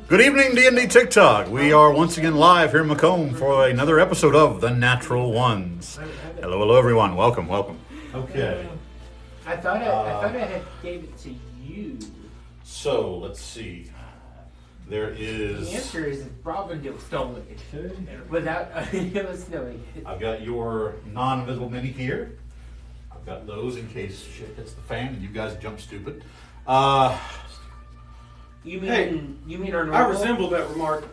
Good evening, D&D TikTok. We are once again live here in Macomb for another episode of The Natural Ones. Hello, everyone. Welcome. Okay. I thought I had gave it to you. So, let's see. There is... The answer is Robin stole it without us knowing it. I've got your non-invisible mini here. I've got those in case shit hits the fan and you guys jump stupid. You mean our normal? I resemble that remark.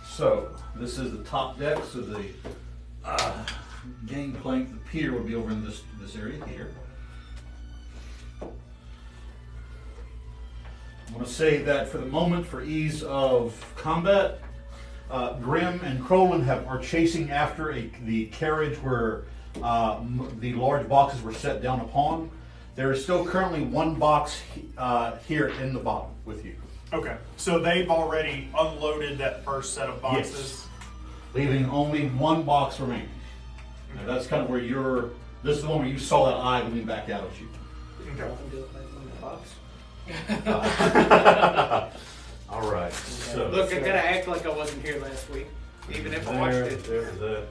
So, this is the top deck, so the gangplank, the pier would be over in this area here. I'm going to say that for the moment, for ease of combat, Grim and Prowling are chasing after the carriage where the large boxes were set down upon. There is still currently one box here in the bottom with you. Okay, so they've already unloaded that first set of boxes. Yes. Leaving only one box remaining. Now that's kind of where this is the one where you saw that eye moving back out at you. Okay. All right. So Look, I gotta act like I wasn't here last week, even if I watched it. There's that.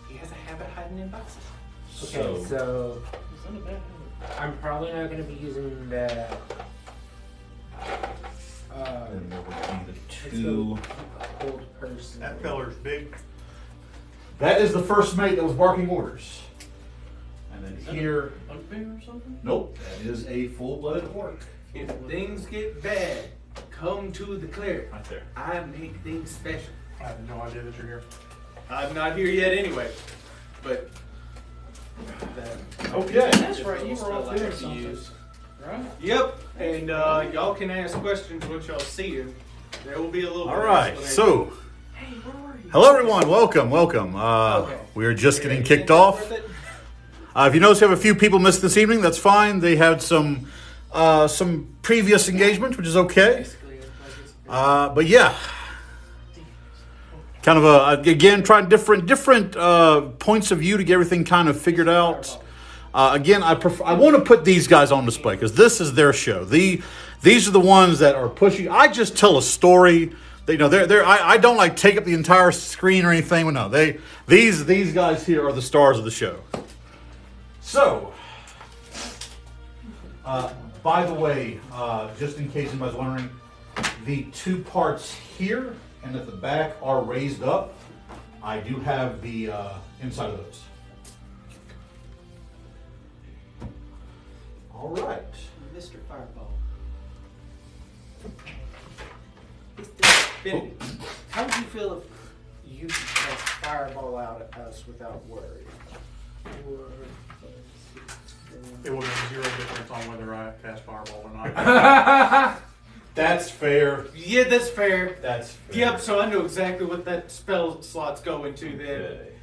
He has a habit of hiding in boxes. Okay, so I'm probably not going to be using the. And there would be the It's two. the old person. That feller's big. That is the first mate that was barking orders. And then here. Bugbear or something? Nope, that is a full-blooded orc. If things get bad, come to the clear. Right there. I make things special. I have no idea that you're here. I'm not here yet anyway, but. Okay. That's right, you were all doing something. Right? Yep, and y'all can ask questions once y'all see him. There will be a little All bit of right, explanation. so. Hey, where were you? Hello, everyone. Welcome. Okay. We are just getting kicked off. If you notice we have a few people missed this evening, that's fine. They had some previous engagement, which is okay. But yeah, kind of again trying different points of view to get everything kind of figured out. Again, I want to put these guys on display because this is their show. These are the ones that are pushing. I just tell a story. I don't like take up the entire screen or anything. But no, these guys here are the stars of the show. So, by the way, just in case anybody's wondering, the two parts here and at the back are raised up. I do have the inside of those. All right. Mr. Fireball. Mr. Finnegan, how would you feel if you could cast Fireball out at us without worry? It will make zero difference on whether I cast Fireball or not. That's fair. Yeah, that's fair. That's fair. Yep, so I know exactly what that spell slot's going to then. Okay.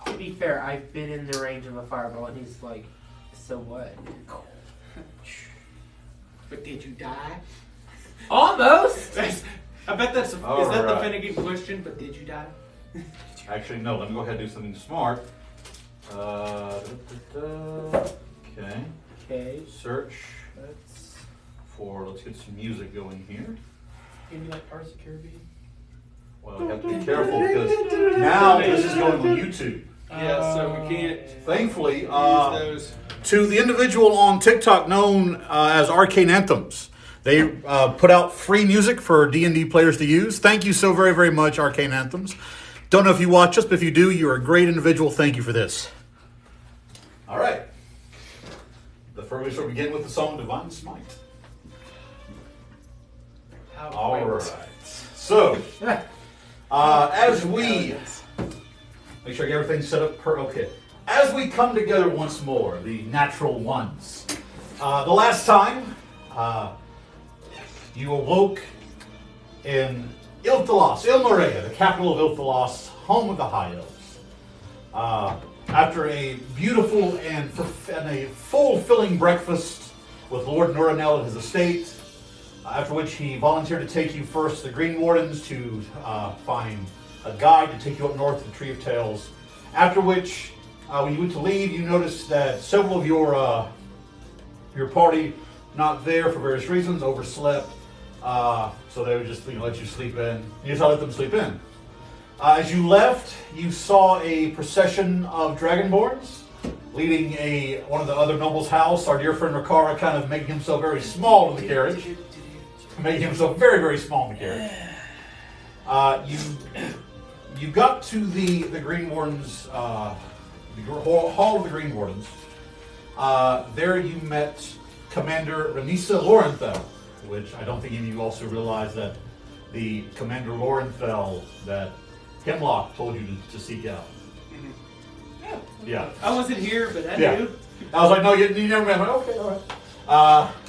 To be fair, I've been in the range of a fireball, and he's like, "So what?" But did you die? Almost. I bet that's is All that the right. Finnegan question? But did you die? Actually, no. Let me go ahead and do something smart. Okay. Okay. Search. Let's get some music going here. Can you like Pirates of the Caribbean? Well, I have to be careful because now this is going on YouTube. Yeah, so we can't Thankfully, use those. to the individual on TikTok known as Arcane Anthems, they put out free music for D&D players to use. Thank you so very, very much, Arcane Anthems. Don't know if you watch us, but if you do, you're a great individual. Thank you for this. All right. The first we begin with the song Divine Smite. All right. So, as we make sure I get everything set up okay. As we come together once more, the natural ones. The last time, you awoke in Ilthalos, Ilmaria, the capital of Ilthalos, home of the High Elves. After a beautiful and a fulfilling breakfast with Lord Nuranel at his estate, after which he volunteered to take you first to the Green Wardens to find a guide to take you up north to the Tree of Tales. After which, when you went to leave, you noticed that several of your party not there for various reasons, overslept. So they would just let you sleep in. You just let them sleep in. As you left, you saw a procession of Dragonborns leading one of the other nobles' house. Our dear friend Rakara kind of making himself very small in the carriage. Making himself very, very small in the carriage. You got to the Green Wardens, the Hall of the Green Wardens. There you met Commander Renisa Lorenthal, which I don't think any of you also realize that the Commander Lorenthal that Hemlock told you to seek out. Yeah. I wasn't here, but I Yeah. knew. I was like, no, you never met. I'm like, okay, all right.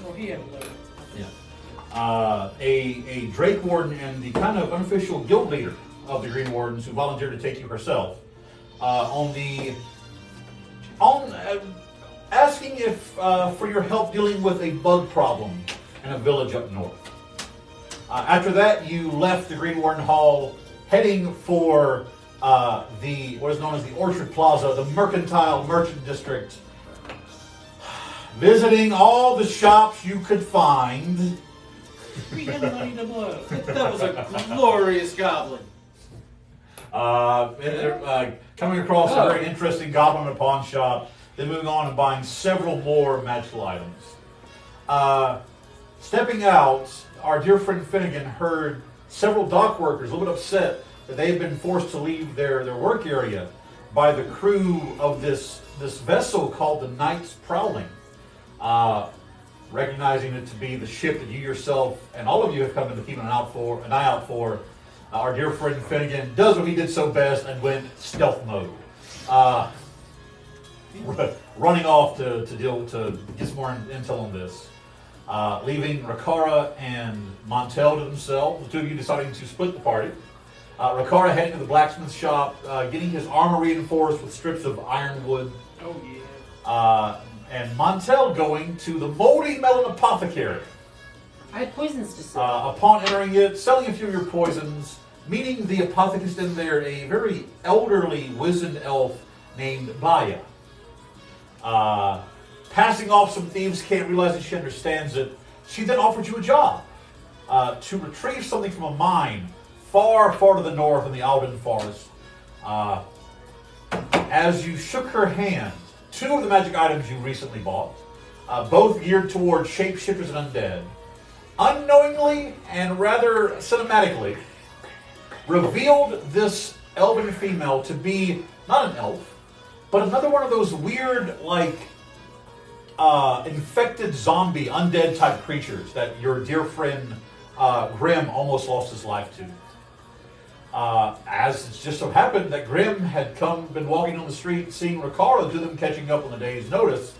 Well, he had a letter. Yeah. A Drake Warden and the kind of unofficial guild leader of the Green Wardens who volunteered to take you herself asking if for your help dealing with a bug problem in a village up north. After that, you left the Green Warden Hall, heading for what is known as the Orchard Plaza, the Mercantile Merchant District, visiting all the shops you could find. We had money to blow. That was a glorious goblin. Coming across a very interesting goblin at a pawn shop, then moving on and buying several more magical items. Stepping out, our dear friend Finnegan heard several dock workers a little bit upset that they had been forced to leave their work area by the crew of this vessel called the Knight's Prowling. Recognizing it to be the ship that you yourself and all of you have come to keep an eye out for, our dear friend Finnegan does what he did so best and went stealth mode, running off to get some more intel on this, leaving Rakara and Montel to themselves. The two of you deciding to split the party. Rakara heading to the blacksmith shop, getting his armor reinforced with strips of ironwood. Oh, yeah. And Montel going to the Moldy Melon Apothecary. I had poisons to sell. Upon entering it, selling a few of your poisons, meeting the apothecist in there, a very elderly wizened elf named Baya. Passing off some thieves, can't realize that she understands it. She then offered you a job to retrieve something from a mine far, far to the north in the Alden Forest. As you shook her hand, two of the magic items you recently bought, both geared towards shapeshifters and undead, unknowingly and rather cinematically, revealed this elven female to be not an elf, but another one of those weird, infected zombie, undead type creatures that your dear friend Grim almost lost his life to. As it just so happened that Grim had been walking on the street, seeing Rakara, to them catching up on the day's notice,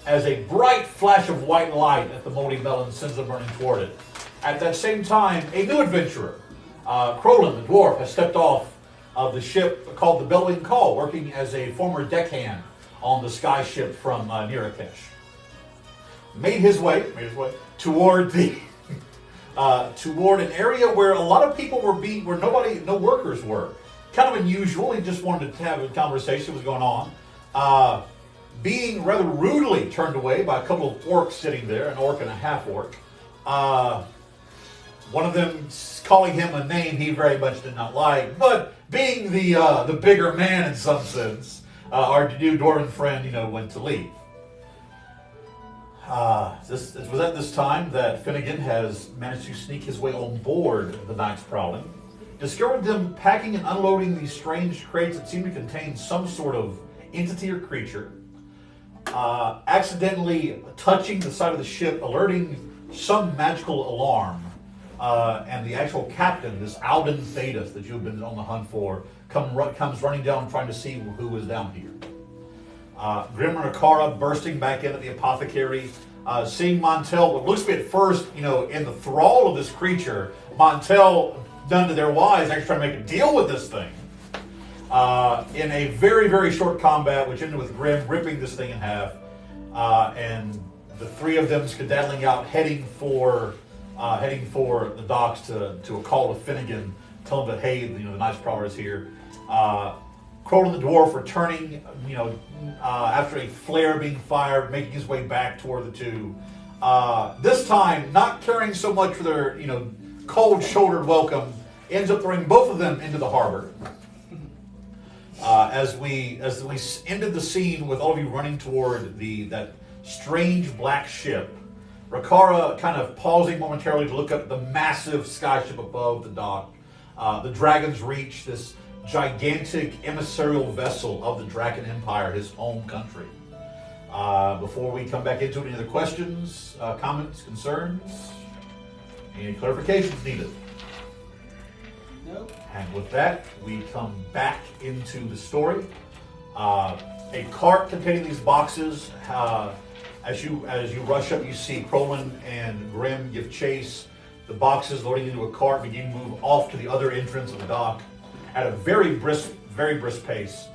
as a bright flash of white light at the Moldy Melon sends them running toward it. At that same time, a new adventurer, Prowling, the dwarf, has stepped off of the ship called the Bellwing Call, working as a former deckhand on the sky ship from Nirakesh. Made his way toward toward an area where a lot of people where no workers were. Kind of unusual. He just wanted to have a conversation that was going on. Being rather rudely turned away by a couple of orcs sitting there, an orc and a half-orc. One of them calling him a name he very much did not like, but being the bigger man in some sense, our new dwarven friend, went to leave. It was at this time that Finnegan has managed to sneak his way on board the Knight's Prowling, discovered them packing and unloading these strange crates that seemed to contain some sort of entity or creature, accidentally touching the side of the ship, alerting some magical alarm, and the actual captain, this Captain Thedas that you've been on the hunt for, comes running down trying to see who is down here. Grim and Rakara bursting back into the apothecary, seeing Montel, what looks to be at first, in the thrall of this creature. Montel, done to their wise, actually trying to make a deal with this thing. In a very, very short combat, which ended with Grim ripping this thing in half, and the three of them skedaddling out, heading for the docks to a call to Finnegan, tell them that, hey, the Knight's Prowler is here. Crowley the dwarf returning, after a flare being fired, making his way back toward the two. This time, not caring so much for their, cold-shouldered welcome, ends up throwing both of them into the harbor. As we ended the scene with all of you running toward that strange black ship, Rakara kind of pausing momentarily to look up at the massive skyship above the dock. The Dragon's Reach, this gigantic emissarial vessel of the Draken Empire, his home country. Before we come back into it, any other questions, comments, concerns? Any clarifications needed? Nope. And with that, we come back into the story. A cart containing these boxes. As you rush up, you see Prowling and Grim give chase. The boxes loading into a cart begin to move off to the other entrance of the dock at a very brisk pace.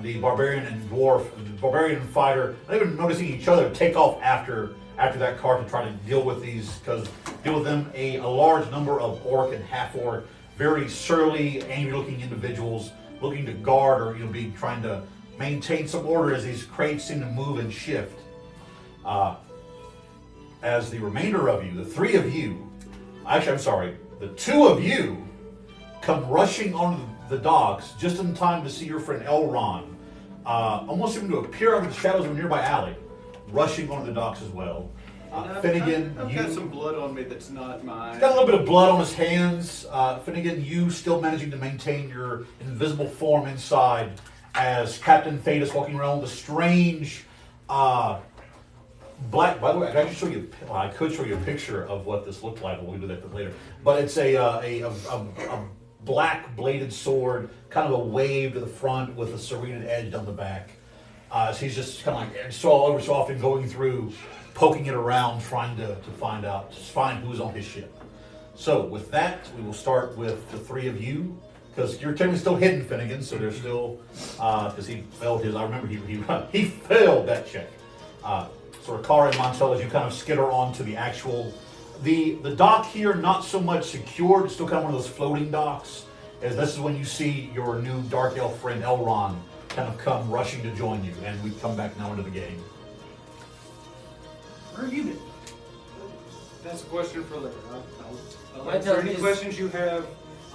The barbarian and fighter, not even noticing each other, take off after that cart to try to deal with them a large number of orc and half-orc, very surly, angry-looking individuals looking to guard or be trying to maintain some order as these crates seem to move and shift. As the remainder of you, the three of you, actually I'm sorry, the two of you come rushing onto the docks just in time to see your friend Elrond, almost even to appear out of the shadows of a nearby alley, rushing onto the docks as well. Finnegan, I've got some blood on me that's not mine. He's got a little bit of blood on his hands. Finnegan, you still managing to maintain your invisible form inside as Captain Thedas walking around with a strange black. By the way, I could show you a picture of what this looked like. We'll do that later. But it's a black bladed sword, kind of a wave to the front with a serrated edge down the back. So he's just kind of like so often going through, poking it around, trying to find who's on his ship. So with that, we will start with the three of you, because you're technically still hidden, Finnegan. So there's still because he failed his. I remember he failed that check. So Rakara and Montel, as you kind of skitter onto the actual the dock here, not so much secured. It's still kind of one of those floating docks. As this is when you see your new dark elf friend Elrond kind of come rushing to join you, and we come back now into the game. Where have you been? That's a question for later. I'll My answer turn any is- questions you have.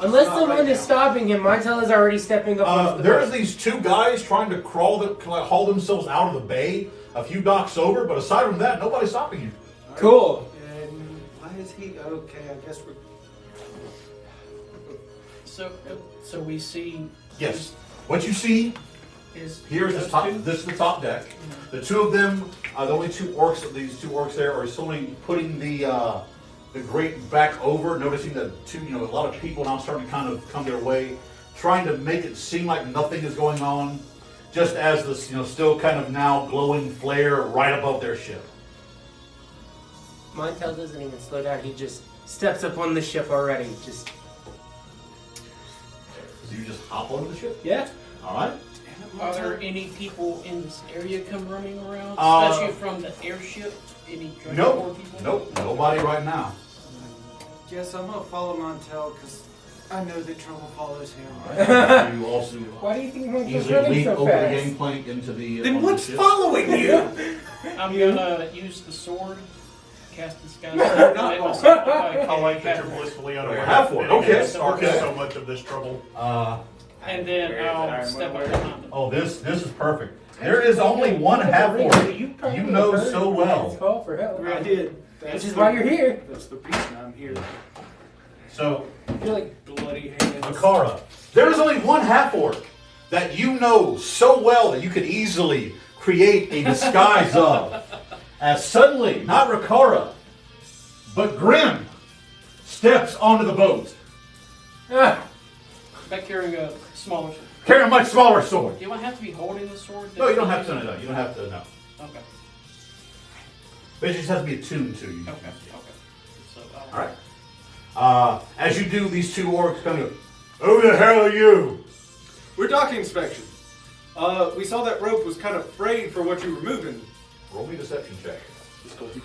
Unless Not someone right is now. stopping him, Montel is already stepping up onto the There's boat. these two guys trying to haul themselves out of the bay a few docks over, but aside from that, nobody's stopping you. Cool. And why is he okay? I guess we're. So we see. Yes. What you see Is here is those the top. two? This is the top deck. The two of them, the only two orcs. These two orcs there are slowly putting the grate back over, noticing that a lot of people now starting to kind of come their way, trying to make it seem like nothing is going on, just as this still kind of now glowing flare right above their ship. Montel doesn't even slow down. He just steps up on the ship already. Just So you just hop onto the ship. yeah. All right. Are there any people in this area come running around, Uh, especially from the airship? Any Dragonborn Nope. people? Nope. Nobody right now. Yes, I'm gonna follow Montel because I know that trouble follows him. Alright, you also Why do you think Montel's easily running leap so over the fast? gangplank into the. Then onto the what's ship. following you? I'm gonna use the sword, cast disguise. Not I like that you're blissfully unaware. Half one. Okay. Okay. So much of this trouble. And then I'll step up behind them. Oh, this is perfect. There is only one half orc you know so well. Call for help. I did. Which is why you're here. That's the reason I'm here. So, You're like, Bloody hands. Rakara, there is only one half orc that you know so well that you could easily create a disguise of. As suddenly, not Rakara, but Grim steps onto the boat, Back carrying a smaller sword. carrying a much smaller sword. Do I have to be holding the sword? No, you don't have to. No, you don't have to. No, Okay. but it just has to be attuned to you. Okay. So, All right. As you do, these two orcs come to. Who the hell are you? We're docking inspection. We saw that rope was kind of frayed for what you were moving. Roll me a deception check.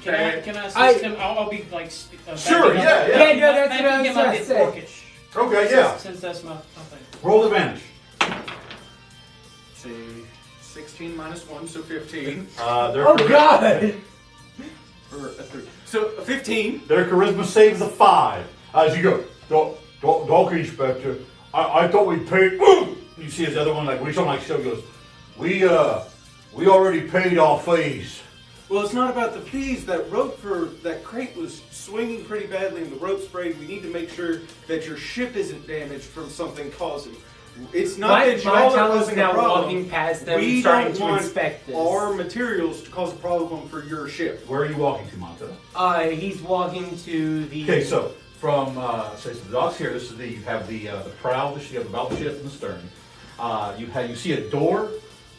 Can I assist him? I'll be like. Sure, backing up. yeah. yeah, no, that's Maybe what I get was my trying to bit say. orcish. Okay, yeah. Since that's my thing. Roll advantage. See, 16 minus 1, so 15. They're Oh pretty- God! for a 3. So a 15. Their charisma save is a 5. As you go, Doc Inspector, I thought we paid. You see his other one, like, when he's talking like so, he goes, we already paid our fees. Well, it's not about the fees. That rope for that crate was swinging pretty badly and the rope sprayed. We need to make sure that your ship isn't damaged from something causing. It's not that y'all are causing a now problem. walking past them, We starting don't to want inspect this. our materials to cause a problem for your ship. Where are you walking to, Monta? He's walking to the. Okay, so from so the docks here. This is you have the prow. You have the bow ship and the stern. You see a door.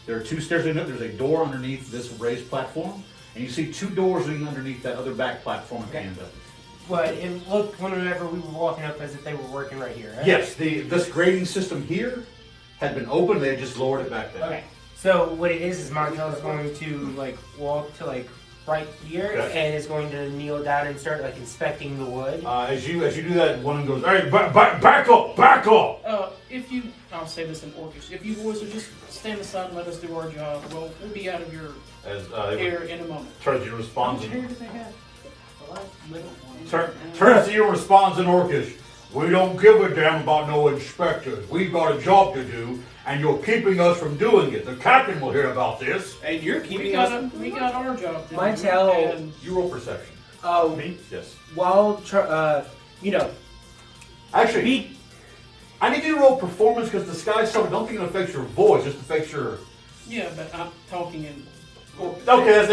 There are 2 stairs in it. There's a door underneath this raised platform, and you see 2 doors leading underneath that other back platform at the end of it. But it looked whenever we were walking up as if they were working right here. Right? Yes, this grading system here had been open. They had just lowered it back there. Okay. So what it is Montel is going to walk to right here and is going to kneel down and start inspecting the wood. As you do that, one of them goes, "All right, back up!" I'll say this in Orcish. If you boys would just stand aside and let us do our job, we'll be out of your hair in a moment. Turns you responds. How much hair do they have? Turns to you and responds in Orcish. We don't give a damn about no inspectors. We've got a job to do, and you're keeping us from doing it. The captain will hear about this. And you're keeping We got our job to do. Montel. and You roll perception. Me? Yes. While Actually, I need you to roll performance because disguise stuff. I don't think it affects your voice. Just affects your. Yeah, but I'm talking in. Okay,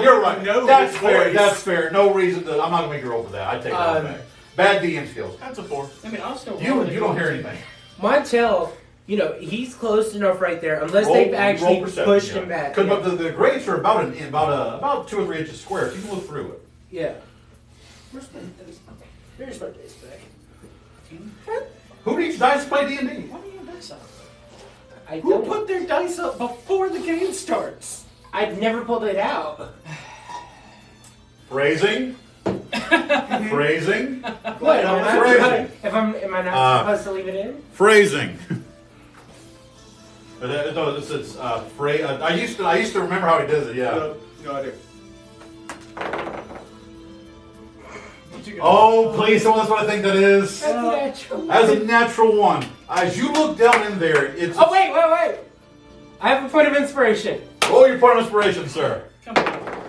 you're right. No, That's fair. That's fair. No reason to. I'm not gonna make you roll for that. I take that back. Bad DM skills. That's a 4. I mean, I'll still. You don't hear anything. Montel, he's close enough right there, unless they've actually pushed him back. Because the grates are about 2 or 3 inches square. So you can look through it. Yeah. Here's my dice back. Who needs dice to play D&D? Why do you have dice up? Who put their dice up before the game starts? I've never pulled it out. Phrasing. Phrasing. What? Phrasing. Am I not supposed to leave it in? Phrasing. No, this is I used to remember how he does it. Yeah. No, I do. Oh, please, someone that's what I think that is. That's natural. As a natural one. As you look down in there, it's. Oh, wait. I have a point of inspiration. Roll your point of inspiration, sir. Come on.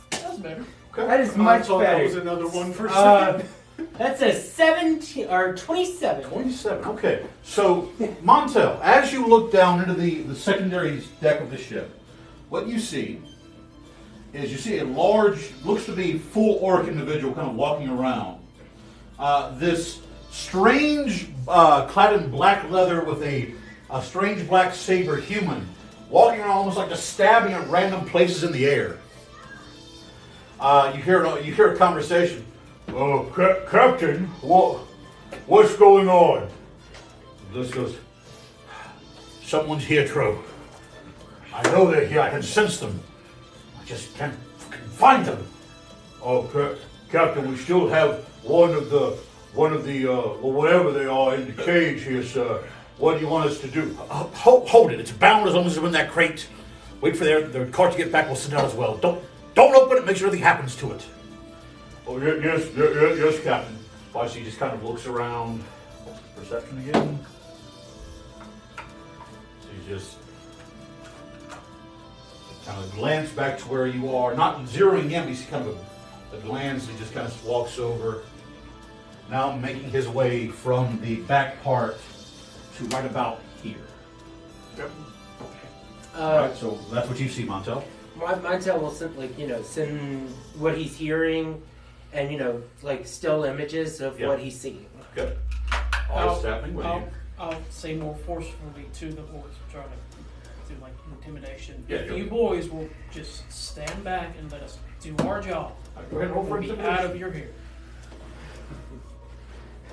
That's better. Okay. That is much That better. was another one for a second. That's a 17 or 27. 27. Okay. So, Montel, as you look down into the secondary deck of the ship, what you see is you see a large, looks to be full orc individual kind of walking around. This strange, clad in black leather with a strange black saber human, walking around almost like just stabbing at random places in the air. You hear a conversation. Captain, what's going on? This goes, someone's here, Tro. I know they're here. I can sense them. I just can't fucking find them. Oh, Captain, we still have one of the whatever they are in the cage here, sir. What do you want us to do? Hold it. It's bound as long as it's in that crate. Wait for their cart to get back. We'll sit down as well. Don't open it. Make sure nothing happens to it. Oh, yes, Captain. Why, she just kind of looks around. Perception again. She just kind of glance back to where you are. Not zeroing in, but you see kind of a glance. He just kind of walks over. Now making his way from the back part to right about here. Yep. Alright, so that's what you see, Montel. Montel will send what he's hearing and, still images of what he's seeing. Okay. All this happening. I'll say more forcefully to the boys, try to do intimidation. Yeah, If you boys will just stand back and let us do our job, Go ahead and roll for we'll be intimidation. out of your hair.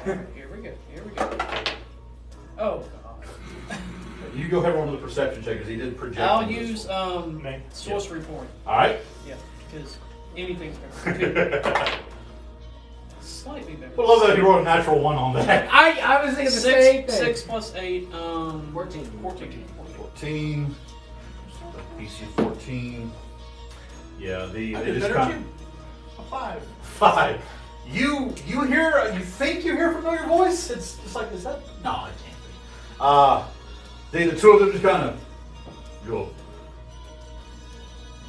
All right, here we go. Oh, God. You go ahead and roll another perception check because he did project. I'll on this use one. sorcery point. Alright. Yeah, because anything's better. Slightly better. I love that you rolled a natural 1 on that. I was thinking the same thing. 6 plus 8, 14. 14. PC 14. Yeah, they I did just better kind too. A 5. 5. You hear, you think you hear a familiar voice? It's like, is that? No, it can't be. The two of them just kind of go.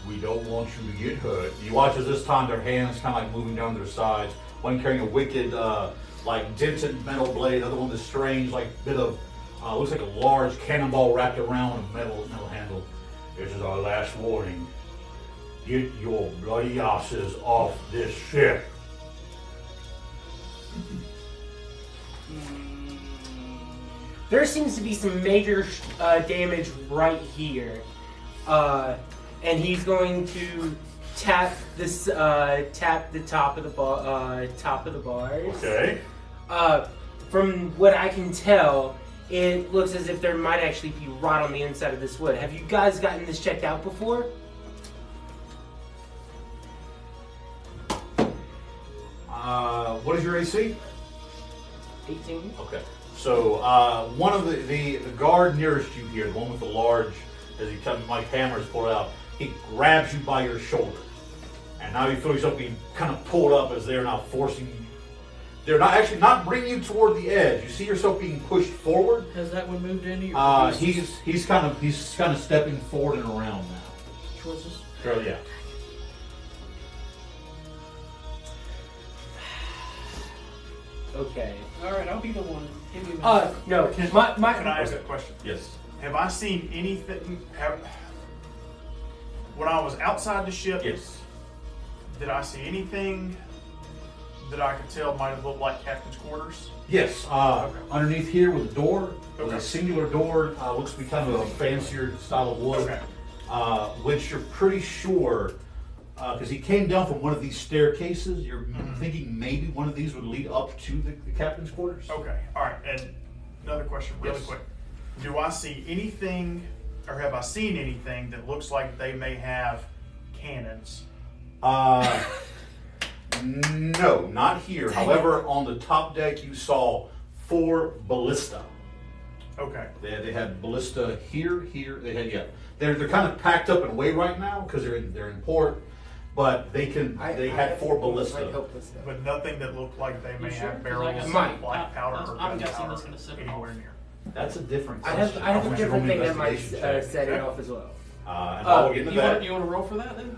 We don't want you to get hurt. You watch as this time their hands kind of like moving down their sides. One carrying a wicked, like dented metal blade. Other one this strange, like bit of, looks like a large cannonball wrapped around a metal handle. This is our last warning. Get your bloody asses off this ship. There seems to be some major damage right here, and he's going to tap this, tap the top of the bars. Okay. From what I can tell, it looks as if there might actually be rot on the inside of this wood. Have you guys gotten this checked out before? What is your AC? 18. Okay. So one of the guard nearest you here, the one with the large, as he kind of like hammers pulled out, he grabs you by your shoulder, and now you feel yourself being kind of pulled up as they're now forcing you. They're not bringing you toward the edge. You see yourself being pushed forward. Has that one moved any? He's kind of stepping forward and around now. Choices. Sure, yeah. Okay. All right, I'll be the one. Give me a minute. No. Can I ask a question? Yes. Have I seen anything? When I was outside the ship, Yes. did I see anything that I could tell might have looked like Captain's quarters? Yes. Underneath here with a door, with Okay. a singular door, looks to be kind of a fancier style of wood. Okay. Which you're pretty sure, because he came down from one of these staircases, you're thinking maybe one of these would lead up to the captain's quarters. Okay. All right. And another question, really Yes. quick. Do I see anything, or have I seen anything that looks like they may have cannons? No, not here. However, on the top deck you saw 4 ballista. Okay. They had ballista here. They had They're kind of packed up and away right now because they're in port, but they had 4 ballista. But nothing that looked like they may sure? have 'Cause barrels I got of some- black powder or I'm guessing gunpowder that's gonna set it anywhere off. near. That's a different I question. have a want you to different roll an thing that might investigation check. set it off as well. And while we're getting to that, You want to roll for that then?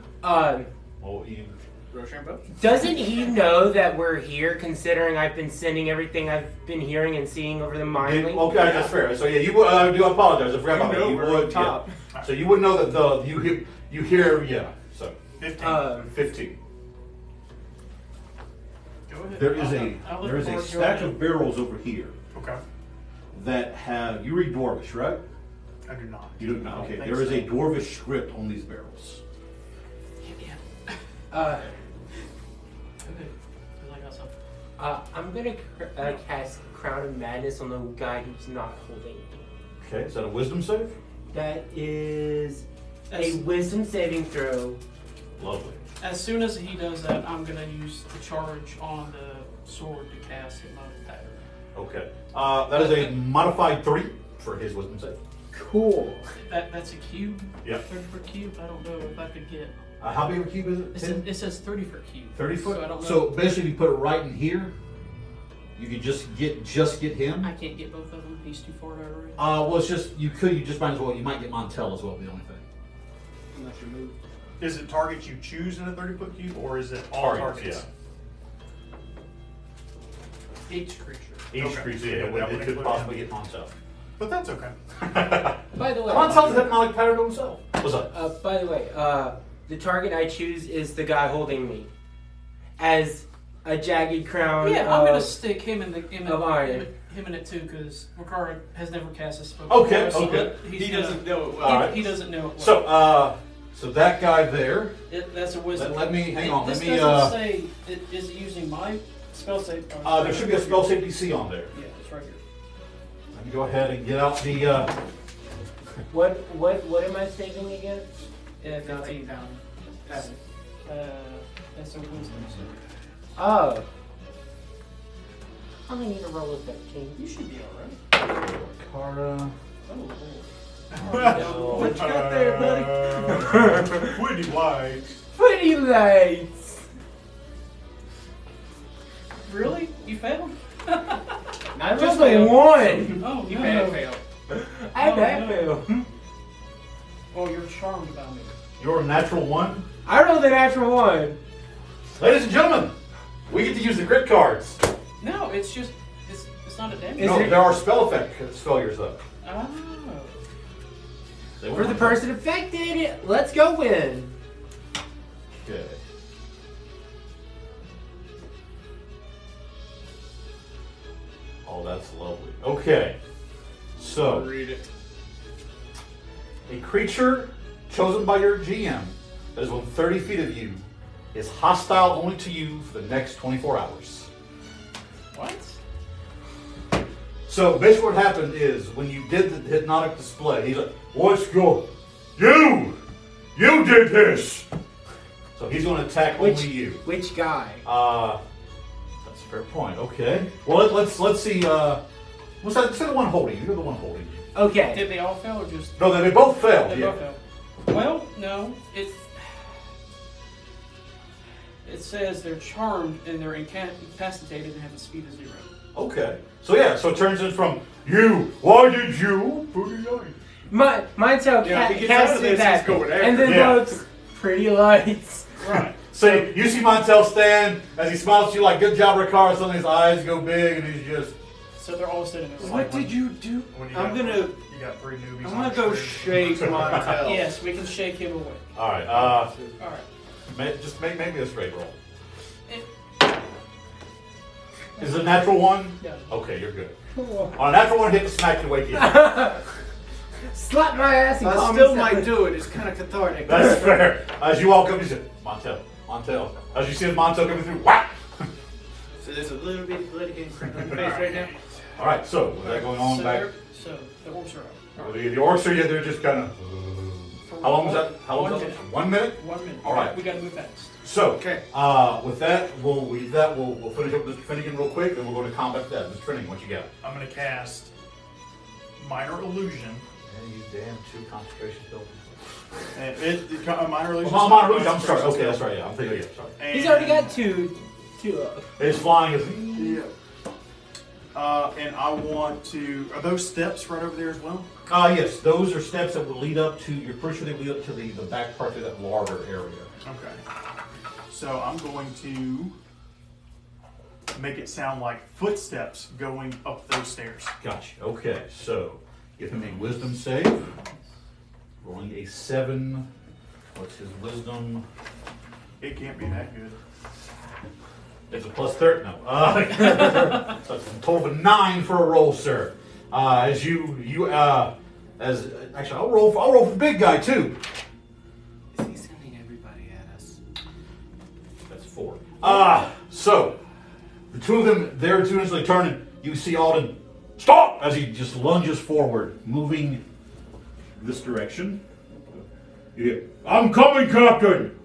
well, you Rochambeau? Doesn't he know that we're here, considering I've been sending everything I've been hearing and seeing over the mine link? Okay, that's fair. So yeah, you would. I do apologize. I forgot about that. You we're would. top. Yeah. So you would know that you hear. Yeah. So 15. 15. Go ahead. There is I'll let there is the a board go stack ahead. of barrels over here Okay. that have. You read Dwarvish, right? I do not. You do not. Okay. think There is so. a Dwarvish script on these barrels. Okay. 'Cause I got something. I'm gonna cast Crown of Madness on the guy who's not holding me. Okay. Is that a wisdom save? That is a As, wisdom saving throw. Lovely. as soon as he does that, I'm gonna use the charge on the sword to cast Hypnotic Pattern. Okay. That is a modified 3 for his wisdom save. Cool. That's a cube. Yep. 30 for cube. I don't know if I could get. How big of a cube is it? 10? It says 30 for cube. 30 foot. So I don't know. So basically, you put it right in here. You could just get him. I can't get both of them. He's too far out of range. Well, it's just you just might as well. You might get Montel as well. The only thing. Unless you move. Is it targets you choose in a 30-foot cube, or is it all Targets, targets? Each creature. Each Okay. creature, Yeah, yeah, that would it could include possibly him. get Montel. But that's okay. By the way, Montel's a hypnotic pattern to himself. What's up? by the way, the target I choose is the guy holding me, as a jagged crown. Yeah, I'm gonna stick him in of iron. him in it too, because Rakara has never cast a spell. Okay, before, so okay. He He doesn't know it. All right. He doesn't know it. So that guy there. That's a wisdom. Let me hang on. This Let me. doesn't say is it using my spell save. There should be a spell save DC on there. Yeah, it's right here. Let me go ahead and get out the. What am I saving against? 15 pound. That's a wisdom save. Oh. I only need to roll a 15. You should be alright. Rakara. Oh, What you got there, buddy? Woody White. Pretty lights. Really? You failed? Not Just just a failed. 1. Oh, You no. bad fail. I bad no. fail. Oh, you're charmed by me. You're a natural 1. I rolled a natural 1. Ladies and gentlemen, we get to use the crit cards. No, it's just, it's not a damage. Is No, it- there are spell effect failures though. Oh. They For won't the want person affected, let's go win. that. Okay. Oh, that's lovely. Okay. So, Read it. a creature chosen by your GM that is within 30 feet of you is hostile only to you for the next 24 hours. What? So basically what happened is when you did the hypnotic display, he's like, what's going You did this! So he's going to attack only you. Which guy? That's a fair point. Okay. Well, let's see, what's that? Say the one holding you. You're the one holding you. Okay. Did they all fail or just... No, they both failed. They Yeah. both failed. Well, no. It says they're charmed and they're incapacitated and have a speed of 0. Okay. So yeah, so it turns in from why did you? Montel Yeah, if he gets out of casted this, that, he's going after and then him. Yeah. goes, pretty lights. Right. So you see Montel stand as he smiles at you like, good job, Rakara. Suddenly his eyes go big and he's just... So they're all sitting there. What did you do? When you I'm got- gonna. You got 3 newbies. I'm on gonna the go screen. shake Montel. Yes, we can shake him away. All right. All right. Just make me a straight roll. Eh, Is it a natural 1? No. Okay, you're good. On a natural 1, hit the smack to wake you up. Slap my ass and I call still me might something. do it. It's kind of cathartic. That's fair. As you all come, you say, Montel. As you see Montel coming through, whack! So there's a little bit of blood in the face right now. All right, so with that going on back, So the orcs are out. the orcs are yeah, they're just kind of. For How long was one- that? How long was 1 that? minute. 1 minute. 1 minute. All right. We gotta move fast. So, Okay. with that, we'll finish up Mr. Finnegan real quick, and we'll go to combat that. Mr. Finnegan, what you got? I'm gonna cast Minor Illusion. Yeah, you damn 2 concentration spells. And a Minor Illusion. Oh, Minor Illusion. I'm sorry. Okay, that's right. Yeah, I'm thinking. Yeah, sorry. And, He's already got two It's flying. Yeah. And I want to. Are those steps right over there as well? Yes, those are steps that will lead up to. You're pretty sure they lead up to the back part of that larger area. Okay. So I'm going to make it sound like footsteps going up those stairs. Gotcha. Okay, so give him a wisdom save. Rolling a 7. What's his wisdom? It can't be that good. It's a plus 30. No. So it's a total of a 9 for a roll, sir. Actually, I'll roll for the big guy too. Is he sending everybody at us? That's 4. So the two of them, they're two instantly turning. You see Alden stop as he just lunges forward, moving this direction. You hear, I'm coming, Captain!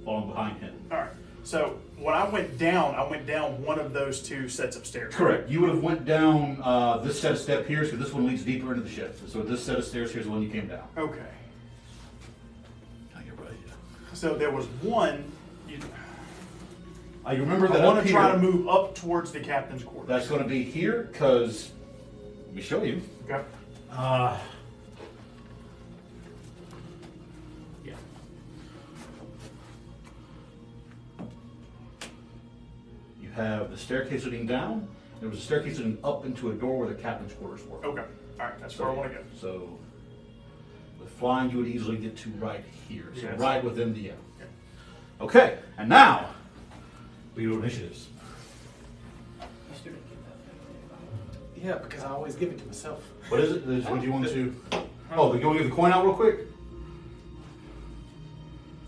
Falling behind him. All right. So when I went down one of those 2 sets of stairs. Correct. You would have went down this set of step here, so this one leads deeper into the ship. So this set of stairs here is the one you came down. Okay. Now you're right. So there was one. You remember that I want up to try here, to move up towards the captain's quarters. that's going to be here, because, let me show you. Okay. Yeah. You have the staircase leading down. There was a staircase leading up into a door where the captain's quarters were. Okay. All right. That's where I want to go. So, with flying, you would easily get to right here. So Yes. right within the end. Okay, and now we do initiatives. Yeah, because I always give it to myself. What is it? What do you want to? Oh, you want to give the coin out real quick?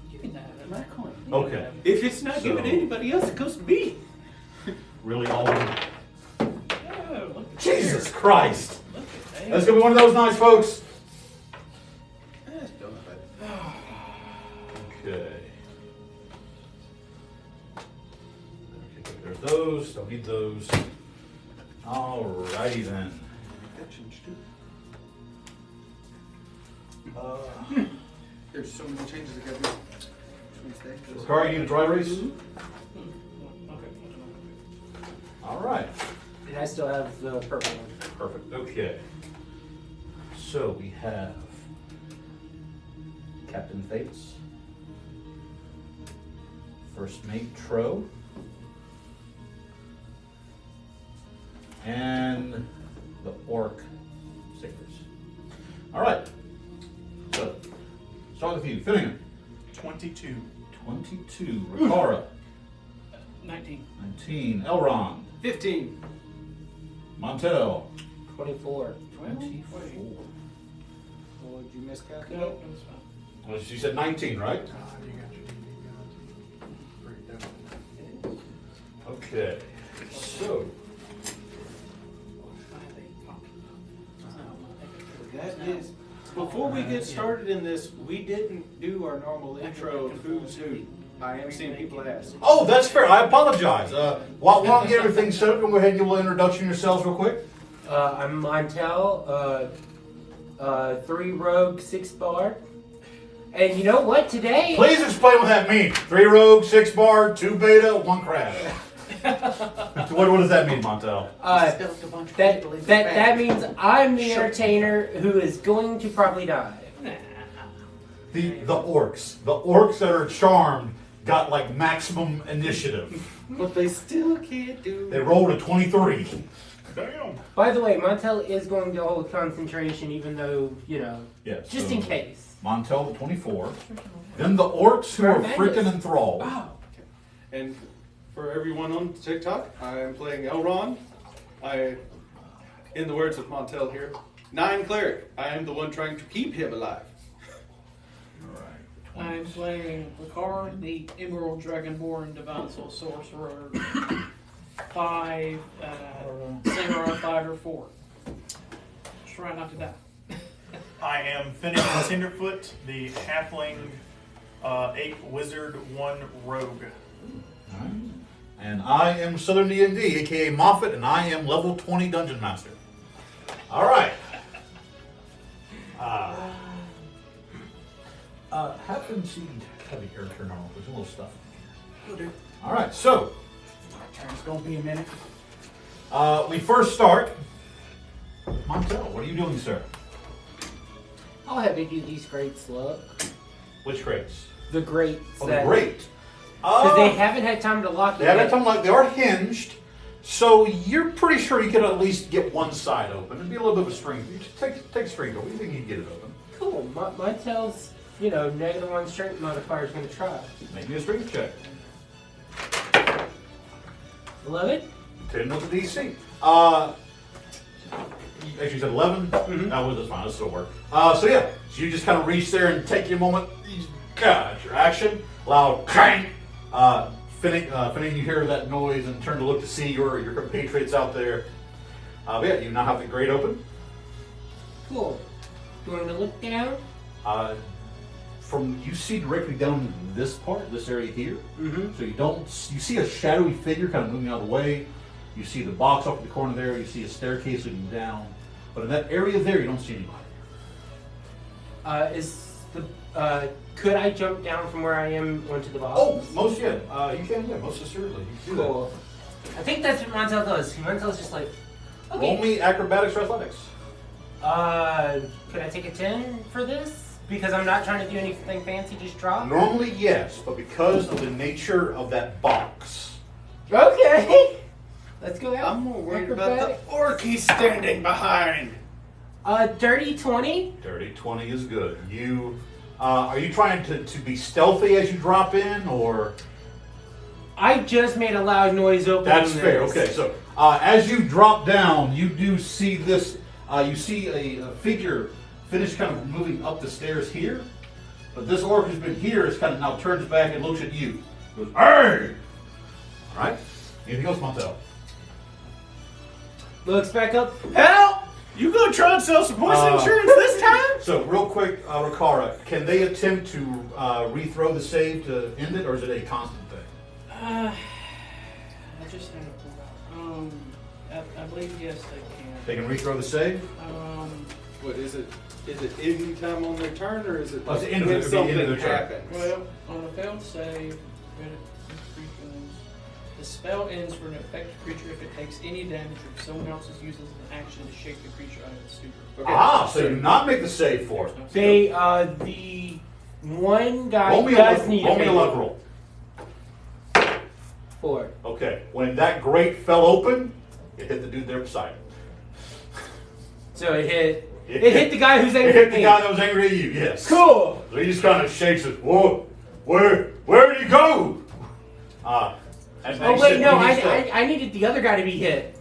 You can have it. My coin. Okay. If it's not given to So- anybody else, it goes to me. Really, all of them? Oh, look at Jesus Christ! Look at that. That's gonna be one of those nights, folks. Okay. There's those. Don't need those. Alrighty then. There's so many changes that got to be. Rakara, you need a dry erase? Okay. All right. And I still have the purple one. Perfect. Okay. So we have Captain Thedas, First Mate Tro, and the Orc Sailors. All right. So, start with you, Finnegan. 22. 22. Rakara. 19. 19. Elrond. 15. Montel. 24. 24. Well, did you miss Captain? No, that's fine. Well, you said 19, right? Okay. So, That is. Before we get started in this, we didn't do our normal intro of who's who. I am seeing people ask. oh, that's fair. I apologize. While we get everything set up, go ahead and give a little introduction yourselves real quick. I'm Montel, 3 rogue, 6 bard. And you know what? Today, Please explain what that means. 3 rogue, 6 bar, 2 beta, 1 crab. What does that mean, Montel? that means I'm the entertainer who is going to probably die. The orcs. The orcs that are charmed got like maximum initiative. But they still can't do They rolled a 23. Damn. By the way, Montel is going to hold concentration, even though, Yes. just in case. Montel, 24. Then the orcs who are freaking enthralled. And for everyone on TikTok, I am playing Elrond. In the words of Montel here, 9 cleric. I am the one trying to keep him alive. I'm playing Rakara, the Emerald Dragonborn Divine Soul Sorcerer. 5 Samurai Fighter 4. Try not to die. I am Finnegan Tenderfoot, the halfling 8 wizard 1 rogue. Alright. And I am Southern D&D, aka Moffat, and I am level 20 Dungeon Master. Alright. Happen to have the air turn on. There's a little stuff in here. Alright, so It's gonna be a minute. we first start. Montel, what are you doing, sir? I'll have you do these crates look. Which crates? The grates. Oh, the grate. Because they haven't had time to lock They it haven't yet. come like they are hinged, so you're pretty sure you could at least get one side open. It'd be a little bit of a string. You just take string over. You think you can get it open? Cool. Montel's, -1 strength modifier is going to try. Make me a strength check. 11? 10 with the DC. Actually, you said 11? Mm-hmm. That's fine. That'll still work. So you just kind of reach there and take your moment. Got your action. Loud clang. Finnegan, you hear that noise and turn to look to see your compatriots out there. You now have the grate open. Cool. You want to look down? You see directly down this part, this area here. Mm-hmm. So you see a shadowy figure kind of moving out of the way. You see the box off in the corner there. You see a staircase leading down. But in that area there, you don't see anybody. Could I jump down from where I am onto the box? Oh, you can, most assuredly. You can do Cool. I think that's what Montel does. Montel's just like, that. Roll me acrobatics or athletics. could I take a 10 for this? Because I'm not trying to do anything fancy, just drop? Normally, yes, but because of the nature of that box. Okay. Let's go out. I'm more worried about the orc he's standing behind. Dirty 20. Dirty 20 is good. Are you trying to be stealthy as you drop in, or? I just made a loud noise opening That's fair. this. Okay, so as you drop down, you do see this. You see a figure finish kind of moving up the stairs here, but this orc who's been here is kind of now turns back and looks at you. Goes, "Hey!" All right. Anything else, Montel? Looks back up. Help! You gonna try and sell some poison insurance this time? So, real quick, Rakara, can they attempt to rethrow the save to end it, or is it a constant thing? I just had to pull out. I believe yes they can. They can rethrow the save? What is it? Is it any time on their turn, or is it Oh, it's like the end of when it, it'd be the end of something their turn. happens? Well, on a failed save, the spell ends for an affected creature if it takes any damage or if someone else uses an action to shake the creature out of its stupor. Okay. So do not make the save for it. They, the one guy Roll me does need roll me a make luck it. roll. 4. Okay. When that grate fell open, it hit the dude there beside him. So it hit. It hit the guy who's It angry hit at the me. guy that was angry at you, yes. Cool. So he just kind of shakes it. Whoa, where did he go? And Oh he wait, said, no, "We need stuff." I needed the other guy to be hit.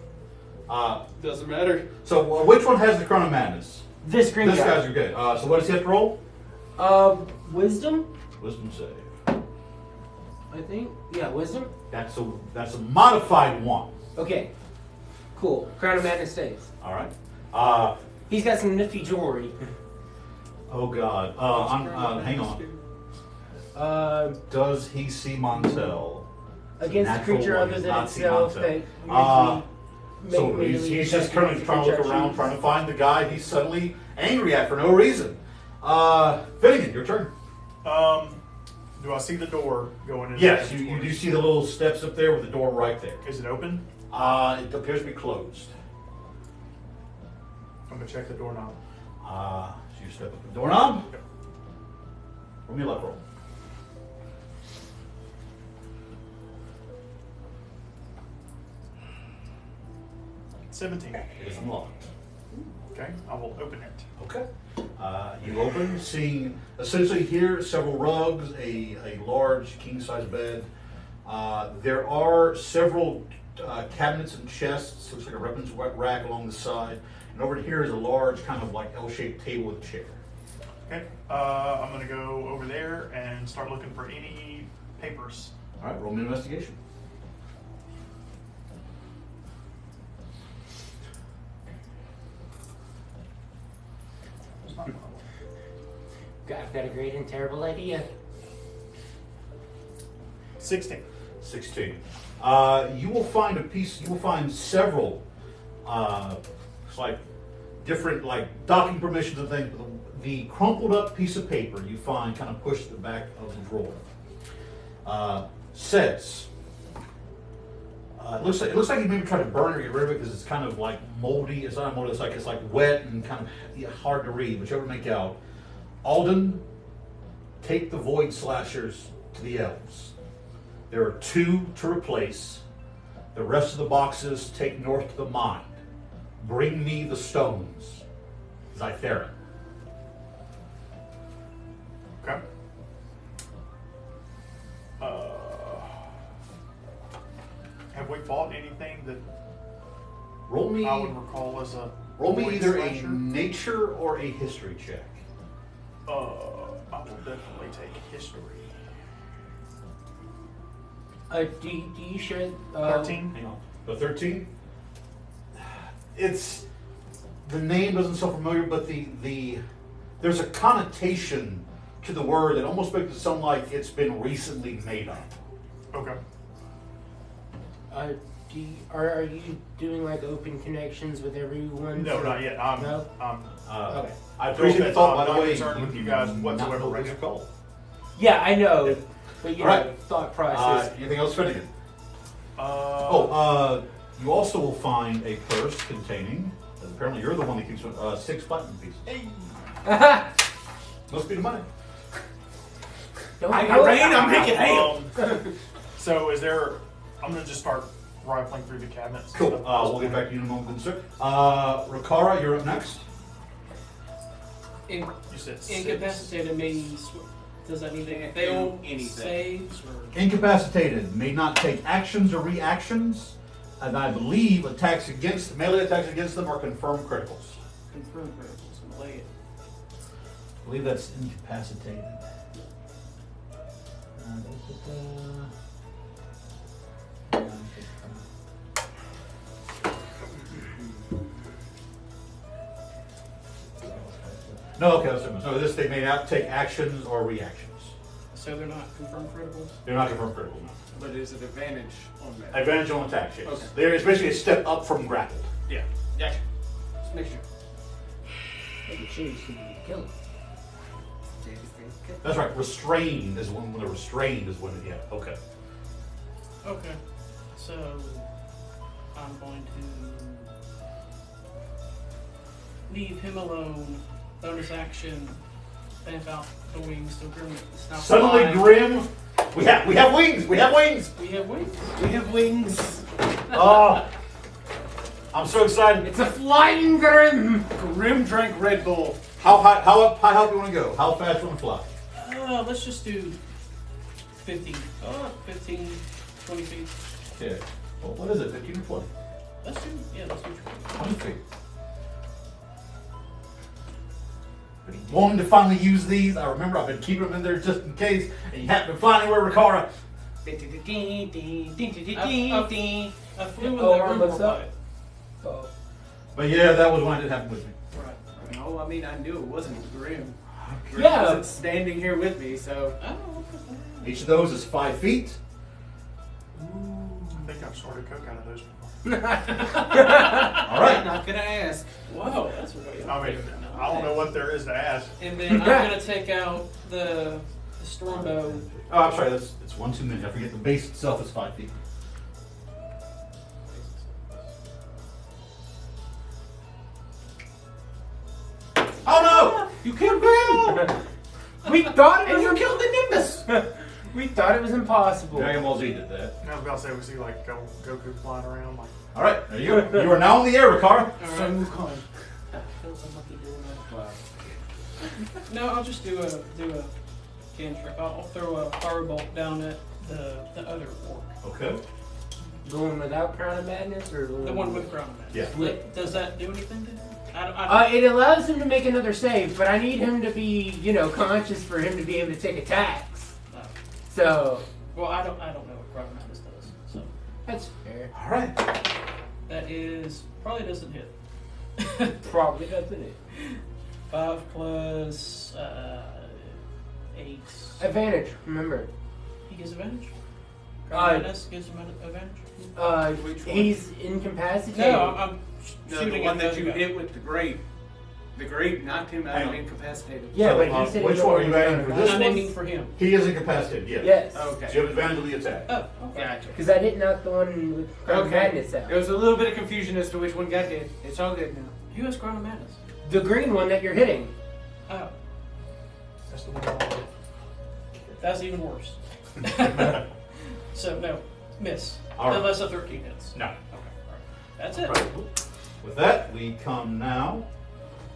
Doesn't matter. So which one has the Crown of Madness? This green This guy. guy's good. So what does he have to roll? Wisdom, Wisdom save. I think. Yeah, wisdom. That's a modified 1. Okay. Cool. Crown of Madness stays. All right. He's got some nifty jewelry. Oh God. Hang on. Does he see Montel? Against a Natural creature one other does than not see itself Montel. that usually So make he's just currently melee trying to look around, projections. trying to find the guy he's suddenly angry at for no reason. Finnegan, your turn. Do I see the door going in? Yes, you do see the little steps up there with the door right there. Is it open? It appears to be closed. I'm gonna check the doorknob. So you step up the doorknob. Roll me a luck roll. $17. It is unlocked. Okay, I will open it. Okay. You open, seeing essentially here several rugs, a large king-size bed. There are several cabinets and chests. Looks like a weapons rack along the side. And over here is a large kind of like L-shaped table with a chair. Okay, I'm gonna go over there and start looking for any papers. All right, roll me an investigation. It's not one of them. I've got a great and terrible idea. 16. 16. You will find a piece. You will find several, it's like different like docking permissions and things. But the crumpled up piece of paper you find kind of pushed to the back of the drawer says. It looks like he maybe tried to burn or get rid of it because it's kind of like moldy. It's not moldy. It's like wet and kind of hard to read. But you're able to make out. Alden, take the Void Slashers to the elves. There are 2 to replace. The rest of the boxes take north to the mine. Bring me the stones. Faeterra. Okay. Have we fought anything that Roll me. I would recall as a Roll me void either slasher? a nature or a history check. I will definitely take history. Do you should 13. Hang on. The 13. It's the name doesn't sound familiar, but the there's a connotation to the word that almost makes it sound like it's been recently made up. Okay. Are you doing like open connections with everyone? No, not yet. I'm No? Okay. I appreciate the thought, by the I'm not way. concerned with you guys do not whatsoever know right what it's now. called. Yeah, I know. But you know, Alright. thought process. Anything else, Finnegan? Uh, You also will find a purse containing, apparently you're the one that keeps 6 platinum pieces. Must be the money. Don't I do got it. rain, I'm making hail. So is there? I'm gonna just start rifling through the cabinets. and Cool. stuff. We'll get back to you in a moment, sir. Rakara, you're up next. You said 6. Incapacitated means, does that mean they fail anything. saves or? Incapacitated, may not take actions or reactions, and I believe melee attacks against them are confirmed criticals. Confirm criticals and lay it. I believe that's incapacitated. No, okay, no, this they may not take actions or reactions. So they're not confirmed criticals? They're not confirmed critical. No. But is it advantage on that? Advantage on attacks, yes. Okay. They're especially a step up from grappled. Yeah. Gotcha. Just make sure. Maybe she should kill him. That's right. Restrained is when they're restrained is when. Yeah. Okay. Okay. So I'm going to leave him alone. Bonus action. Stamp out the wings to Grim. It's now Suddenly, 5. Grim. We have wings. We have wings. We have wings. We have wings. Oh, I'm so excited. It's a flying Grim! Grim drank Red Bull. How high? How up? How high do you want to go? How fast do you want to fly? Let's just do 15. 15, 20 feet. Okay. Well, what is it? 15 or 20? Let's do 20 feet. Been wanting to finally use these. I remember I've been keeping them in there just in case, and you happen to fly anywhere, Rakara. I flew with Oh, the Grim what's up? Pipe. Oh. But yeah, that was when it didn't happen with me. Right. No, I mean I knew it wasn't Grim. Grim Yeah. wasn't standing here with me, so. Oh, look at that. Each of those is 5 feet. I think I've snorted coke out of those before. All right. Not gonna ask. Wow, that's really I mean, I don't know what there is to ask. And then I'm gonna take out the storm bow. Oh, I'm sorry. It's 1 too many. I forget the base itself is 5 feet. Oh no! You killed Grim! We thought it And was you killed the Nimbus! We thought it was impossible. Dragon Ball Z did that. I was about to say, we see like Goku flying around. Like, All right, there you go. You are now in the air, Rakara. Son Wukong. Feels unlucky doing that. No, I'll just do a cantrip. I'll throw a firebolt down at the other orc. Okay. Going without Crown of Madness or The one with Crown of Madness. Yeah. Does that do anything to him? I don't It allows him to make another save, but I need him to be, conscious for him to be able to take attacks. no. So Well, I don't know what Crown of Madness does. So that's fair. All right. that is probably doesn't hit. Probably doesn't it? 5 plus 8. Advantage, remember. He gets advantage. Uh, Crown of Madness gives him advantage. Which one? He's incapacitated. No, I'm No, shooting the one at that the you other guy. hit with the grape. The grape knocked him out Hang and on. incapacitated. Yeah, So, but he said which he one are don't you want aiming to for? go This down. I'm one? aiming for him. He is incapacitated. Yes. Yes. So you Okay. have advantage of the attack. Oh, okay. Gotcha. Because I didn't knock the one with Crown of Okay. Madness out. There was a little bit of confusion as to which one got hit. It's all good now. Who has Crown of Madness? The green one that you're hitting. Oh, that's the one I wanted. that's even worse. So no, miss. All right. Unless a 13 hits. No. Okay, all right. That's it. Right. With that, we come now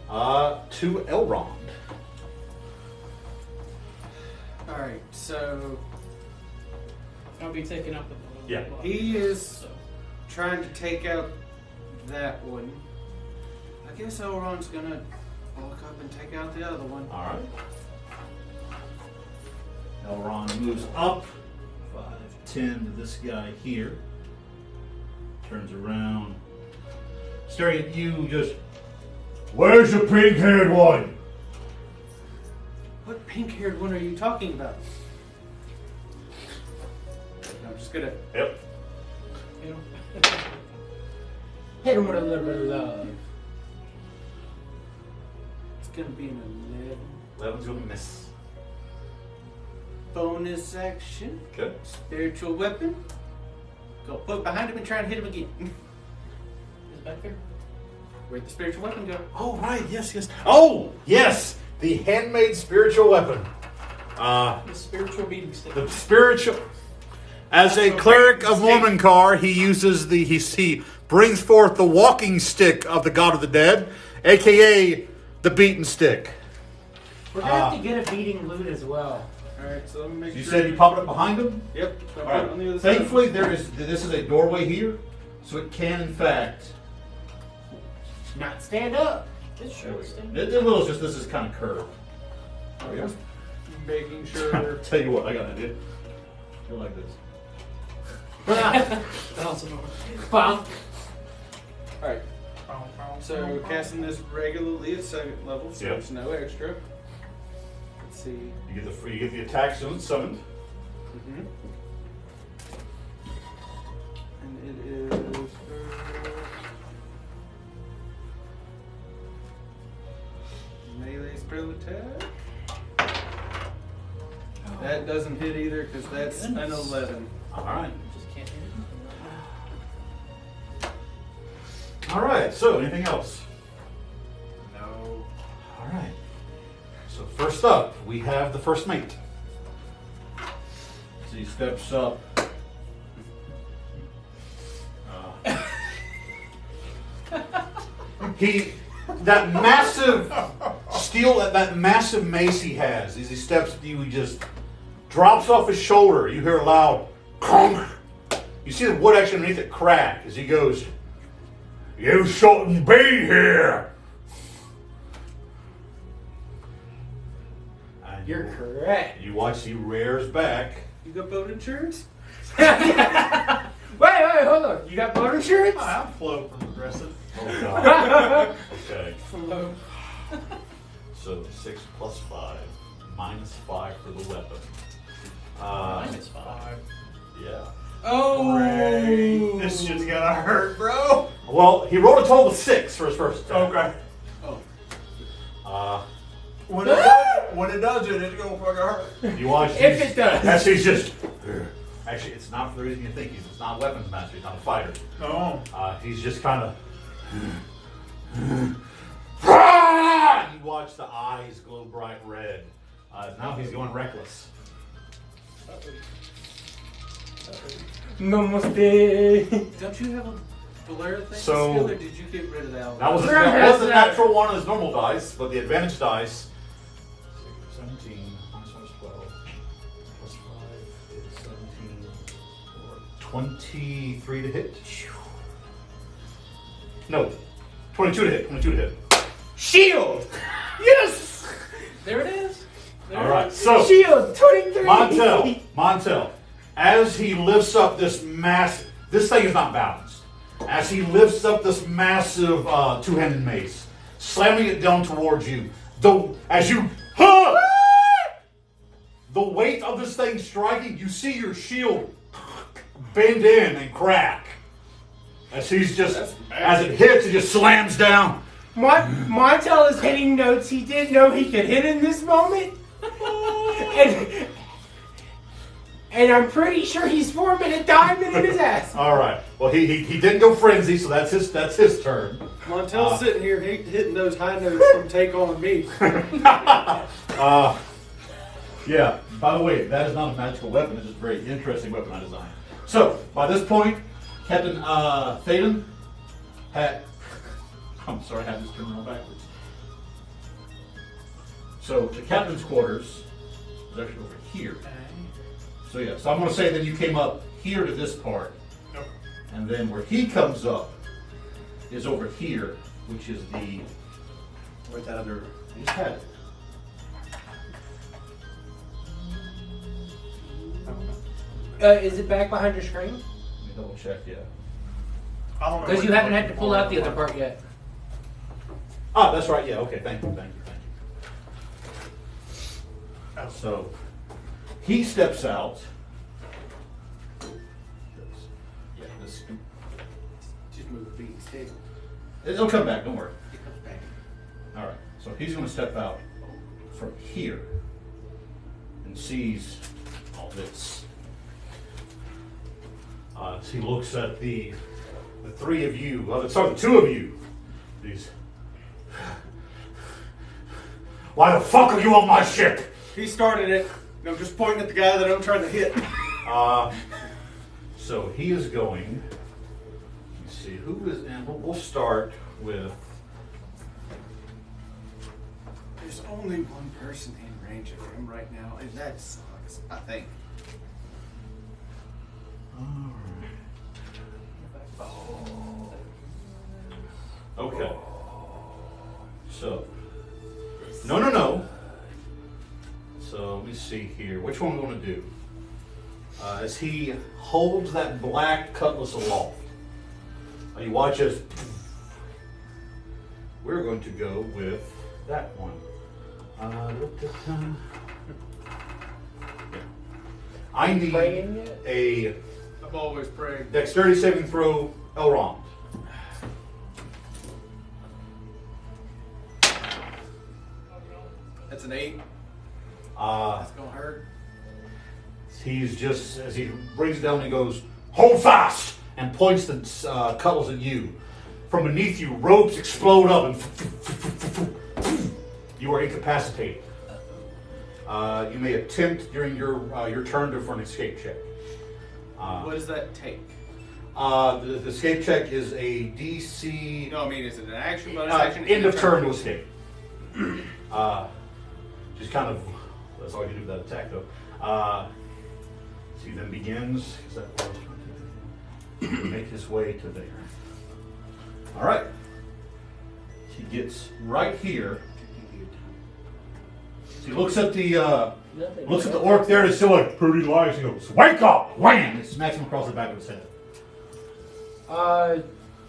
to Elrond. Alright, so I'll be taking up the. Yeah. he is So, trying to take out that one. I guess Elrond's gonna walk up and take out the other one. All right. Elrond moves up 5, 10 to this guy here. Turns around, staring at you. Just, where's the pink-haired one? What pink-haired one are you talking about? I'm just gonna. Yep. you know. Hit him with a little bit of love. It's gonna be an 11. 11's gonna miss. Bonus action. Okay. Spiritual weapon. Go poke behind him and try and hit him again. Is it back there? Where'd the spiritual weapon go? Oh, right. Yes, yes. Oh, yes. The handmade spiritual weapon. The spiritual beating stick. The spiritual. As a cleric of Mormonkar, he uses he brings forth the walking stick of the god of the dead, aka the beaten stick. We're going to have to get a beating loot as well. Alright, so let me make You sure. said you popped it up behind him. Yep. So All I'll put it on the other side. Thankfully, this is a doorway here, so it can in fact. Not stand up. It should stand. It will. It's just this is kind of curved. Oh, yeah. Making sure. Tell you what, I got an idea. Go like this. Bounce him over. Bump. Alright. So casting this regularly at 2nd level, so Yep. it's no extra. Let's see. You get the attack soon it's summoned. Mm-hmm. And it is. attack. That doesn't hit either because that's an 11. All right. Just can't hit it. All right. So, anything else? No. All right. So first up, we have the first mate. So he steps up. That massive steel, that massive mace he has, as he steps to you, he just drops off his shoulder. You hear a loud clunk. You see the wood actually underneath it crack as he goes, "You shouldn't be here." And You're correct. You watch he rears back. You got boat insurance? Wait, hold on. You got boat insurance? I'm Flo from Progressive. Oh god. Okay. Hello. So 6 plus 5, minus 5 for the weapon. Minus 5. Yeah. Oh! Ray, this shit's gonna hurt, bro. Well, he rolled a total of 6 for his first attack. Okay. Uh, When it does it, it's gonna fucking hurt. you watch. If it does. As he's just. Actually, it's not for the reason you think. It's not a weapons master. He's not a fighter. Oh. He's just kind of. You watch the eyes glow bright red. Now he's going reckless. Namaste. Don't you have a Valera thing So- skill, or did you get rid of that? That was a Yes, natural one on his normal dice, but the advantage dice. 17 minus 1 is 12. Plus 5 is 17. Or 23 to hit. No, 22 to hit. 22 to hit. Shield! Yes! There it is. There All it right, is. so Shield! 23! Montel, as he lifts up this this thing is not balanced. As he lifts up this massive two-handed mace, slamming it down towards you, the weight of this thing striking, you see your shield bend in and crack. As he's just, as it hits, it just slams down. Montel is hitting notes he didn't know he could hit in this moment. And I'm pretty sure he's forming a diamond in his ass. All right. Well, he didn't go frenzy, so that's his turn. Montel's sitting here hitting those high notes from Take On Me. Yeah. By the way, that is not a magical weapon. It's just a very interesting weapon I designed. So by this point, Captain Thedas had. I'm sorry, I had this turned around backwards. So the captain's quarters is actually over here. So yeah, so I'm going to say that you came up here to this part, Nope. and then where he comes up is over here, which is the where's that other? I just had it. Is it back behind your screen? Let me double check. Yeah. I don't know Because what you haven't you're had to pull out the looking other for. part yet. Ah, that's right. Yeah. Okay. Thank you. So he steps out. Yeah. This. Just move the beat stick. It'll come back. Don't worry. It comes back. All right. So he's going to step out from here and sees all this. As he looks at the three of you, sorry, the two of you. These. Why the fuck are you on my ship? He started it. And I'm just pointing at the guy that I'm trying to hit. So he is going. Let's see who is, and we'll start with. There's only one person in range of him right now, and that sucks, I think. Okay. So. No. So let me see here. Which one we want to do? As he holds that black cutlass aloft, you watch as we're going to go with that one. I need Praying yet? a I'm always praying. dexterity saving throw, Elrond. That's an 8. Uh, That's gonna hurt. he's just, as he brings it down, he goes, "Hold fast!" and points the cutlass at you. From beneath you, ropes explode up and you are incapacitated. You may attempt during your turn for an escape check. What does that take? The escape check is a DC. No, I mean, is it an action, bonus action? End of turn to escape. Just kind of, that's all you can do with that attack, though. So he then begins. Is that where he's going to make his way to there? All right. He gets right here. So he looks at the orc there. And it's still like pretty lies. He goes, "Wake up!" Wham! It smacks him across the back of his head.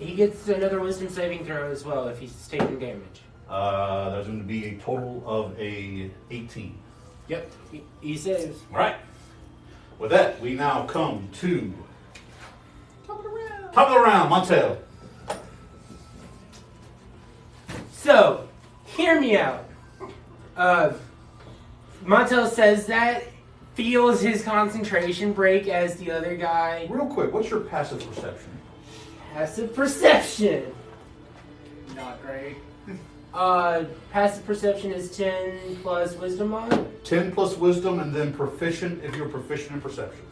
He gets another wisdom saving throw as well if he's taking damage. There's going to be a total of a 18. Yep, he saves. All right. With that, we now come to top of the round, Montel. So, hear me out. Montel says that, feels his concentration break as the other guy. Real quick, what's your passive perception? Passive perception. Not great. Passive perception is 10 plus wisdom on. 10 plus wisdom, and then proficient if you're proficient in perception.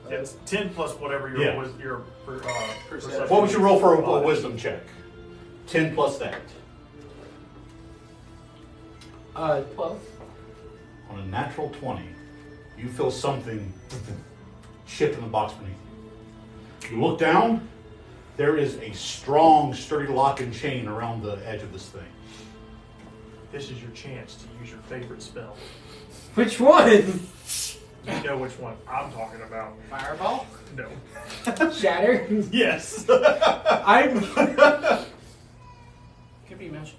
It's 10 plus whatever your Yeah. perception. What would you roll for a wisdom check? 10 plus that. 12. On a natural 20, you feel something shift in the box beneath you. You look down, there is a strong, sturdy lock and chain around the edge of this thing. This is your chance to use your favorite spell. Which one? You know which one I'm talking about. Fireball? No. Shatter? Yes. I'm. Could be magical.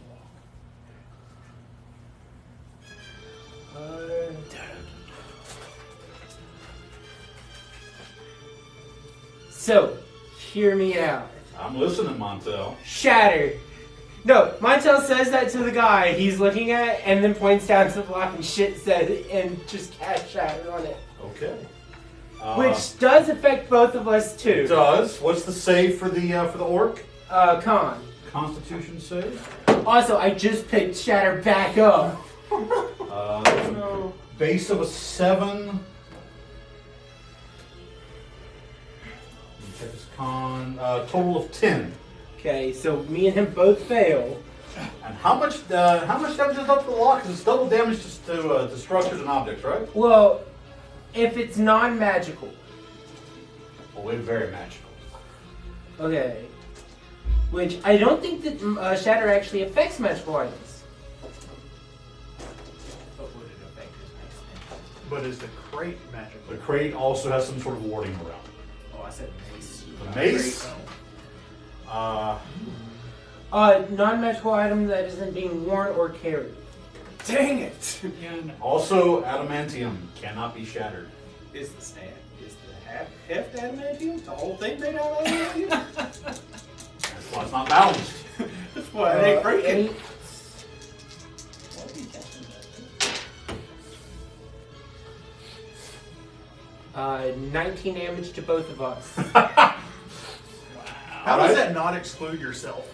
So, hear me out. I'm listening, Montel. Shatter. No, Montel says that to the guy he's looking at, and then points down to the block and shit says, and just cast Shatter on it. Okay. Which does affect both of us too. It does. What's the save for the orc? Con. Constitution save. Also, I just picked Shatter back up. Base of a 7. Check his con. Total of 10. Okay, so me and him both fail. And how much damage is up to the lock? Because it's double damage to structures and objects, right? Well, if it's non-magical. Well, we're very magical. Okay. Which I don't think that Shatter actually affects magical items. But would it affect his next But is the crate magical? The crate also has some sort of warding around it. Oh, I said mace. The mace? Non-magical item that isn't being worn or carried. Dang it! Yeah, no. Also, adamantium cannot be shattered. Is the heft adamantium? The whole thing made out of adamantium? That's why it's not balanced. That's why it ain't breaking. Any- What are you casting that? 19 damage to both of us. How does that not exclude yourself?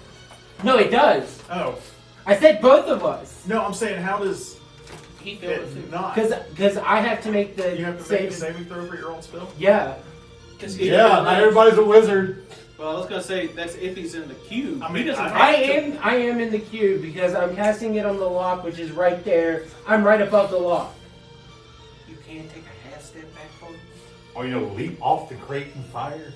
No, it does. Oh. I said both of us. No, I'm saying how does He failed it it. not? Because I have to make the You have to make a saving throw for your own spell? Yeah. Yeah, not everybody's a wizard. Well, I was gonna say that's if he's in the cube. I mean, he doesn't I have I am in the cube because I'm casting it on the lock, which is right there. I'm right above the lock. You can't take a half step back for it. Or, leap off the crate and fire.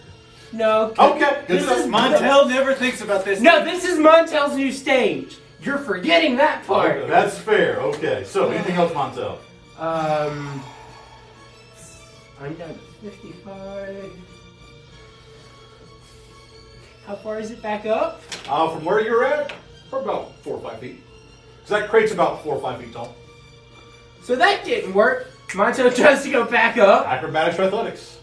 No. Okay, good This stuff. is Montel never thinks about this. No, this is Montel's new stage. You're forgetting that part. Okay, that's fair. Okay, so anything else, Montel? I'm down to 55. How far is it back up? From where you're at, for about 4 or 5 feet. Because that crate's about 4 or 5 feet tall. So that didn't work. Montel tries to go back up. Acrobatics or athletics.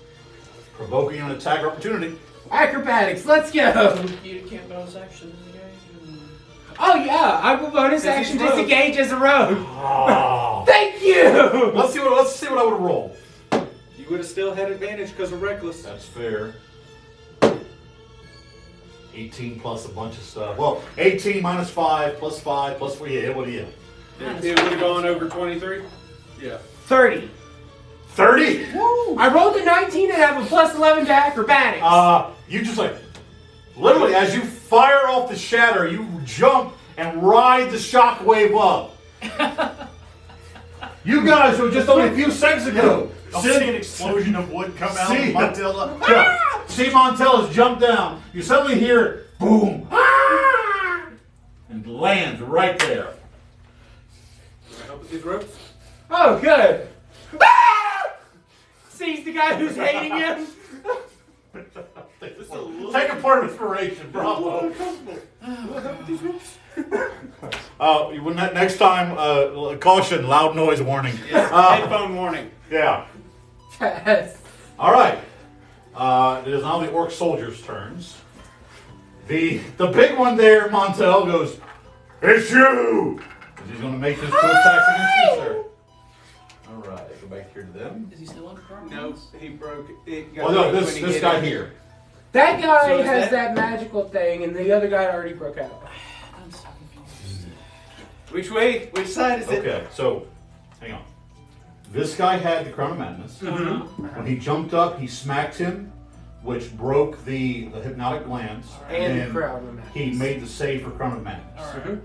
Provoking an attack or opportunity. Acrobatics, let's go. You can't bonus action, guys. Oh yeah, I will bonus Because action he's rogue. disengage as a rogue. Oh. Thank you. Let's see what I would roll. You would have still had advantage because of reckless. That's fair. 18 plus a bunch of stuff. Well, 18 minus 5 plus 5 plus 4. Yeah, what do you? It would have gone over 23. Yeah. 30. 30? I rolled a 19 and have a plus 11 to acrobatics. You just like, literally, as you fire off the shatter, you jump and ride the shockwave up. You guys were just only a few seconds ago. I'll see an explosion of wood come out See- of Montella. Yeah. See Montella's jump down. You suddenly hear boom. And lands right there. Help with these ropes. Oh, good. Sees the guy who's hating him. Take a part of inspiration, bravo. Next time, caution, loud noise warning. Headphone warning. Yeah. Yes. All right. It is now the orc soldiers' turns. The big one there, Montel, goes, "It's you!" He's going to make his 2 attacks against you, sir. All right, go back here to them. Is he still under control? No, he broke it. Oh no, this guy here. That guy So is has that- that magical thing, and the other guy already broke out. I'm so confused. Which way? Which side is it? Okay, so hang on. This guy had the Crown of Madness. When he jumped up, he smacked him, which broke the hypnotic glands, And then Crown of Madness. he made the save for Crown of Madness. Alright.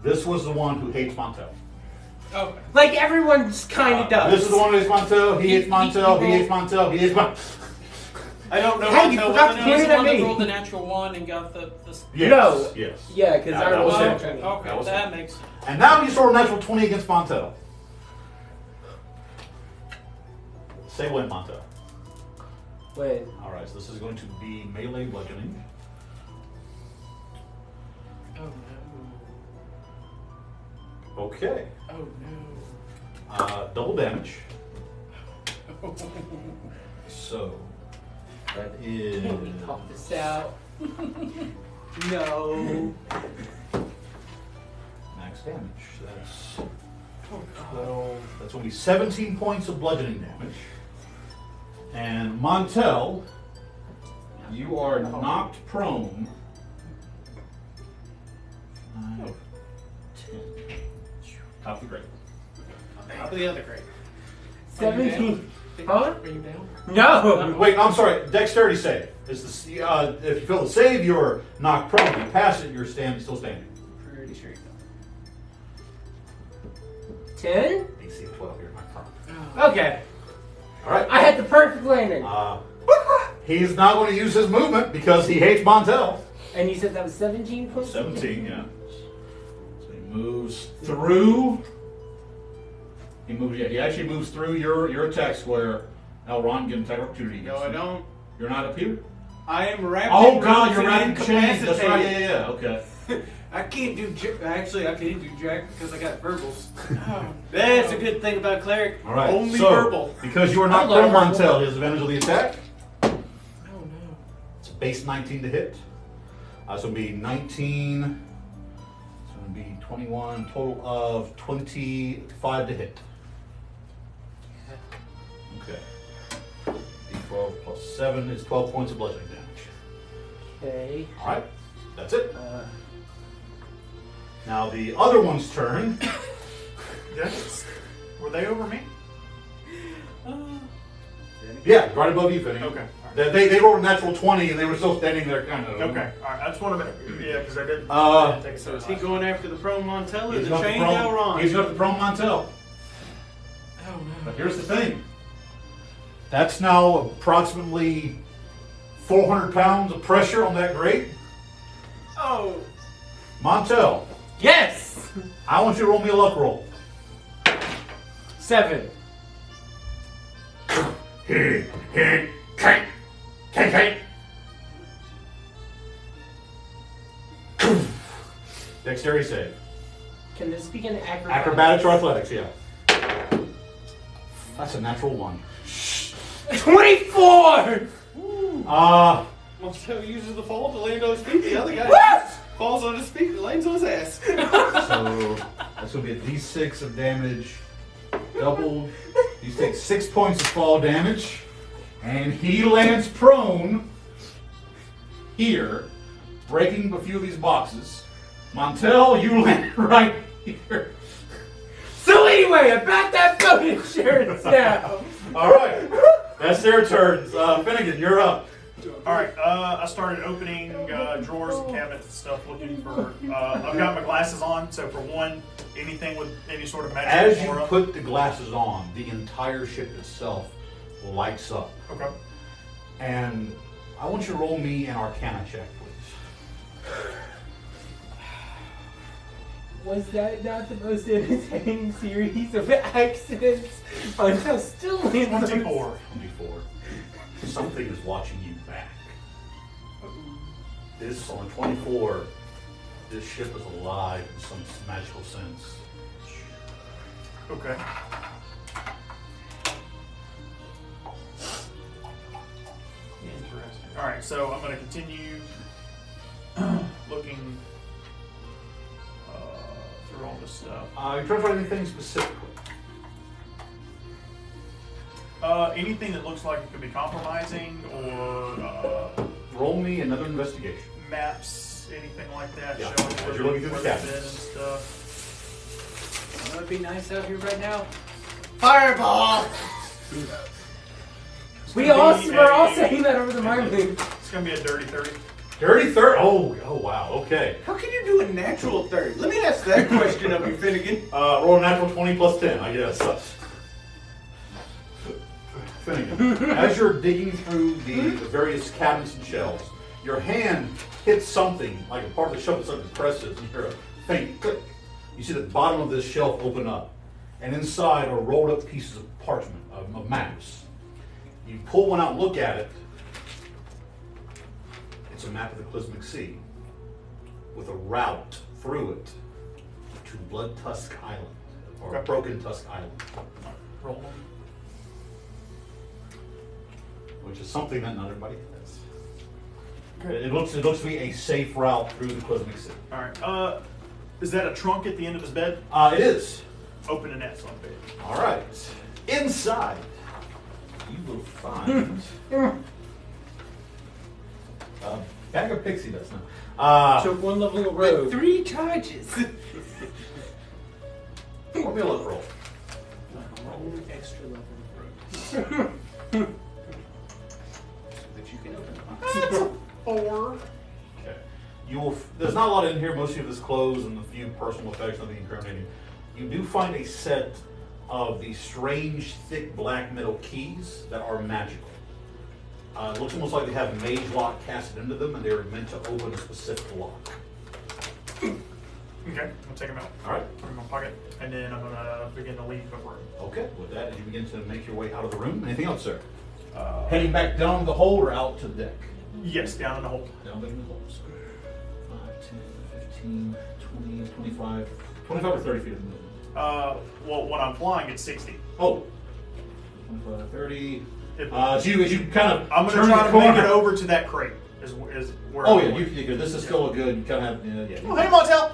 This was the one who hates Montel. Okay. Like everyone's kind of does. This is the one who hates Montel. He hates Montel. He hates Montel. He hates Montel. I don't know. Hey, you Montel forgot well to enough. point He's it the at one that me. rolled the natural 1 and got the Yes. No. Yes. Yeah, because Yeah, I that rolled was a it. 20. Okay, That was that it. makes sense. And now you roll a natural 20 against Montel. Say when, Montel. Wait. All right, so this is going to be melee bludgeoning. Oh Okay. no. Oh Double damage. no. So that is Can we pop this out? No. max damage. That's 12. That's only 17 points of bludgeoning damage. And Montel, you are knocked prone. 5, 10. Top of the grade. Top of the other grade. 17. Huh? Are you down? No. Wait, I'm sorry. Dexterity save. It's the, if you fail to save, you're knocked prone. If you pass it, you're still standing. Pretty sure you 10? AC of 12 here, my prone. don't. Okay. All right. I had the perfect landing. He's not going to use his movement because he hates Montel. And you said that was 17 points? 17, yeah. So he moves through. He moves. Yeah, he actually moves through your attack square. Now, Ron, get an attack opportunity. No, I don't. You're not up here. I am wrapped. Oh in God, ropes you're and right. Chains. That's right. incapacitated. Yeah. Okay. I can't do. Actually, I can't do jack because I got verbals. Oh, That's no. a good thing about cleric. All right. Only so, verbal. because you are not I love prone, verbal. Montel, he has advantage of the attack. Oh no. It's a base 19 to hit. So it'll be 19. It's going to be 21. Total of 25 to hit. Okay. D12 plus 7 is 12 points of bludgeoning damage. Okay. All right. That's it. Now the other one's turn. Yes. Were they over me? Yeah, right above you, Finnegan. Okay. They rolled a natural 20 and they were still standing there kind of. Okay. All right. I just want to make. Yeah, because I didn't. take So is he going after the prone Montella or He's the got the chain prone- Elron? He's got the prone Montel. Oh no. But here's the thing. That's now approximately 400 pounds of pressure on that grate. Oh. Montel, Yes! I want you to roll me a luck roll. 7. Dexterity save. Can this be an acrobatics? Acrobatics or athletics, yeah. That's a natural 1. 24! Uh, Montella uses the fall to land on his feet. The other guy. What? Falls on his feet and lands on his ass. So that's going to be a d6 of damage, doubled. You take 6 points of fall damage, and he lands prone here, breaking a few of these boxes. Montel, you land right here. So anyway, about that boat insurance now. All right, that's their turns. Finnegan, you're up. Alright, I started opening drawers and cabinets and stuff looking for. I've got my glasses on, so for one, anything with any sort of magic As you aura. put the glasses on, the entire ship itself lights up. Okay. And I want you to roll me an Arcana check, please. Was that not the most entertaining series of accidents until still in 24. 24. Something is watching you back. This, on 24, this ship is alive in some magical sense. Okay. Interesting. Alright, so I'm going to continue looking through all this stuff. You trying to find anything specifically? Anything that looks like it could be compromising or Roll me another investigation. maps, anything like that. Yeah, Showing as where you're looking through the they've been and cabinets. stuff. That would be nice out here right now. Fireball! We're all a- saying that over the microphone. It's going to be a dirty 30. Dirty third. Oh, wow. Okay. How can you do a natural 30? Let me ask that question of you, Finnegan. Roll a natural 20 plus 10, I guess. Finnegan, as you're digging through the various cabinets and shelves, your hand hits something, like a part of the shelf that's like presses, and you hear a faint click. You see the bottom of this shelf open up, and inside are rolled up pieces of parchment, of maps. You pull one out and look at it. It's a map of the Clismic Sea, with a route through it to Blood Tusk Island, or Okay. Broken Tusk Island. Roll them. Which is something that not everybody has. It looks to be a safe route through the Clismic Sea. Alright, is that a trunk at the end of his bed? It is. Open that son of a bitch. All right. Inside, you will find bag of pixie dust now. Took one level of With road. 3 charges. Or be a luck roll. Roll extra level of road. That you can open. 4. Okay. You will. There's not a lot in here. Most of this clothes and a few personal effects, nothing incriminating. You do find a set of these strange, thick black metal keys that are magical. It looks almost like they have mage lock casted into them, and they're meant to open a specific lock. Okay, I'm gonna take them out. All right. Put them in my pocket, and then I'm gonna begin to leave the room. Okay. With that, as you begin to make your way out of the room, anything else, sir? Heading back down the hold or out to the deck? Yes, down in the hole. Down in the hold. 5, 10, 15, 20, 25, 25 or 30 feet of movement. Well, when I'm flying, it's 60. Oh. 25, 30. If- As you kind of I'm gonna turn try the to make corner. it over to that crate. Is where? Oh I'm yeah, going. you this is still a good. You kind of have yeah. Oh, hey, Montel.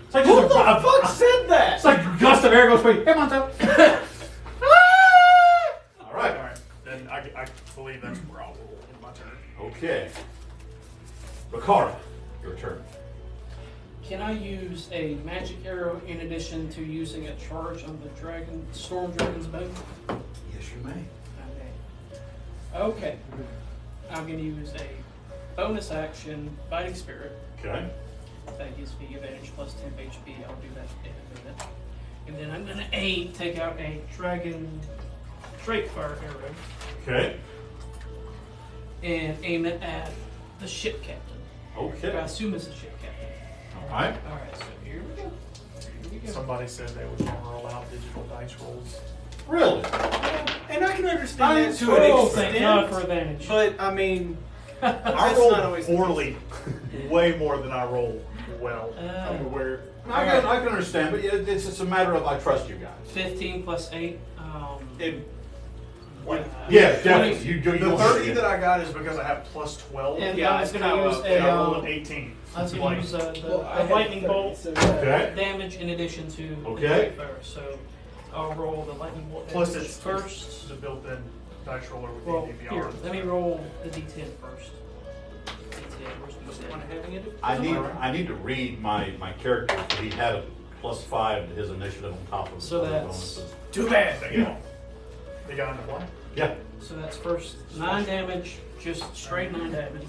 It's like Who just the a- fuck said that? It's like a gust of air goes by. Hey, Montel. All All right. right. Then I believe that's where I'll roll in my turn. Okay. Rakara, your turn. Can I use a magic arrow in addition to using a charge on the storm dragon's bow? Yes, you may. Okay. I'm going to use a bonus action, Fighting Spirit. Okay. That gives me advantage plus 10 HP. I'll do that in a minute. And then I'm going to take out a dragon Drake fire arrow Okay. and aim it at the ship captain. I Okay. assume it's a ship captain. All right. Alright, so here we go. Here we go. Somebody said they would never allow digital dice rolls. Really? And I can understand that to Oh, an thank God extent. for advantage. But, I mean, I that's rolled not always the case. poorly, way more than I roll well. I'm aware. I can understand, but it's just a matter of I trust you guys. 15 plus 8. And Yeah, definitely. The 30 that I got is because I have plus 12. And yeah, I was it's going to use and I rolled a, an 18. I was going to use I the had lightning 30, bolt so- Okay. damage in addition to the Okay. Drake Fire. So I'll roll the lightning bolt Plus damage it's first. the built-in dice roller with Well, D&D here, Beyond. let me roll the D10 first. D10, where's What's the D10? point of having it? I need to read my character. So he had a +5 to his initiative on top of So the that's- bonuses. Too bad. Yeah. They got into play. Yeah. So that's first 9 damage, just straight 9 damage.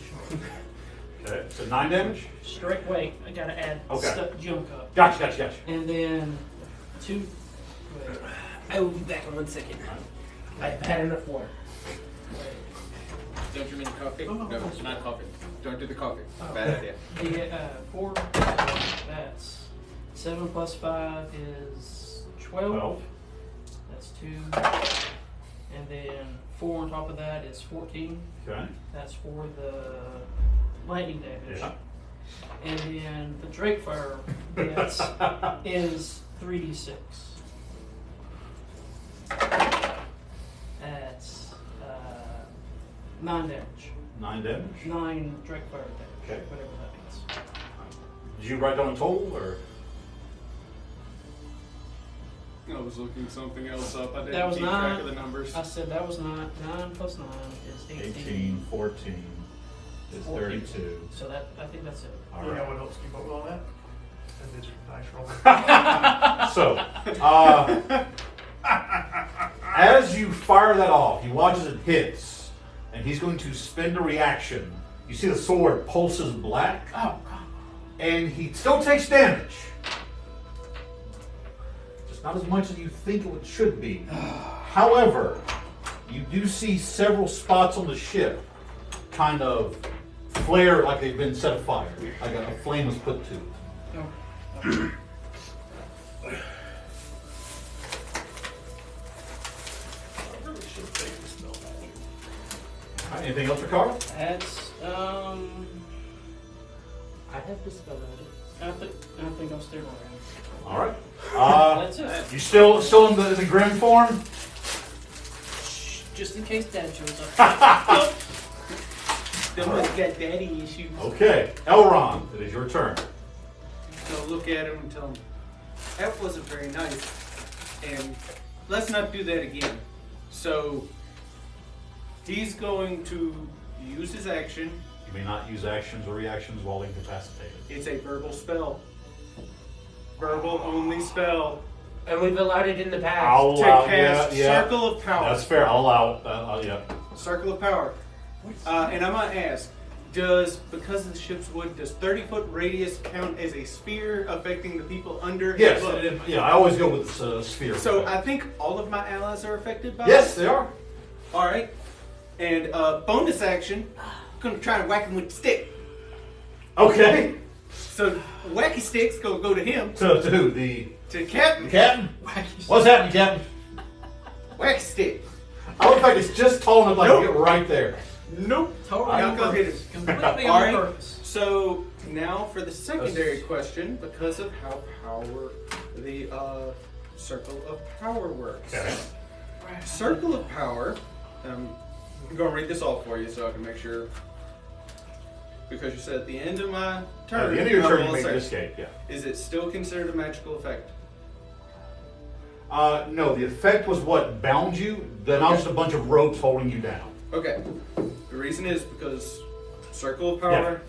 Okay. So 9 damage. Straight, wait, I gotta add Okay. junk up. Gotcha. And then 2, wait, I will be back in 1 second. I've had enough water. Don't you mean coffee? Oh, No, that's not coffee. Don't do the coffee. Oh. Bad idea. The 4, that's 7 plus 5 is 12. That's 2. And then 4 on top of that is 14. Okay. That's for the lightning damage. Yeah. And then the Drake Fire that's, is 3d6. That's 9 damage. 9 damage. 9 Drake Fire damage. Okay. Whatever that means. Did you write down a total or? I was looking something else up. I That didn't was keep 9. track of the numbers. I said that was 9. 9 plus 9 is 18. 14 is 14. 32. So that, I think that's it. All You know right. what helps keep up with all that? A digital dice roller. So, as you fire that off, you watch as it hits, and he's going to spend a reaction. You see the sword pulses black, Oh, God. and he still takes damage. Just not as much as you think it should be. However, you do see several spots on the ship kind of flare like they've been set afire, like a flame was put to it. Oh. All right, anything else for Carl? That's, I have the spell magic. I think I'll stay around. All right. That's it. You still in the grim form? Just in case Dad shows up. Them ones got daddy issues. Okay, Elron, it is your turn. So look at him and tell him, that wasn't very nice, and let's not do that again. So he's going to use his action. You may not use actions or reactions while incapacitated. It's a verbal spell. Verbal only spell. And we've allowed it in the past. I'll To allow, cast yeah. Circle of Power. That's fair. I'll allow it. Yeah. Circle of Power. And I'm going to ask, because of the ship's wood, does 30-foot radius count as a sphere affecting the people under and Yes. above? Yeah. I always go with the sphere. So I think all of my allies are affected by yes, it? they are. All right. And bonus action, I'm going to try and whack him with the stick. Okay. So wacky sticks go to him, To who? The to Captain. captain? What's happening, Captain? Wacky stick. I look like it's just tall enough like Nope. to get right there. Nope. Totally I'll on go hit purpose. him. Completely All on right. purpose. So now for the secondary question, because of how the Circle of Power works. Okay. Circle of Power. I'm going to read this all for you so I can make sure. Because you said at the end of my turn. At the end of your I turn, will you make say, an escape. Yeah. Is it still considered a magical effect? No, the effect was what bound you. Then I was just a bunch of ropes holding you down. Okay. The reason is because Circle of Power.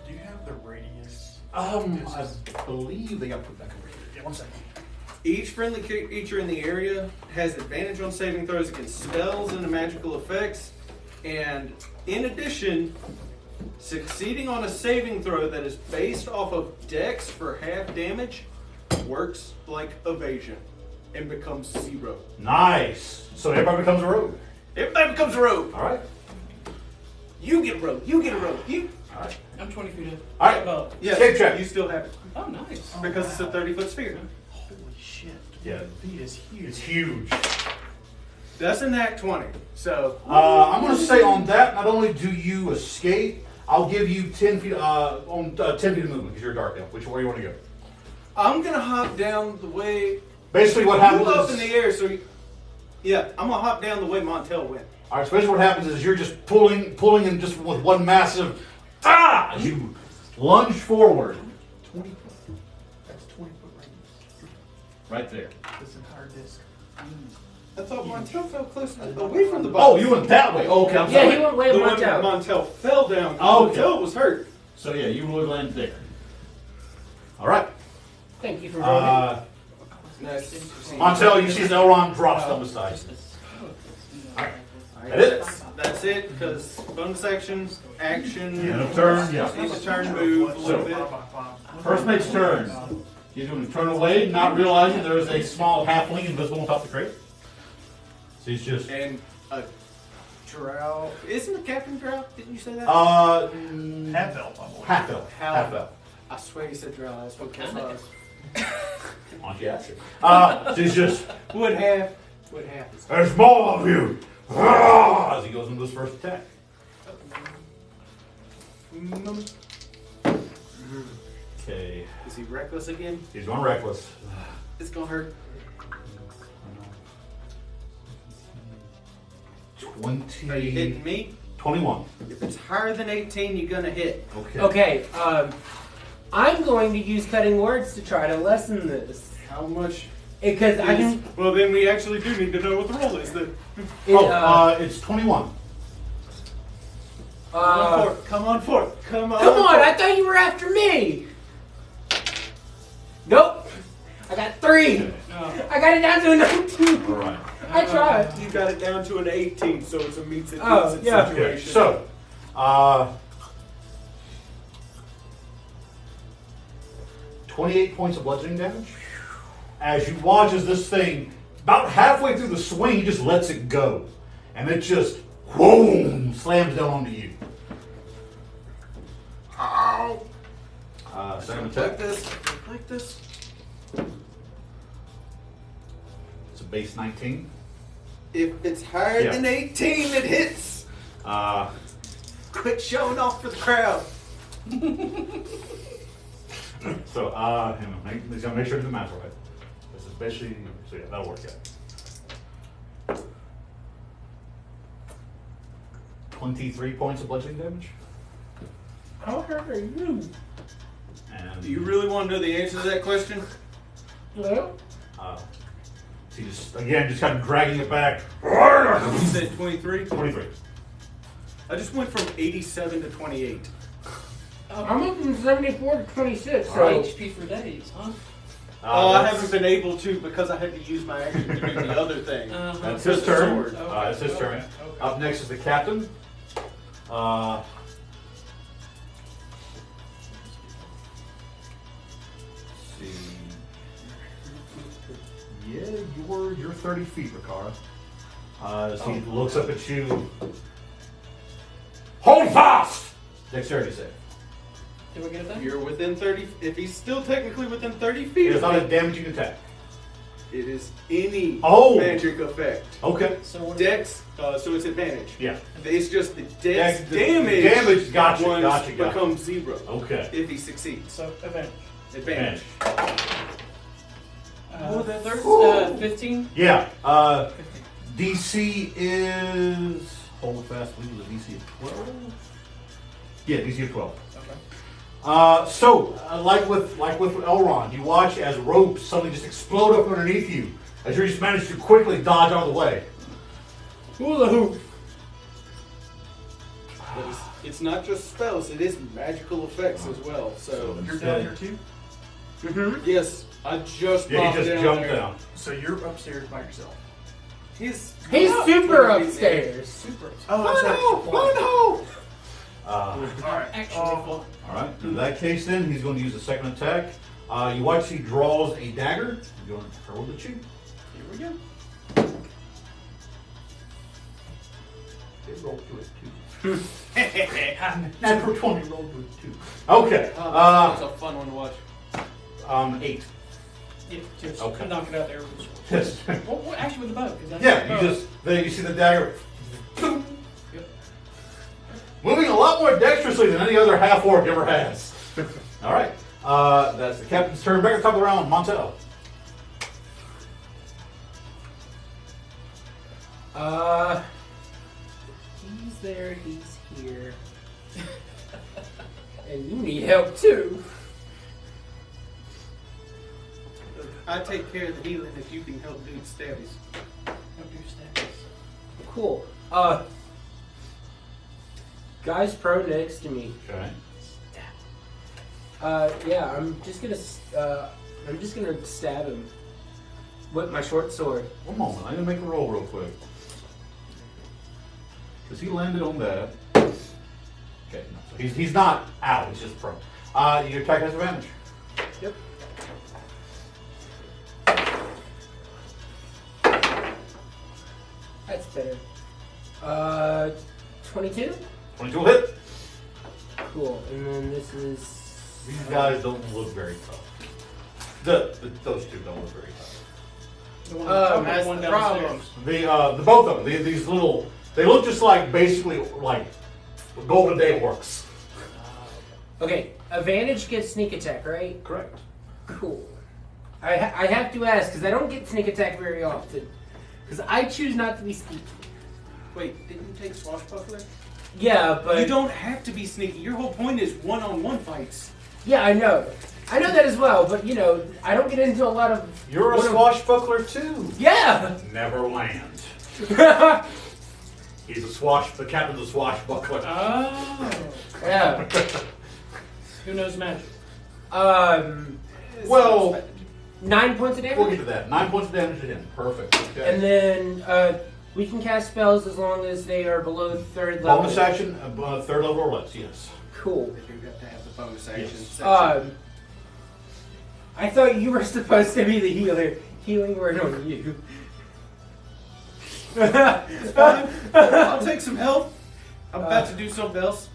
Do you have the radius? I believe they got put back over here. Yeah, 1 second. Each friendly creature in the area has advantage on saving throws against spells and magical effects, and in addition, succeeding on a saving throw that is based off of Dex for half damage works like evasion and becomes 0. Nice. So everybody becomes a rogue. Everybody becomes a rogue. All right. You get a rogue. You get a rogue. You. All right. I'm 20 feet in. All right. Above. Yeah. Escape check. You still have it Oh, nice. because it's a 30-foot sphere. Holy shit. Yeah. Feet is huge. It's huge. That's a nat 20. So I'm going to say on that, not only do you escape, I'll give you 10 feet 10 feet of movement because you're a dark elf. Which way you want to go? I'm gonna hop down the way Basically, what you happened up is in the air. So you, Yeah, I'm gonna hop down the way Montel went. All right, so basically what happens is you're just pulling and just with one massive as you lunge forward. 20 foot. That's 20 foot radius. Right there. This entire disc. I thought Montel fell closer away from the box. Oh, you went that way. Oh, okay, I'm Yeah, sorry. he went way the much one out. Montel fell down. Oh, okay. Montel was hurt. So yeah, you would land there. All right. Thank you for rolling. Nice. Montel, you see as Elrond drops down the side. That it? That's it, because bonus action, action. End of turn, yeah. End of turn move a little bit. First mate's turn. He's going to turn away, not realizing there is a small halfling invisible on top of the crate. So he's just... And a drow. Isn't the captain drow? Didn't you say that? Half elf, I believe. Half elf. Half elf. I swear you said drow. That's what Kess was. Why don't you ask her? So he's just... Would have. There's more of you! As he goes into his first attack. Okay. Is he reckless again? He's going reckless. It's gonna hurt. 20... Are you hitting me? 21. If it's higher than 18, you're gonna hit. Okay. Okay, I'm going to use cutting words to try to lessen this. How much? Because I can. Well, then we actually do need to know what the roll is. Then. It's 21. Come on forth. Come on. I thought you were after me. Nope. I got 3. I got it down to a 19. All right. I tried. You got it down to an 18, so it's a meets it yeah. Okay. situation. So, 28 points of bludgeoning damage. As you watch as this thing, about halfway through the swing, he just lets it go. And it just, whoom, slams down onto you. Ow. Second Like attack. this. Like this. It's a base 19. If it's higher Yeah. than 18, it hits. Quit showing off for the crowd. So, hang on, he's gonna make sure the math's right. This is basically, so yeah, that'll work out. 23 points of bludgeoning damage. How hurt are you? And Do you really want to know the answer to that question? No. so you just, again, just kind of dragging it back. You said 23? 23. I just went from 87 to 28. I'm up from 74 to 26. So HP for days, huh? I haven't been able to because I had to use my action to do the other thing. That's his turn. Sword. That's his turn. Okay. Up next is the captain. Let's see. Yeah, you're 30 feet, Rakara. As he looks up at you. Hold fast! Dexterity save. Did we get it back? You're within 30. If he's still technically within 30 feet, It is of not me, a damaging attack. it is any Oh. magic effect. Okay. So what Dex, so it's advantage. Yeah. It's just the dex The damage. Damage, gotcha, ones gotcha. becomes 0 Okay. if he succeeds. So advantage. Advantage. Advantage. 15. Yeah. DC is hold fast. I believe it was a DC of 12. Yeah, DC of 12. Okay. Like with Elrond, you watch as ropes suddenly just explode up underneath you as you just manage to quickly dodge out of the way. hula hoop. But it's not just spells; it is magical effects as well. So You're down here too? yes, I just Yeah, popped he just down jumped there. down. So you're upstairs by yourself. He's super 20 feet upstairs. Super. Oh, Fun-ho! Alright. Actually, All right. In that case, then he's going to use a second attack. You watch he draws a dagger. He's going to hurl it at you. here we go. It rolled to it too. Natural 20 rolled to it too. Okay. That's a fun one to watch. 8. Yeah, just Okay. knock it out there with the sword. Yes. Well, actually with the bow. 'Cause that's Yeah, the you bow. just then you see the dagger Yep. moving a lot more dexterously than any other half orc ever has. All right, that's the captain's turn. Back at the top of the round, Montel. He's there, he's here. And you need help too. I take care of the healing if you can help do stabbies. Don't do stats. Cool. Guy's pro next to me. Okay. Yeah, I'm just gonna stab him with my short sword. One moment. I'm gonna make a roll real quick. Because he landed on that. Okay. No, so he's not out. He's just prone. Your attack has advantage. Yep. That's better. 22? 22 will hit. Cool. And then this is. These guys don't look very tough. Those two don't look very tough. The one, That's one the downstairs. The both of them. These little. They look just like basically like Golden Day orcs. Okay, advantage gets sneak attack, right? Correct. Cool. I have to ask, because I don't get sneak attack very often. Because I choose not to be sneaky. Wait, didn't you take swashbuckler? Yeah, but... You don't have to be sneaky. Your whole point is one-on-one fights. Yeah, I know. I know that as well, but, you know, I don't get into a lot of... You're a swashbuckler too. Yeah! Never land. He's the captain's a swashbuckler. Oh. Yeah. Who knows magic? Well, 9 points of we'll damage? get to that. 9 points of damage to him. Perfect. Okay. And then, we can cast spells as long as they are below 3rd level. Bonus action, 3rd level or less, yes. Cool. But you have to have the bonus action Yes. section. I thought you were supposed to be the healer. Healing word on you. It's fine. I'll take some help. I'm about to do something else.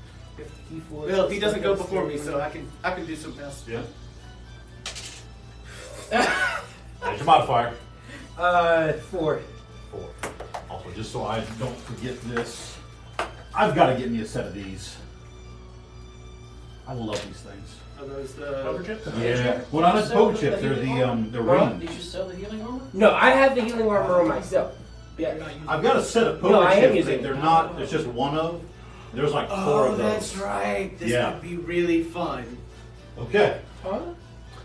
Well, he doesn't go before me, so I can do something else. Yeah. That's your modifier. 4. 4. Also, just so I don't forget this, I've got to get me a set of these. I love these things. Are those Poker the... chips? Yeah. Well, not as poke chips. They're the Ron, rings. did you sell the healing armor? No, I have the healing armor on myself. You're Yeah. not using I've got a set of poker No, I am chips. using They're it. not. There's just one of. There's like 4 Oh, of those. that's right. This Yeah. would be really fun. Okay. Huh?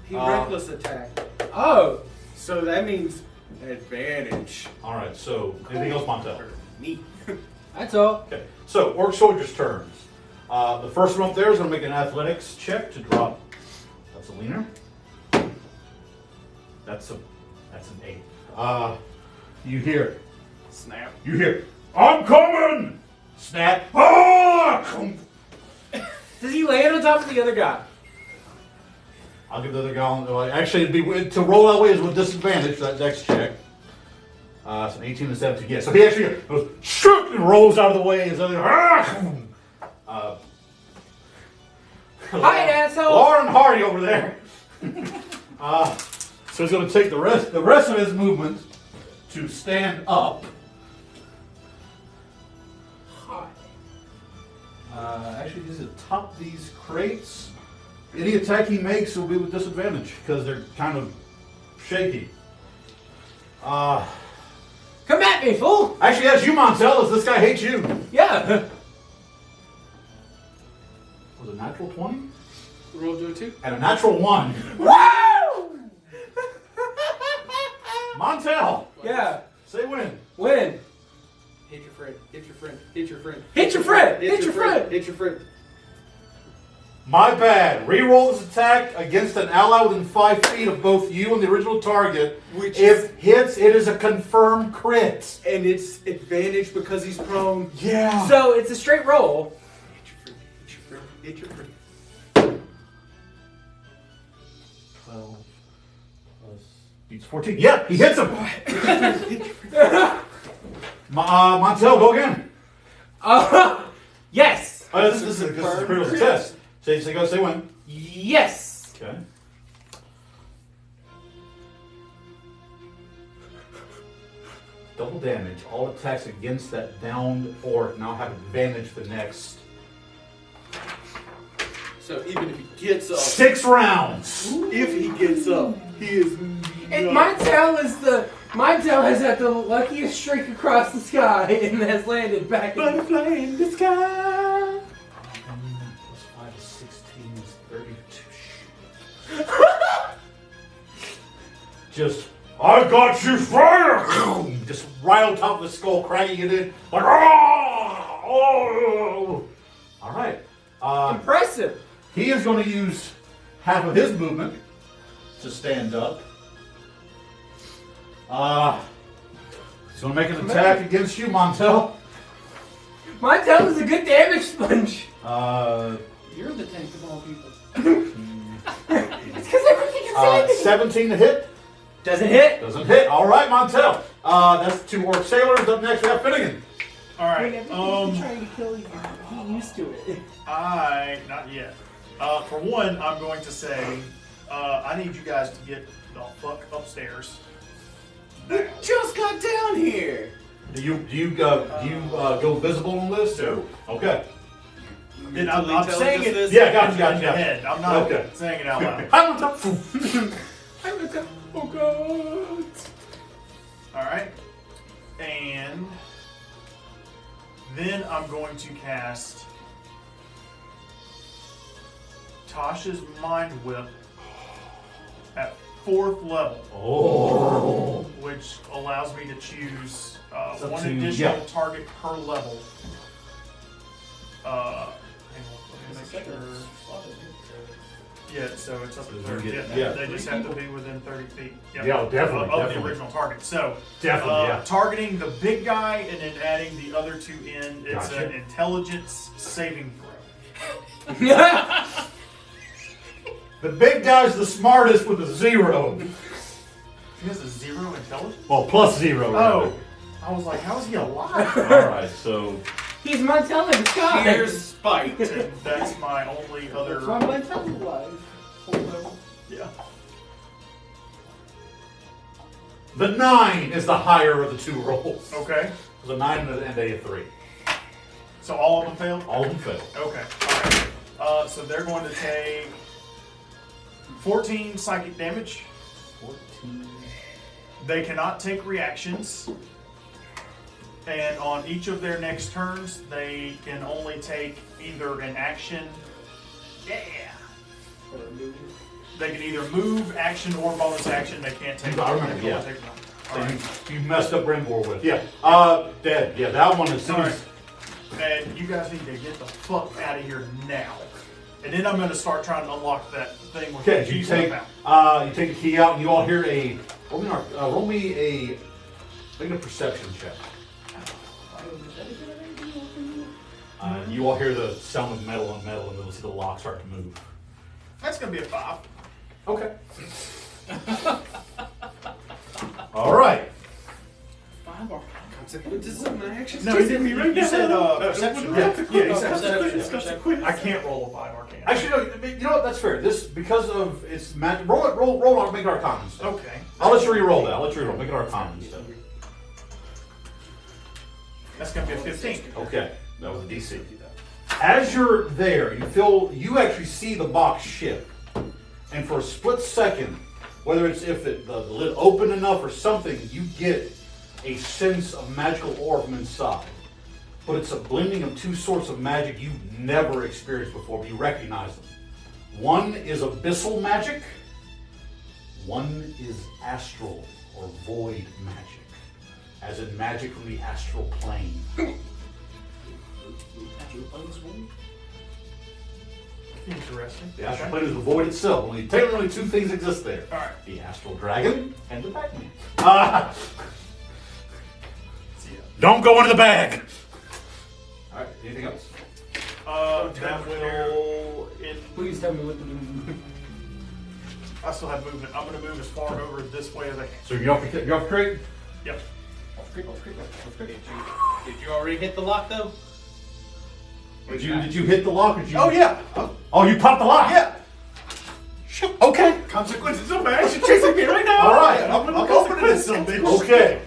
He Uh, reckless attack. Oh. So that means advantage. All right. So anything else, Montel? Neat. That's all. Okay. So orc soldiers' turns. The first one up there is going to make an athletics check to drop. That's a leaner. That's an 8. You hear it. Snap. You hear, I'm coming! Snap. Ah! Does he land on top of the other guy? I'll give the other guy, actually, it'd be, to roll that way is with disadvantage, that next check. It's an 18 and 17. Yeah, so he actually goes, shoot, and rolls out of the way. His other, Hi, asshole! Lauren Hardy over there. So he's going to take the rest of his movement to stand up. Hi. Actually, he's atop these crates. Any attack he makes will be with disadvantage because they're kind of shaky. Come at me, fool! Actually, as you, Montel, as this guy hates you. Yeah. Was it a natural 20? Roll do it too. And a natural 1. Woo! Montel! Yeah. Say when. Win. Hit your friend. Hit your friend. Hit your friend. Hit your friend. Hit your friend. Hit your friend. My bad. Reroll this attack against an ally within 5 feet of both you and the original target. Which if hits, it is a confirmed crit. And it's advantage because he's prone. Yeah. So it's a straight roll. Hit your friend. Hit your friend. 12 plus beats 14. Yeah, he hits him. Montel, go again. Yes. This is a critical test. Say go, say when. Yes. Okay. Double damage. All attacks against that downed orc now have advantage the next So even if he gets up, 6 rounds. if he gets up, he is And my tail has had the luckiest streak across the sky and has landed back Butterfly in the sky. Plus 5 is 16 is 32. Just, I got you fire! Just right on top of the skull, cracking it in. Like, oh! All right. Impressive. He is going to use half of his movement to stand up. He's going to make an attack against you, Montel. My tail is a good damage sponge. You're the tank of all people. It's because everything is saving. 17 to hit. Doesn't hit. Doesn't hit. All right, Montel. That's 2 orc sailors. Up next, we have Finnegan. All right. Trying to kill you. Get used to it. Not yet. For one, I'm going to say, I need you guys to get the fuck upstairs. We just got down here. Do you go visible on this? No. Okay. And I'm saying it. Yeah, gotcha. in the head. I'm not saying it out loud. Hi, Montel. Oh god. All right. And then I'm going to cast Tasha's Mind Whip at 4th level. Oh. Which allows me to choose It's up one to- additional yeah. target per level. Hang on, let me make sure. Yeah, so it's up to So 30. you get- Yeah, yeah. they just have to be within 30 feet. Yep. Yeah, definitely, Of definitely. the original target. So, Definitely, yeah. targeting the big guy and then adding the other 2 in. It's Gotcha. an intelligence saving throw. The big guy's the smartest with a 0. He has a 0 intelligence? Well, plus 0. Oh. I was like, how is he alive? All right, so He's Montel in the sky. Here's spite. And that's my only other. That's why Montel's alive. Yeah. the 9 is the higher of the 2 rolls. Okay. The 9 and a 3. So all of them failed? All of them fail. Okay. All right. So they're going to take 14 psychic damage. 14. They cannot take reactions. And on each of their next turns, they can only take either an action. Yeah. They can either move, action, or bonus action. They can't take. I remember, they can yeah. only take one. So All right. you messed up Brimbor with. Yeah. Dead. Yeah, that one is. All right. And you guys need to get the fuck out of here now. And then I'm going to start trying to unlock that thing with Okay, the you G take out. you take the key out, and you all hear a roll me a perception check. You all hear the sound of metal on metal, and you'll see the lock start to move. That's going to be a 5. Okay. All right. 5 or Consequences of my actions. No, Just hit me right you now. said Perception. yeah, you said Perception. perception. I can't roll a 5 arcane. Actually, no. You know what? That's fair. This because of its magic. Roll on. Make it Arcana instead. Okay. I'll let you re-roll that. I'll let you re-roll. Make it Arcana instead. That's going to be a 15. Okay. That was a DC. As you're there, you actually see the box shift, and for a split second, whether it's if the lid open enough or something, you get a sense of magical aura from inside. But it's a blending of 2 sorts of magic you've never experienced before, but you recognize them. One is abyssal magic. One is astral or void magic, as in magic from the astral plane. Interesting. The astral plane is the void itself. Only technically 2 things exist there. All right. The astral dragon and the Batman. See ya. Don't go into the bag! Alright, anything else? That will. Please tell me what to do. I still have movement. I'm going to move as far over this way as I can. So you're off the crate? Yep. Did you already hit the lock though? Did you hit the lock? Or did you... Oh yeah. Oh, you popped the lock? Yeah. Okay. Consequences of my actions chasing me right now. Alright. I'm opening this some bitch. Okay.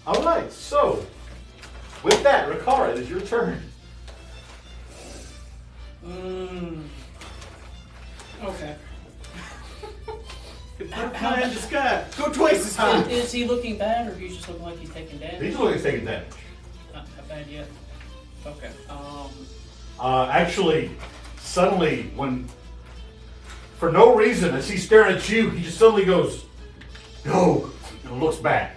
Alright, so with that, Rakara, it is your turn. Okay. Butterfly in the sky. Go twice as high. Is he looking bad, or he's just looking like he's taking damage? He's looking at taking damage. Not bad yet. Okay. Actually, suddenly, when for no reason, as he's staring at you, he just suddenly goes, "No," and looks back.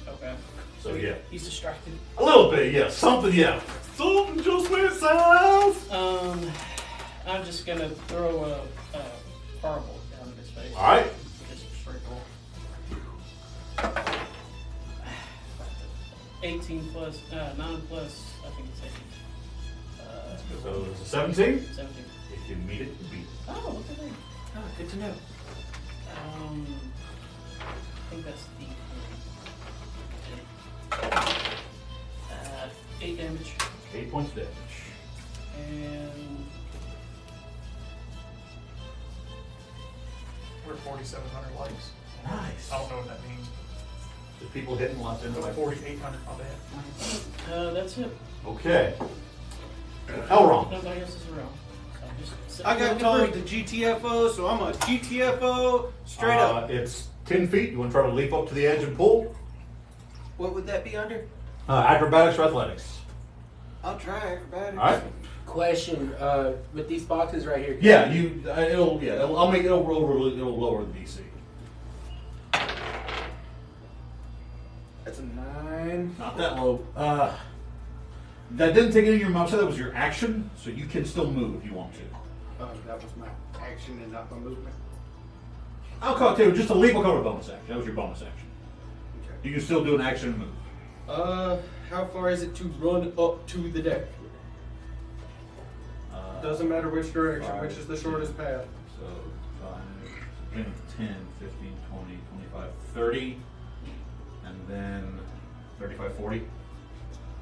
Okay. So yeah, He's distracted. a little bit, yeah, something, yeah. Something just went south. I'm just gonna throw a fireball down in his face. All right. Just a straight roll. 18 plus 9 plus. I think it's 18. So it's a 17. 17. If you meet it, you beat it. Oh, look at that. Oh, good to know. I think that's the 8 damage. 8 points damage. And We're 4,700 likes. Nice. I don't know what that means. The people hitting lots in But like 4,800, my bad. that's it. Okay. Elrond. Nobody else is around. So I'm just sitting I here got looking told pretty. the GTFO, so I'm a GTFO straight up. It's 10 feet. You want to try to leap up to the edge and pull? What would that be under? Acrobatics or athletics? I'll try acrobatics. All right. Question, with these boxes right here. Yeah, it'll lower the DC. That's a 9. Not that low. That didn't take any of your moves. That was your action, so you can still move if you want to. That was my action and not my movement. I'll call it too. Just a leap will cover a bonus action. That was your bonus action. Okay. You can still do an action and move. How far is it to run up to the deck? Doesn't matter which direction, 5, which is the shortest path. So 5, 10, 15, 20, 25, 30, and then 35, 40.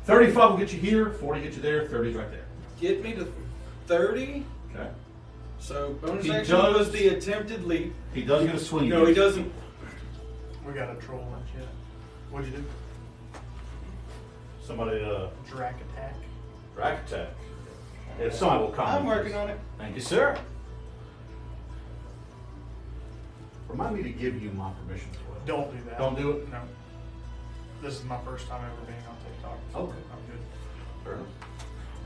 35 will get you here, 40 get you there, 30 is right there. Get me to 30. Okay. So bonus He action does- was the attempted leap. He does get a swing. No, he doesn't. We got a troll lunch yet. What'd you do? Somebody, Drac attack. rack attack. If somebody will come. I'm working on it. Thank you, sir. Remind me to give you my permission as well. Don't do that. Don't do it? No. This is my first time ever being on TikTok. So Okay. I'm good. Fair enough.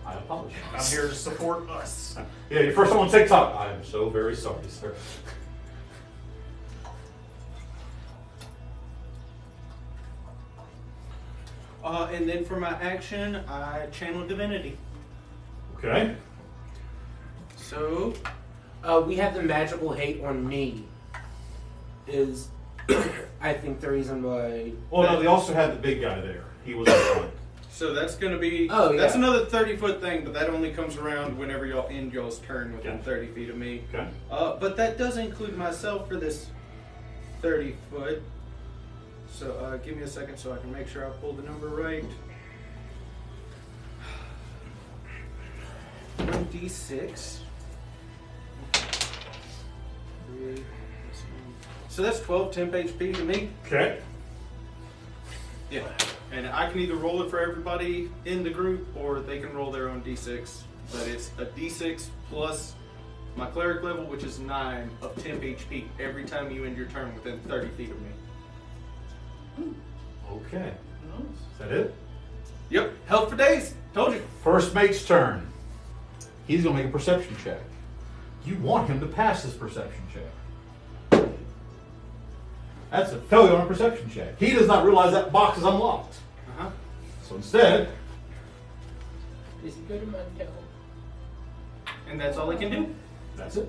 I apologize. I'm here to support us. Yeah, your first time on TikTok. I am so very sorry, sir. And then for my action, I channel divinity. Okay. So We have the magical hate on me. Is I think the reason why. Well, no, they also had the big guy there. He was up front. So that's going to be, Oh, that's yeah. another 30-foot thing, but that only comes around whenever y'all end y'all's turn within Okay. 30 feet of me. Okay. But that does include myself for this 30 foot. So give me a second so I can make sure I pull the number right. 1d6. 3. So that's 12 temp HP to me. Okay. Yeah. And I can either roll it for everybody in the group, or they can roll their own d6. But it's a d6 plus my cleric level, which is 9 of temp HP every time you end your turn within 30 feet of me. Okay. Nice. Is that it? Yep. Health for days. Told you. First mate's turn. He's going to make a perception check. You want him to pass this perception check. That's a failure on a perception check. He does not realize that box is unlocked. Uh-huh. So instead, Is he good at my tell? And that's all he can do. that's it.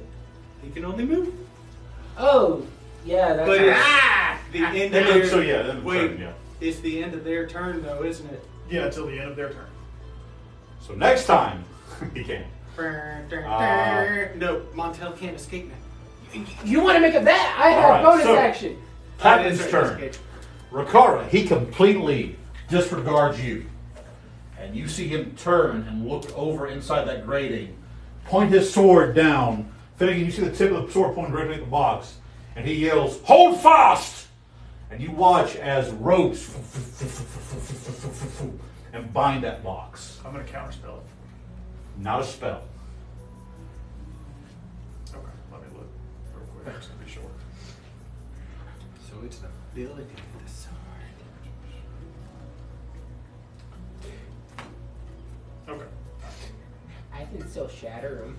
He can only move. Oh, yeah, that's But it's the end of And then, their... so yeah, then Wait, turn, yeah. it's the end of their turn though, isn't it? Yeah, until the end of their turn. So next time, he can. No, Montel can't escape now. You want to make a bet? I have All right, bonus so- action. Captain's That's right, turn. escape. Rakara, he completely disregards you. And you see him turn and look over inside that grating, point his sword down. Finnegan, you see the tip of the sword pointing directly at the box. And he yells, "Hold fast!" And you watch as ropes and bind that box. I'm going to counterspell it. Not a spell. Okay, let me look real quick. It's going to be short. it's the ability of the sword. Okay. I can still shatter him.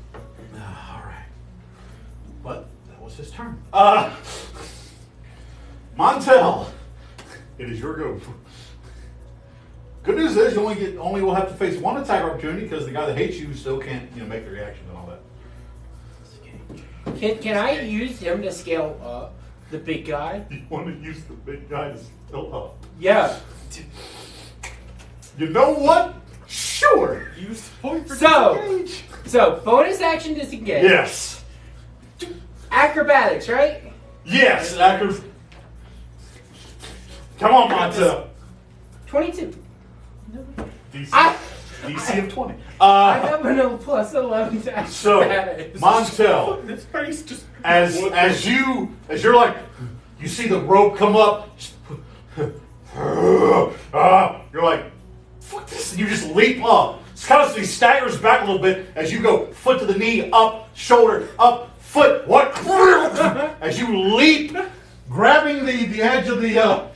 All right. But that was his turn. Montel, it is your go. Good news is you only will have to face one attack opportunity because the guy that hates you still can't make the reaction and all that. Can I use him to scale up the big guy? You want to use the big guy to scale up? Yeah. You know what? Sure. Use the point for So, disengage. bonus action disengage. Yes. Acrobatics, right? Yes. Actors. Come on, Montel. 22. DC of 20. I have a plus 11 to So, acrobatics. Montel, This face just as you're like, you see the rope come up, you're like, fuck this, and you just leap up. He staggers back a little bit as you go foot to the knee, up, shoulder, up, foot, what? As you leap, grabbing the edge of the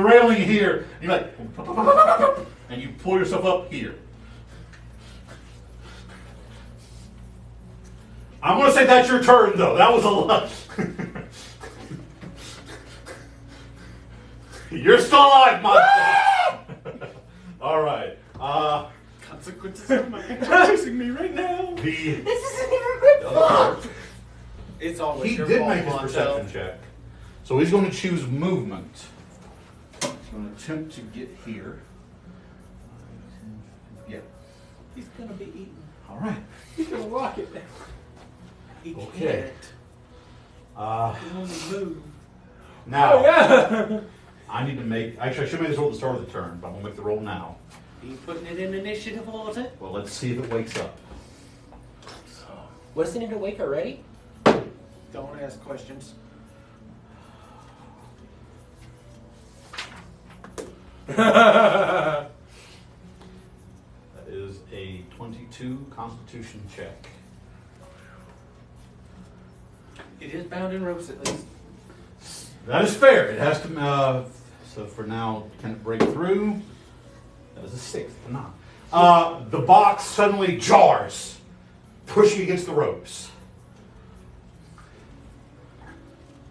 railing here, and you're like, and you pull yourself up here. I'm going to say that's your turn, though. That was a lot. You're still alive, Monster. All right. consequences of my chasing me right now. This isn't even good fault. It's always He your did fault, make his Montel. perception check. So he's going to choose movement. He's going to attempt to get here. Yeah. He's gonna be eaten. All right. He's gonna rock it down. He Okay. can't. He only move. Now, Oh yeah. I need to make... Actually, I should make this roll at the start of the turn, but I'm going to make the roll now. Are you putting it in initiative all the time? Well, let's see if it wakes up. Wasn't it awake already? Don't ask questions. That is a 22 Constitution check. It is bound in ropes at least. That is fair. It has to... so for now, can it break through? That is a 6. Cannot. The box suddenly jars, pushing against the ropes.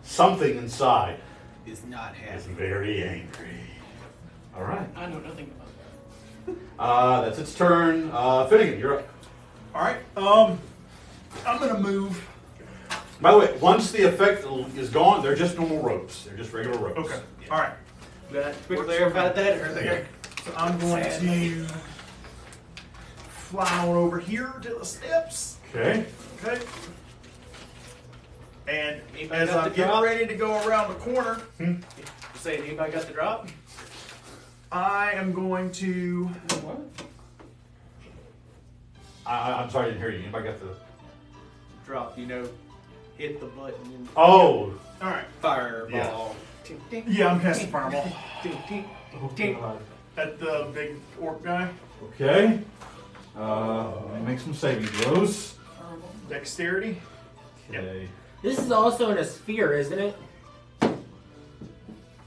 Something inside Is not is happy. very angry. All right. I know nothing about that. That's its turn. Finnegan, you're up. All right. I'm gonna move. By the way, once the effect is gone, they're just normal ropes. They're just regular ropes. Okay. All right. We clarified that earlier. So I'm going to fly on over here to the steps. Okay. Okay. And Anybody as got I'm the getting drop? ready to go around the corner, Say, anybody got the drop? I am going to. What? I'm sorry, I didn't hear you. Anybody got the... Drop, hit the button and Oh. All right. fireball. Ding, ding, Yeah, I'm casting fireball ding, ding, ding. at the big orc guy. Okay. Let me make some saving throws. Dexterity. Okay. This is also in a sphere, isn't it?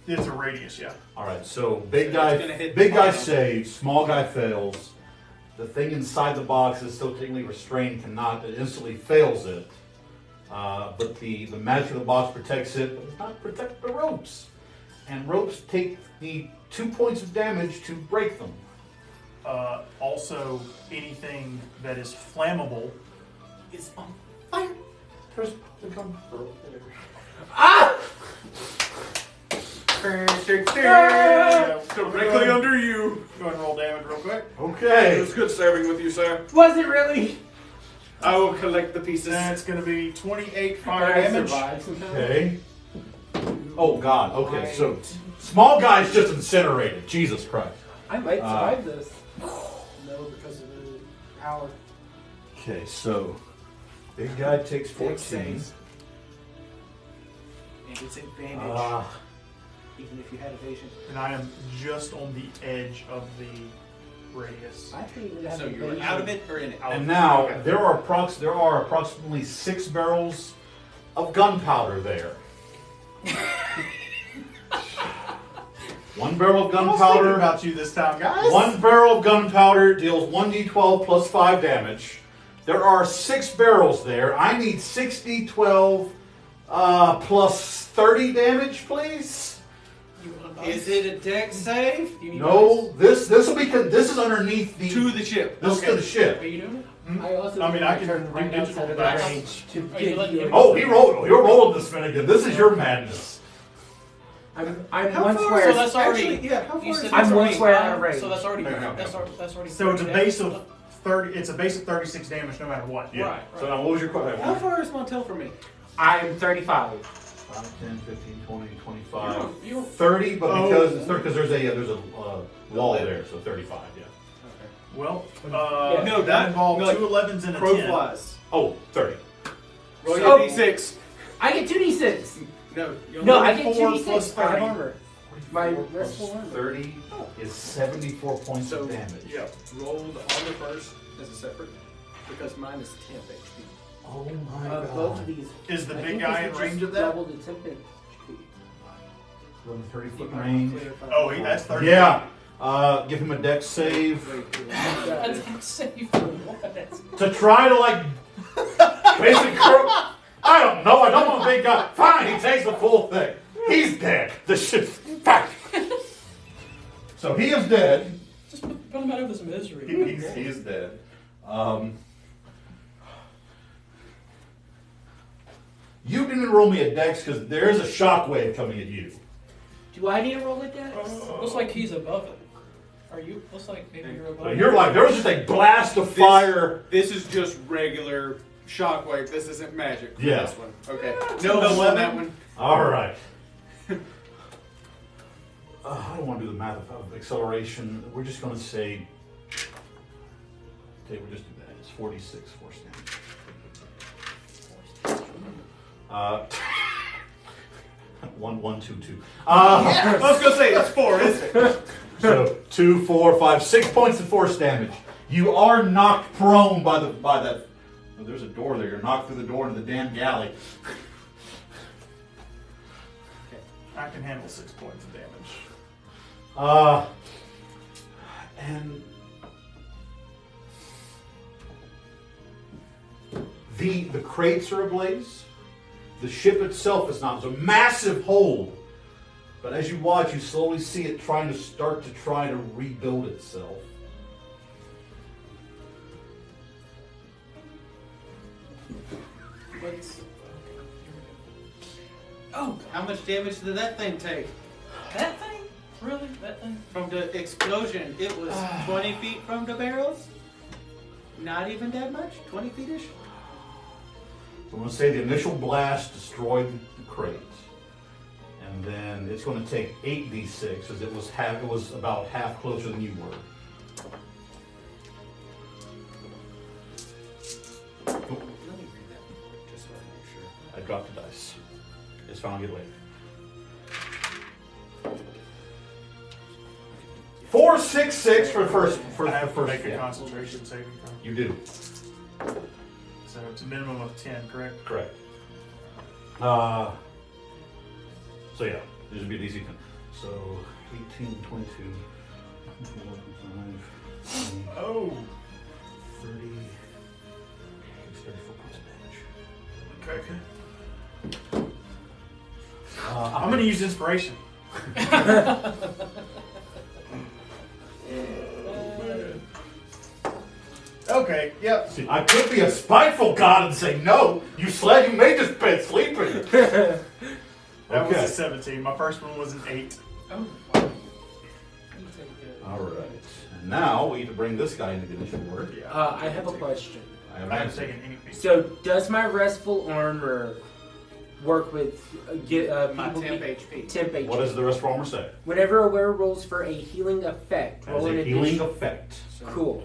It's a radius, yeah. All right. So big So it's gonna hit big the guy bottom. saves. Small guy fails. The thing inside the box is still technically restrained. It instantly fails it. But the magic of the box protects it, but does not protect the ropes. And ropes need 2 points of damage to break them. Also, anything that is flammable is on fire. There's the gun. Ah! Directly under you. Go ahead and roll damage real quick. Okay. It was good serving with you, sir. Was it really? I will collect the pieces. That's going to be 28 fire I damage. survived somehow. Okay. Oh God. Okay. So small guy's just incinerated. Jesus Christ. I might survive this. No, because of the power. Okay. So big guy takes 14. saves. And it's advantage, even if you had evasion. And I am just on the edge of the radius. I think it would have So you're evasion. out of it or in it? And now Okay. there are approximately 6 barrels of gunpowder there. 1 barrel of I was thinking gunpowder. about you this time, guys. 1 barrel of gunpowder deals 1d12 plus 5 damage. There are 6 barrels there. I need 6d12 plus 30 damage, please. You want a dice? Is it a dex save? Do you need No, this will be this is underneath the To the ship. This is to the dice? Are ship. you doing it? I also I mean, I can turn do right digital outside of dice. the range to Are you get letting you. him- Oh, you're rolling this Finnegan. This is your madness. I'm How one far square. So that's already. Actually, yeah, how far You is said it? that's I'm one already square five, out of range. So that's already. Hang on. That's already. So it's a 30 base damage. of 30. It's a base of 36 damage, no matter what. Yeah. Right, So now what was your question? How far is Montel from me? I'm 35. 5, 10, 15, 20, 25, You're 30, but Oh. because there's a wall there, so 35, yeah. Well, No, that involved no, 2 11s and a Crow 10. flies. Oh, 30. Roll So- your d6. I get 2d6. No, you No, only- I get 4 2d6 plus for 30. armor. My 44 plus restful armor. 30 is 74 points So, of damage. yeah, roll the armor first as a separate, because mine is 10 HP. Oh my Both of god. these. Is the I big think guy this in would range just of that? Double the temp HP. Within 30 You foot might range. clarify. Oh, that's 30. Yeah. Give him a dex save. I think save for what? To try to, like, basically, I don't know. I don't want a big guy. Fine, he takes the full thing. He's dead. The shit's back. So he is dead. Just put him out of his misery. He is dead. You didn't roll me a dex because there is a shockwave coming at you. Do I need to roll a dex? Looks like he's above it. Are you? Looks like maybe you're above So it. you're like, there was just a blast of fire. This is just regular shockwave. This isn't magic. For Yeah. This one. Okay. No, on that one. All right. I don't want to do the math of acceleration. We're just going to say, okay, we'll just do that. It's 46 force damage. 1, 1, 2, 2. I was gonna say it's 4, isn't it? So 2, 4, 5, 6 points of force damage. You are knocked prone by that. Oh, there's a door there. You're knocked through the door into the damn galley. I can handle 6 points of damage. And the crates are ablaze. The ship itself is not. There's a massive hole. But as you watch, you slowly see it trying to rebuild itself. What's, Oh, how much damage did that thing take? that thing? Really? That thing? From the explosion, it was 20 feet from the barrels? Not even that much? 20 feet-ish? So I'm going to say the initial blast destroyed the crates. And then it's going to take 8d6 because it was about half closer than you were. Oh, Let me read that real quick, just so I make sure. I dropped the dice. It's found get away. 4, 6, 6 for the first. I have to make a yeah. concentration saving throw. You do. So it's a minimum of 10, correct? Correct. So yeah, this would be an easy 10. So 18, 22, 24, 25, 20, Oh. 30, 34 points of damage. Okay. I'm I'm going to use inspiration. Okay, yep. See, I could be a spiteful god and say, no, you made this bed sleeping. That was Okay. a 17. My first one was an 8. Oh, wow. You take it. All right. And now we need to bring this guy into the initiative order. Yeah. I have a question. I have an I haven't answer. taken any pictures. So, does my restful armor work with My people temp be- HP. temp HP? What does the rest of armor say? Whenever a wearer rolls for a healing effect, As roll an a healing addition. effect. So, Cool.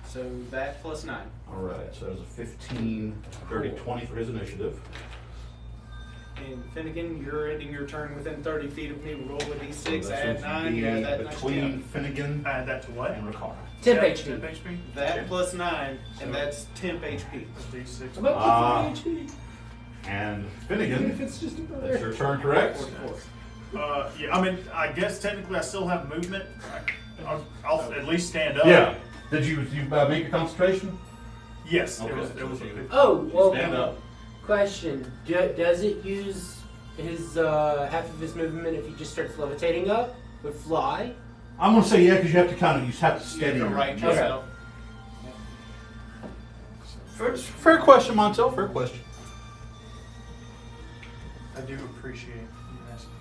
So that plus 9. All right, so there's a 15, 30, 20 for his initiative. And Finnegan, you're ending your turn within 30 feet of me. Roll a d6, So that's add going to 9, you be add that next between 10. Finnegan Add that to what? and Rakara. Temp Yeah, HP. 10 HP? That plus 9, So- and that's temp HP. D6. How about Ah. HP? And Even if Finnegan, it's just a that's brother. your turn, correct? 44. Yeah, I mean, I guess technically I still have movement. I'll at least stand up. Yeah. Did you make your concentration? Yes, Okay. it was a Oh, well, Stand up. question. Does it use his half of his movement if he just starts levitating up with fly? I'm gonna say yeah, because you have to steady. right Yeah. yourself. Fair question, Montel. Fair question. I do appreciate you asking.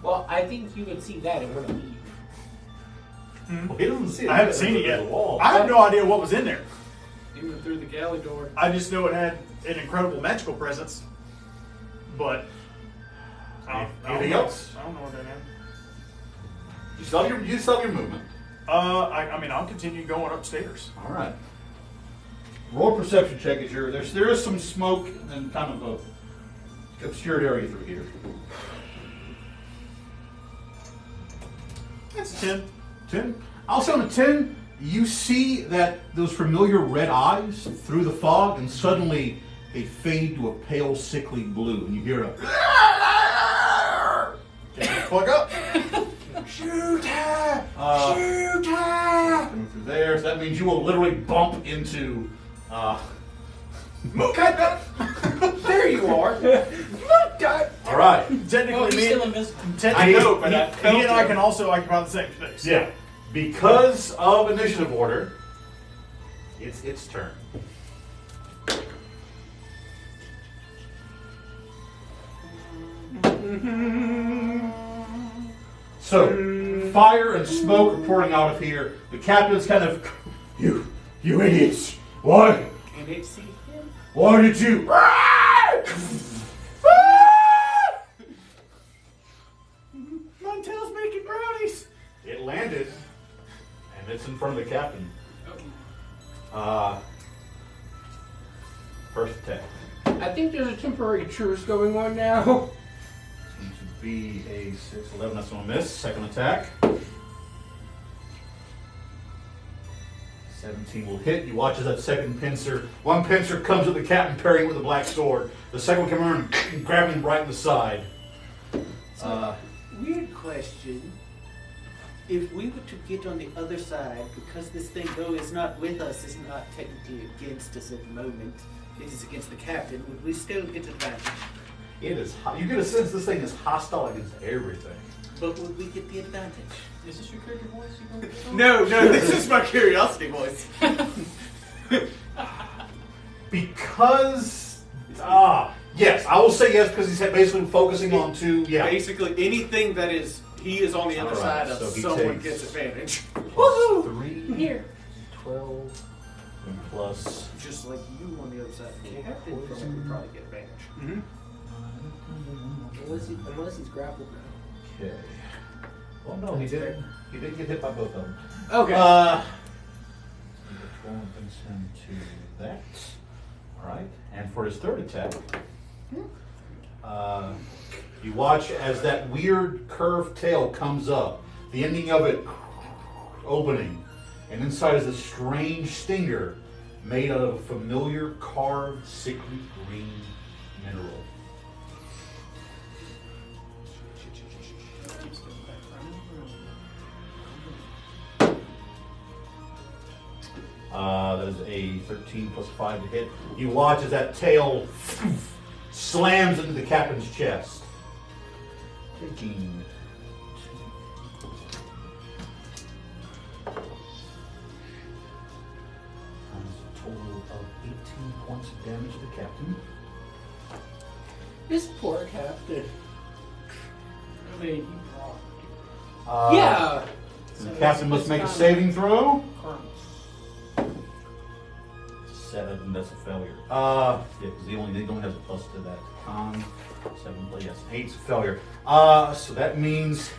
Well, I think you would see that and want to leave. Well, he doesn't see it. I haven't seen it There's yet. a wall. I have no idea what was in there. He went through the galley door. I just know it had an incredible magical presence. But Anything know. else? I don't know what that is. You still have your movement. I mean, I'll continue going upstairs. All right. Roll a perception check as there is some smoke and kind of a obscured area through here. That's 10. 10. Also on a 10, you see that those familiar red eyes through the fog, and suddenly they fade to a pale, sickly blue, and you hear a Get the fuck up. shoot her! Shoot her! Coming through there, so that means you will literally bump into. There you are. All right. Technically, Oh, he's me, still invisible. I know, but I he and I felt can also occupy the same space. Yeah. Because of initiative order, it's its turn. So, fire and smoke are pouring out of here. The captain's kind of, you idiots! Why? Can it see him? Why did you? Montel's making brownies. It landed, and it's in front of the captain. First attack. I think there's a temporary truce going on now. Seems to be a 6-11. That's gonna miss. Second attack. 17 will hit. You watch as that second pincer. One pincer comes at the captain, parrying with a black sword. The second one comes around and grabbing him right in the side. Weird question. If we were to get on the other side, because this thing, though is not with us, is not technically against us at the moment, it is against the captain, would we still get advantage? It is. You get a sense this thing is hostile against everything. But would we get the advantage? Is this your character voice? You going to get on? No, this is my curiosity voice. Because yes, I will say yes because he's basically focusing on two. Yeah. Basically, anything that is he is on the other Alright, side of, so he someone takes- gets advantage. Plus 3, Here. 12, and plus. Just like you on the other side of the captain, probably would probably get advantage. Unless he's grappled now. Okay. Well, no, he did. He did get hit by both of them. Okay. Which one brings him to that? All right. And for his third attack, you watch as that weird curved tail comes up, the ending of it opening, and inside is a strange stinger made out of a familiar carved, sickly green mineral. That is a 13 plus 5 to hit. You watch as that tail slams into the captain's chest. Taking a total of 18 points of damage to the captain. This poor captain. I mean, you brought Yeah. The captain must make a saving throw. Colonels. 7, that's a failure. Yeah, because he only has a plus to that. Con 7, but yes, 8's a failure. So that means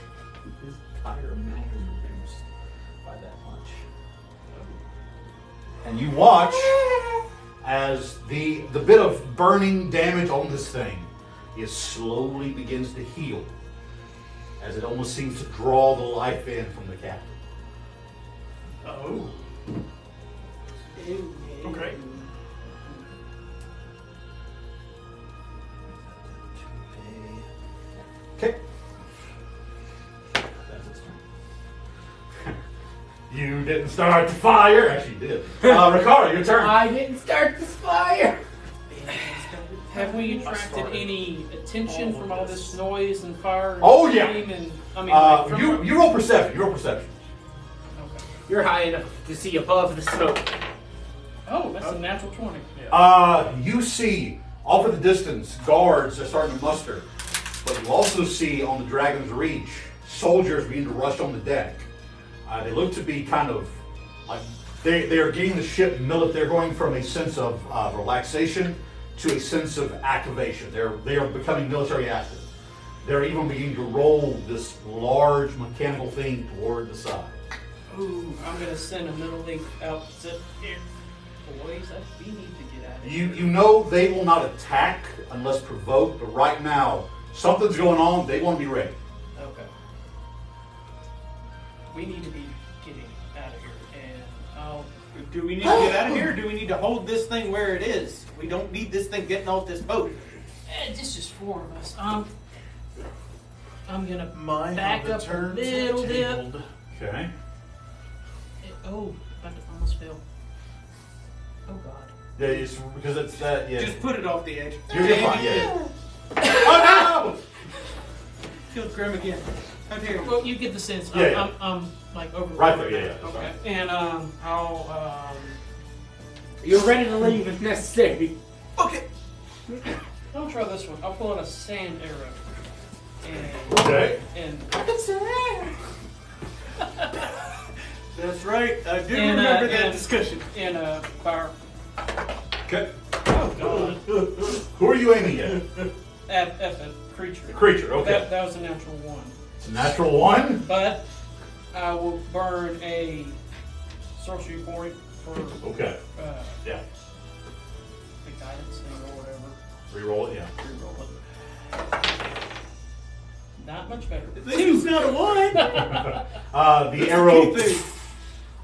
his entire amount is reduced by that much. And you watch as the bit of burning damage on this thing is slowly begins to heal, as it almost seems to draw the life in from the captain. Oh. Okay. You didn't start the fire. Actually, you did. Rakara, your turn. I didn't start this fire. Have we attracted any attention from all this noise and fire? And Oh, yeah. steam and, I mean, like, from- You roll perception. You roll perception. Okay. You're high enough to see above the smoke. Oh, that's a natural 20. You see off in the distance guards are starting to muster, but you also see on the Dragon's Reach soldiers beginning to rush on the deck. They look to be kind of like they are getting the ship military. They're going from a sense of relaxation to a sense of activation. They are becoming military active. They're even beginning to roll this large mechanical thing toward the side. Ooh, I'm gonna send a middle link out to here. Boys, we need to get out of here. You know they will not attack unless provoked, but right now something's going on. They want to be ready. Okay. We need to be getting out of here, and I'll. Do we need to get out of here, or do we need to hold this thing where it is? We don't need this thing getting off this boat. It's just 4 of us. I'm gonna My back up a little bit. Okay. Oh, about to almost fell. Oh God. Yeah, it's because it's that. Yeah. Just put it off the edge. You're fine. Yeah. Oh Killed Grim again. How dare you? Well, you get the sense. Yeah, I'm like over. Right there, yeah. Okay. And I'll You're ready to leave if necessary. Okay. I'll try this one. I'll pull out a sand arrow. And Okay. and That's right. I do And, remember that and- discussion. and fire. Okay. Oh God. Who are you aiming at? At the creature. The creature. Okay. That was a natural 1. It's a natural 1. But I will burn a sorcery point for Okay. Yeah. the guidance thing or whatever. Reroll it. Yeah. Reroll it. Not much better. It's not a 1. The arrow, Key thing.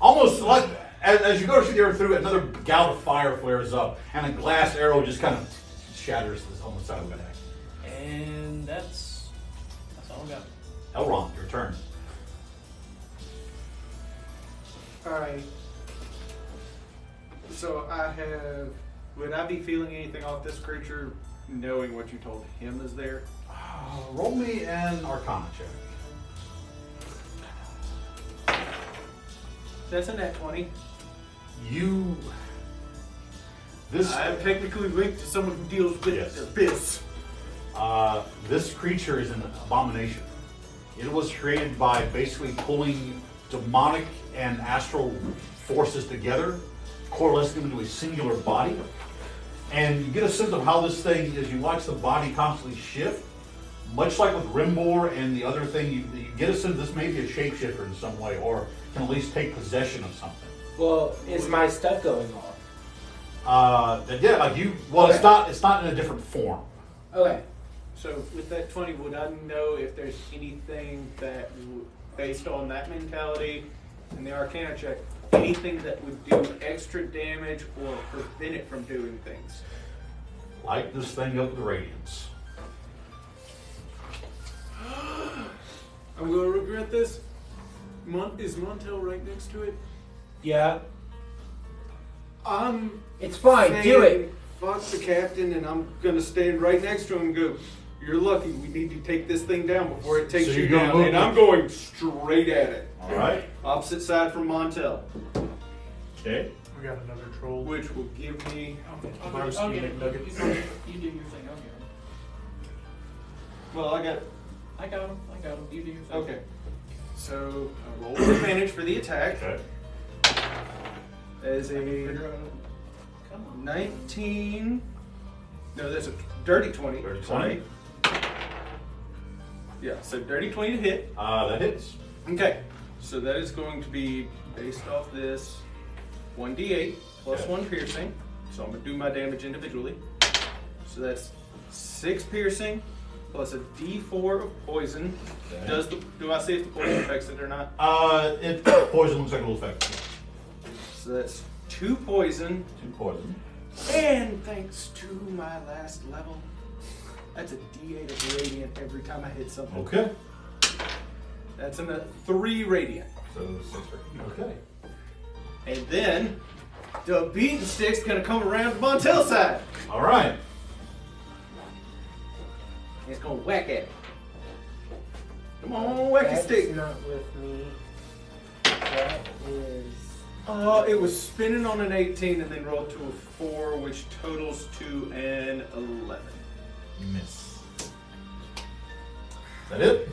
almost like as you go to shoot the arrow through, another gout of fire flares up, and a glass arrow just kind of shatters this on the side of the back. And that's all I got. Elrond, your turn. Alright. So I have. Would I be feeling anything off this creature, knowing what you told him is there? Roll me an Arcana check. That's a net 20. This I'm technically linked to someone who deals with Yes. abyss. This creature is an abomination. It was created by basically pulling demonic and astral forces together, coalescing them into a singular body. And you get a sense of how this thing, as you watch the body constantly shift, much like with Rimbor and the other thing, you get a sense this may be a shapeshifter in some way, or can at least take possession of something. Well, is my stuff going off? Yeah, like you. Well, Okay. it's not in a different form. Okay. So with that 20, would I know if there's anything that, based on that mentality and the Arcana check, anything that would do extra damage or prevent it from doing things? Light this thing up with radiance. I'm going to regret this. Is Montel right next to it? Yeah. I'm It's fine. Do it. Fuck the captain, and I'm going to stand right next to him and go, "You're lucky. We need to take this thing down before it takes So you you're gonna down." move And it. I'm going straight at it. All right. Opposite side from Montel, Okay. We got another troll. which will give me. I'll get it. You do your thing. I'll get him. Well, I got. I got him. You do your thing. Okay. So I roll with advantage for the attack. Okay. As a Come on. 19. No, that's a dirty 20. Dirty 20. Sorry. Yeah, so dirty 20 to hit. That hits. Okay, so that is going to be based off this 1d8 plus Okay. 1 piercing. So I'm going to do my damage individually. So that's 6 piercing plus a d4 of poison. Okay. Do I see if the poison affects it or not? Poison looks like it will affect you. So that's 2 poison. 2 poison. And thanks to my last level, that's a d8 of radiant every time I hit something. Okay. That's a 3 radiant. So 6 radiant. Okay. And then the beaten stick's gonna come around to Montel's side. All right. It's gonna whack at it. Come on, whack your That's stick. not with me. That is. It was spinning on an 18 and then rolled to a 4, which totals to an 11. Miss. Is that it?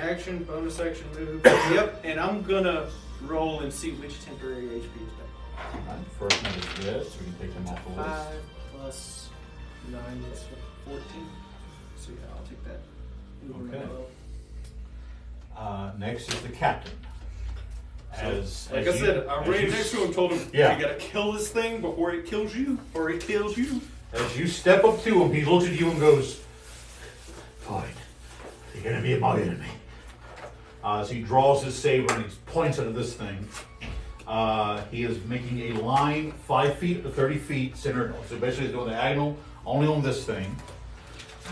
Action, bonus action, move. Yep, and I'm gonna roll and see which temporary HP is back. All right. First one is dead, so we can take him off the list. 5 plus 9 is 14. So yeah, I'll take that. Move Okay. him above. Next is the captain. Like I said, I ran next to him, told him, Yeah. you gotta kill this thing before it kills you, or it kills you. As you step up to him, he looks at you and goes, "Fine, you're gonna be my enemy." As he draws his saber and he points it at this thing, he is making a line 5 feet to 30 feet centered. So basically, he's going diagonal only on this thing.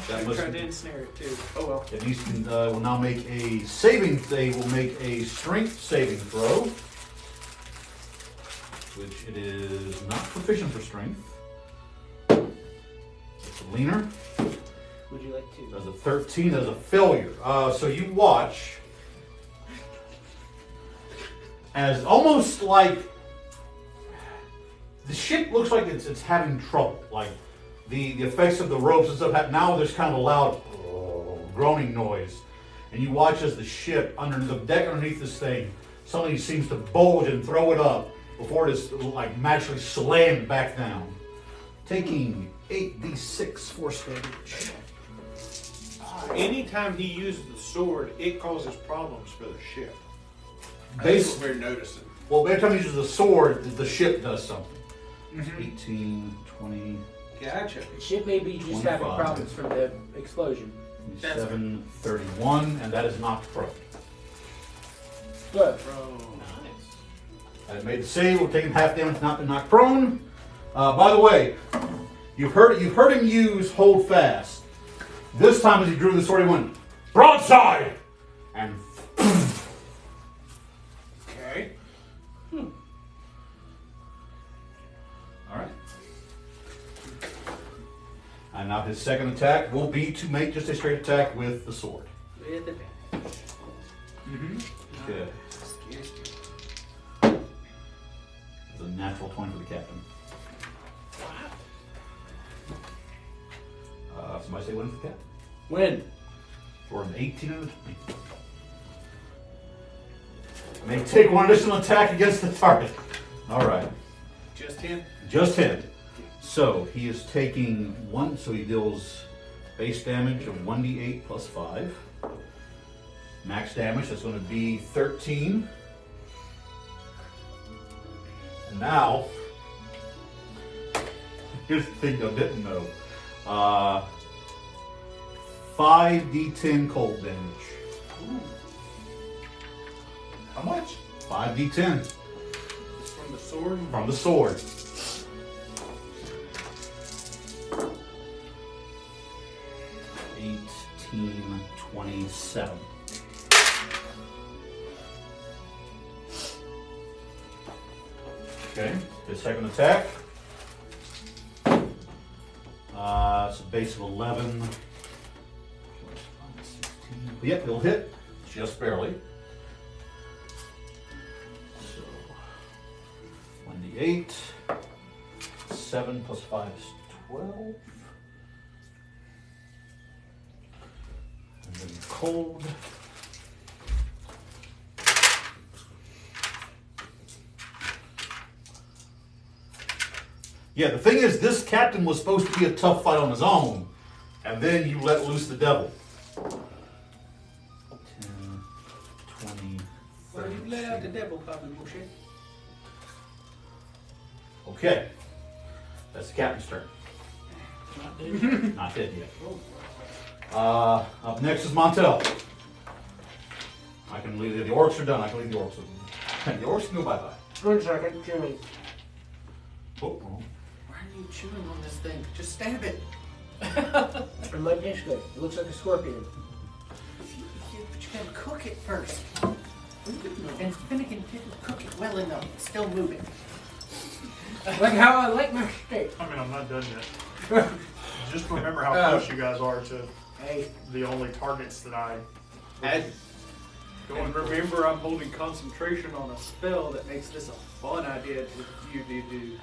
I tried to ensnare it too. Oh well. It needs to, will now make a saving. They will make a strength saving throw, which it is not proficient for strength. It's a leaner. Would you like to? Does a 13 as a failure. So you watch as almost like the ship looks like it's having trouble. Like the effects of the ropes and stuff. Now there's kind of a loud groaning noise, and you watch as the ship under the deck underneath this thing suddenly seems to bulge and throw it up before it is like magically slammed back down, taking 8d6 force damage. Anytime he uses the sword, it causes problems for the ship. That's Base, what we're noticing. well, every time he uses the sword, the ship does something. 18, 20, Gotcha. The ship may be just having 25. problems from the explosion. 27, 31, and that is knocked prone. Good. And it made the save, we're taking half damage, not been knocked prone. By the way, you've heard him use hold fast. This time as he drew the sword, he went, broadside! And Okay. Alright. And now his second attack will be to make just a straight attack with the sword. With advantage. Okay. Scares me. It's a natural 20 for the captain. Somebody say win for the captain? Win. For an 18 and a 20. May take one additional attack against the target. Alright. Just him? Just him. So he is taking one, so he deals base damage of 1d8 plus 5. Max damage, that's going to be 13. And now, here's the thing I didn't know. 5d10 cold damage. How much? 5d10 It's from the sword? from the sword. $18, 27. Okay, his second attack. It's a base of 11. 16. Yep, he'll hit just barely. So 1d8. 7 plus 5 is 12. And then cold. Yeah, the thing is, this captain was supposed to be a tough fight on his own, and then you let loose the devil. 10, 20, Well, 30. you let out the devil, Papa Bullshit. Okay. That's the captain's turn. Not dead. Not dead yet. Up next is Montel. I can leave the orcs are done. I can leave the orcs. The orcs can go bye-bye. 1 second, Jimmy. Oh, Why are you chewing on this thing? Just stab it. It might taste good. It looks like a scorpion. But you gotta cook it first. And Finnegan didn't cook it well enough. It's still moving. Like how I like my steak. I mean, I'm not done yet. Just remember how close you guys are to Hey, the only targets that I. And remember, I'm holding concentration on a spell that makes this a fun idea for you to do.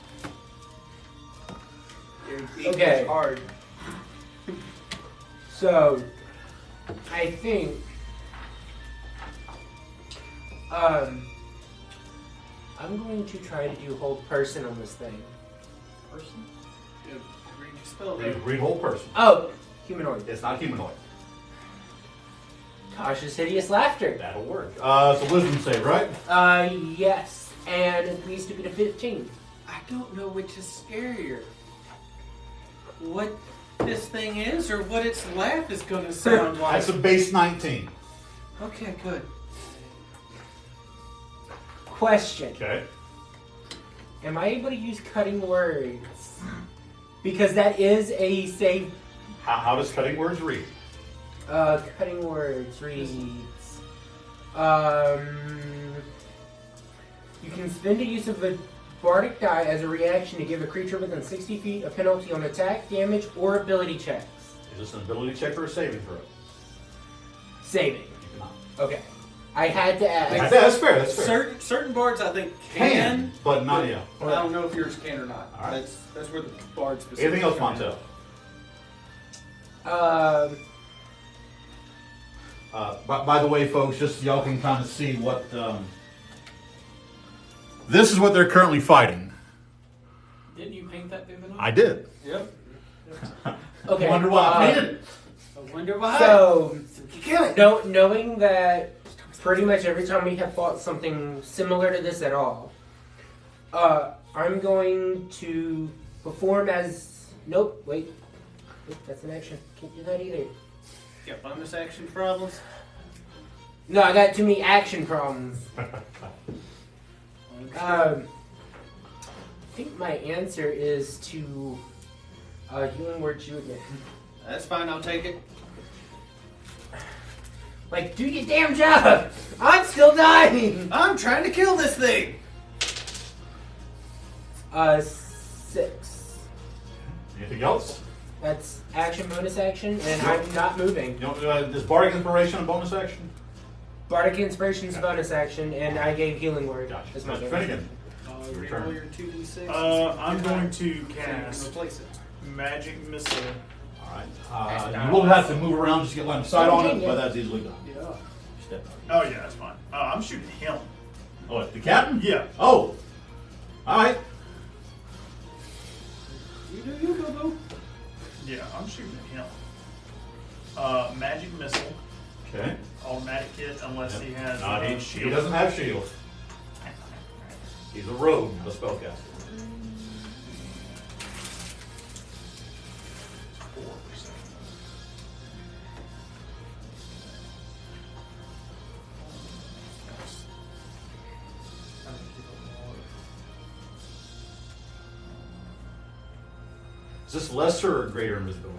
Okay. It's hard. so I think I'm going to try to do hold person on this thing. Person? Yeah, read your spell. Read whole person. Oh, humanoid. It's not humanoid. Cautious hideous laughter. That'll work. It's a wisdom save, right? Yes, and it needs to be to 15. I don't know which is scarier. What this thing is, or what its laugh is going to sound like. That's a base 19. Okay, good. Question. Okay. Am I able to use cutting words? Because that is a save. How does cutting words read? Cutting words reads. You can spend a use of a bardic die as a reaction to give a creature within 60 feet a penalty on attack, damage, or ability checks. Is this an ability check or a saving throw? Saving. You cannot. Okay. I had to ask. That's fair. That's fair. Certain bards, I think, can. But not yeah. But I don't know if yours can or not. All right. That's where the bards. Anything else, come in. Montel? By the way, folks, just so y'all can kind of see what. This is what they're currently fighting. Didn't you paint that the other night? I did. Yep. Okay. Wonder why I painted it. I wonder why. So, You kill it. knowing that pretty much every time we have fought something similar to this at all, I'm going to perform as. Nope, wait. That's an action. Can't do that either. Got bonus action problems. No, I got too many action problems. I think my answer is to healing word you again. That's fine. I'll take it. Like, do your damn job! I'm still dying! I'm trying to kill this thing. 6. Anything else? That's action, bonus action, and I'm not moving. You know, is Bardic Inspiration a bonus action? Bardic Inspiration's a bonus action, and I gave healing word Gotcha. as my Mr. bonus. Finnegan. You Return. roll your 2d6. I'm going to So you can cast replace it. Magic Missile. All right. You will have to move around just to get line of sight on it, but that's easily done. Yeah. Step up. Oh yeah, that's fine. I'm shooting him. Oh, the captain? Yeah. Oh. All right. You do you, Bobo. Yeah, I'm shooting at him. Magic Missile. Okay. Automatic hit unless he has He shield. doesn't have shield. He's a rogue, not a spellcaster. 4%. Is this lesser or greater invisibility?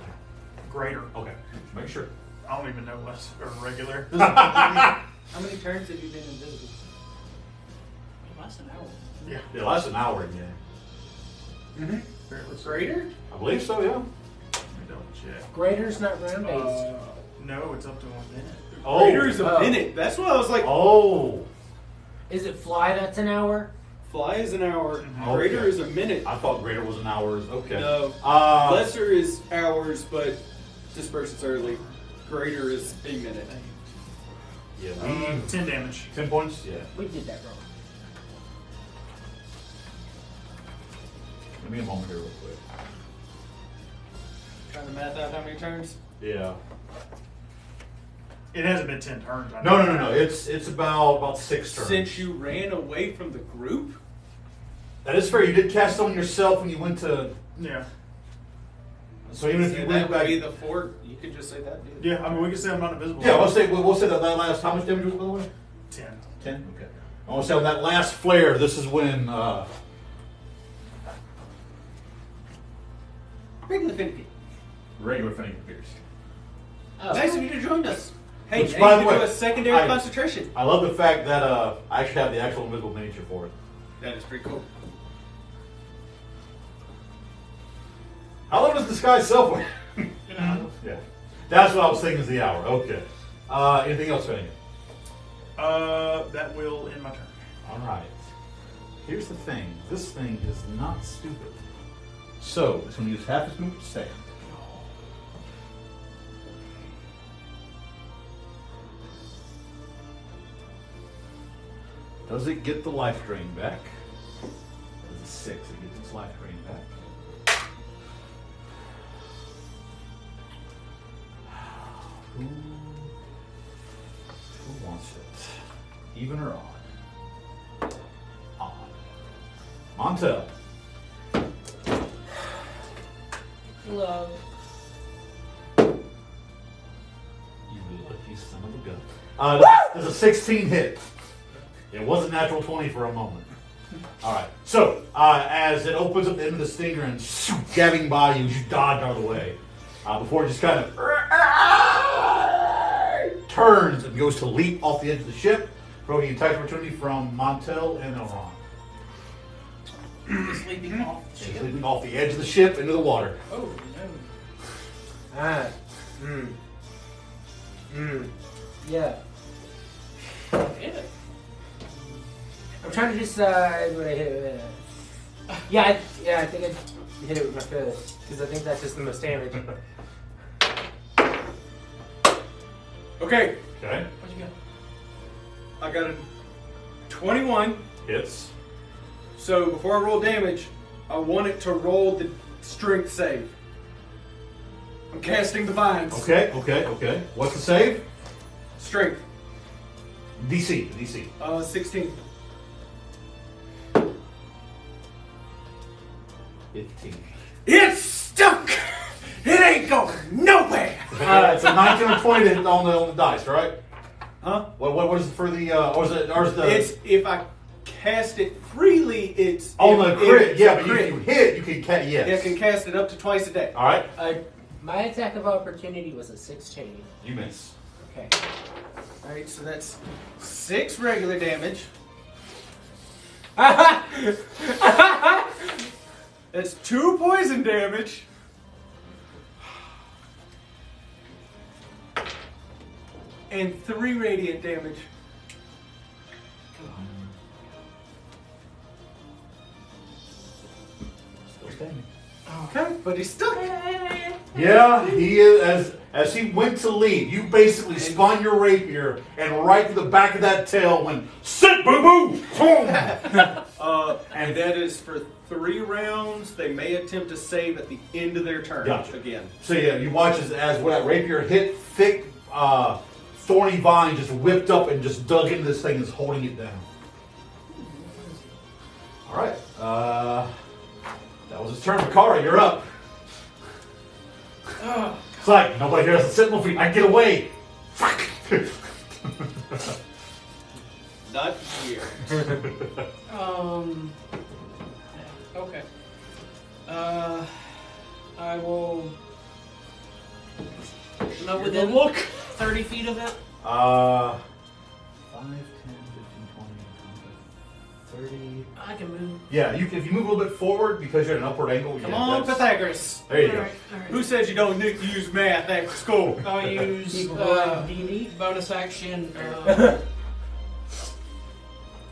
Greater. Okay. Make sure. I don't even know less or regular. How many turns have you been invisible? It lasts an hour. Yeah. Yeah, that's an hour in game. Mm-hmm. Greater? I believe so, yeah. Let me double check. Greater's not round based. No, it's up to 1 minute. Oh. Greater is a Oh. minute. That's why I was like, Oh. Is it fly that's an hour? fly is an hour. Okay. Greater is a minute. I thought greater was an hour. Okay. No. Uh, Lesser is hours, but disperses early. Greater is a minute. yeah, 10 damage. 10 points? Yeah. We did that wrong. Give me a moment here real quick. Trying to math out how many turns? Yeah. It hasn't been 10 turns. I No, know. no. It's about 6 turns. Since you ran away from the group? That is fair. You did cast on yourself when you went to. Yeah. So even if Say you that went would back. be the fort. You could just say that. Dude. Yeah, I mean, we can say I'm not invisible. Yeah, we'll say that last. How much damage was it, by the way? 10. 10. Okay. I want to say on that last flare. This is when. Regular Finnegan. Regular Finnegan appears. Oh. Nice of you to join us. Hey, Which, now by you the can way, do a secondary concentration. I love the fact that I actually have the actual invisible miniature for it. That is pretty cool. How long does this guy sell for? Yeah. That's what I was thinking is the hour. Okay. Anything else, Finnegan? That will end my turn. All right. Here's the thing. This thing is not stupid. So, it's going to use half its movement to stand. Does it get the life drain back? That is a 6. It gets its life drain back. Who wants it? Even or odd? Odd. Montel. Love. You lucky son of a gun. There's a 16 hit. It was a natural 20 for a moment. All right. So, as it opens up the end of the stinger and jabbing by you, you dodge out of the way. Before it just kind of turns and goes to leap off the edge of the ship, provoking attack opportunity from Montel and Elron. Just leaping off the She's ship. leaping off the edge of the ship into the water. Oh, no. Yeah. Hit it. I'm trying to decide what I hit it with. Yeah, I think I hit it with my fist because I think that's just the most damage. Okay, Okay. What'd you got? I got a 21. Hits. So before I roll damage, I want it to roll the strength save. I'm casting the vines. Okay. What's the save? Strength. DC. 16. 15. It's stuck! It ain't going nowhere! It's a 19 or 20 on the dice, right? Huh? What is it for the, or is the... It's, if I cast it freely, it's... on the crit, it's yeah, a but crit. if you hit, you can catch, yes. Yeah, I can cast it up to twice a day. All right, My attack of opportunity was a 16. you miss. Okay. Alright, so that's 6 regular damage. That's 2 poison damage. And 3 radiant damage. Still standing. Okay, but he's stuck. Yeah, he is. As he went to leave, you basically spun your rapier and right to the back of that tail went, sit, boo boo! Boom! And that is for 3 rounds. They may attempt to save at the end of their turn Gotcha. again. So yeah, you watch as when that rapier hit, thick, thorny vine just whipped up and just dug into this thing and is holding it down. All right, that was his turn. Rakara, you're up. It's like nobody here has a sentinel feat. I can get away. Fuck. Not here. Okay. I will. Not within Look. 30 feet of it. 5, 10, 15, 20, 30. I can move. Yeah, if you move a little bit forward because you're at an upward angle. Come yeah, on, that's- Pythagoras. There you go. Alright. Who said you don't need to use math after school? I'll use People playing D&D? bonus action.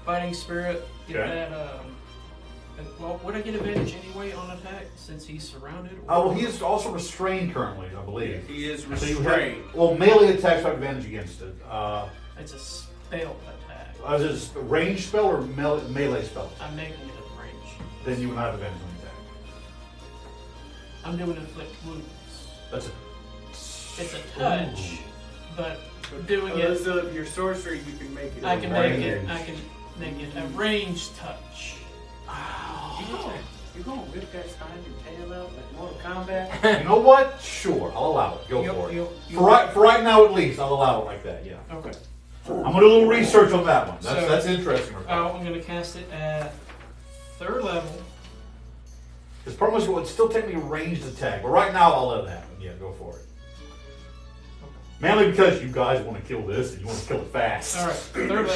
Fighting spirit. Get Okay. that. Well, would I get advantage anyway on attack since he's surrounded? Well, he is also restrained currently, I believe. He is So you restrained. have, well, melee attacks have advantage against it. It's a spell attack. Is it a ranged spell or melee spell? I'm making it a range. Then you would not have advantage on the attack. I'm doing inflict wounds. That's it. It's a touch, but doing Unless it, of your sorcery, you can make it. I can a make range. it. I can make it a ranged touch. You're going to rip that spine and tail out like Mortal Kombat? You know what? Sure, I'll allow it. Go for it. For right now, at least, I'll allow it like that. Yeah. Okay. I'm gonna do a little research on that one. So- That's interesting. I'm going to cast it at 3rd level. It's pretty much it's still technically a ranged attack, but right now I'll let it happen. Yeah, go for it. Mainly because you guys want to kill this and you want to kill it fast. Alright, third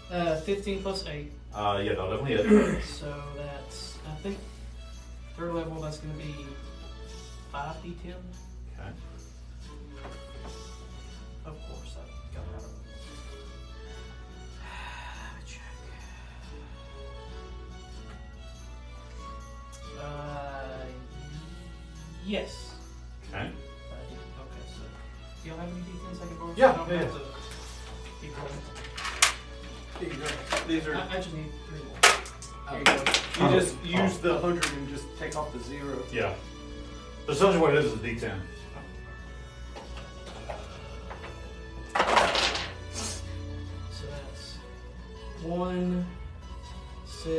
level. 15 plus 8. Yeah, that'll definitely hit. So that's, I think, third level, that's going to be 5d10. Okay. Of course, I got that. Check. Yes. Okay. Okay, so do y'all have any d10s I can borrow? Yeah, I don't yeah, have to keep rolling. These are. I just need 3 more. There you go. You just use the 100 and just take off the 0. Yeah. So essentially what it is a D10. So that's 1, 6,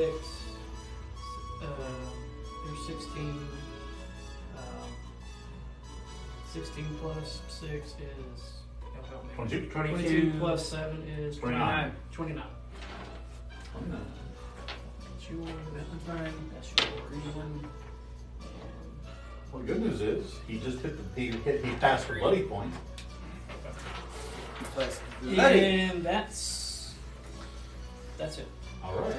there's 16. 16 plus 6 is, y'all help me. 22? 22 plus 7 is 29. 29. That's your weapon, that's your green one. Well, the good news is he just he passed the bloody point. And that's it. All right.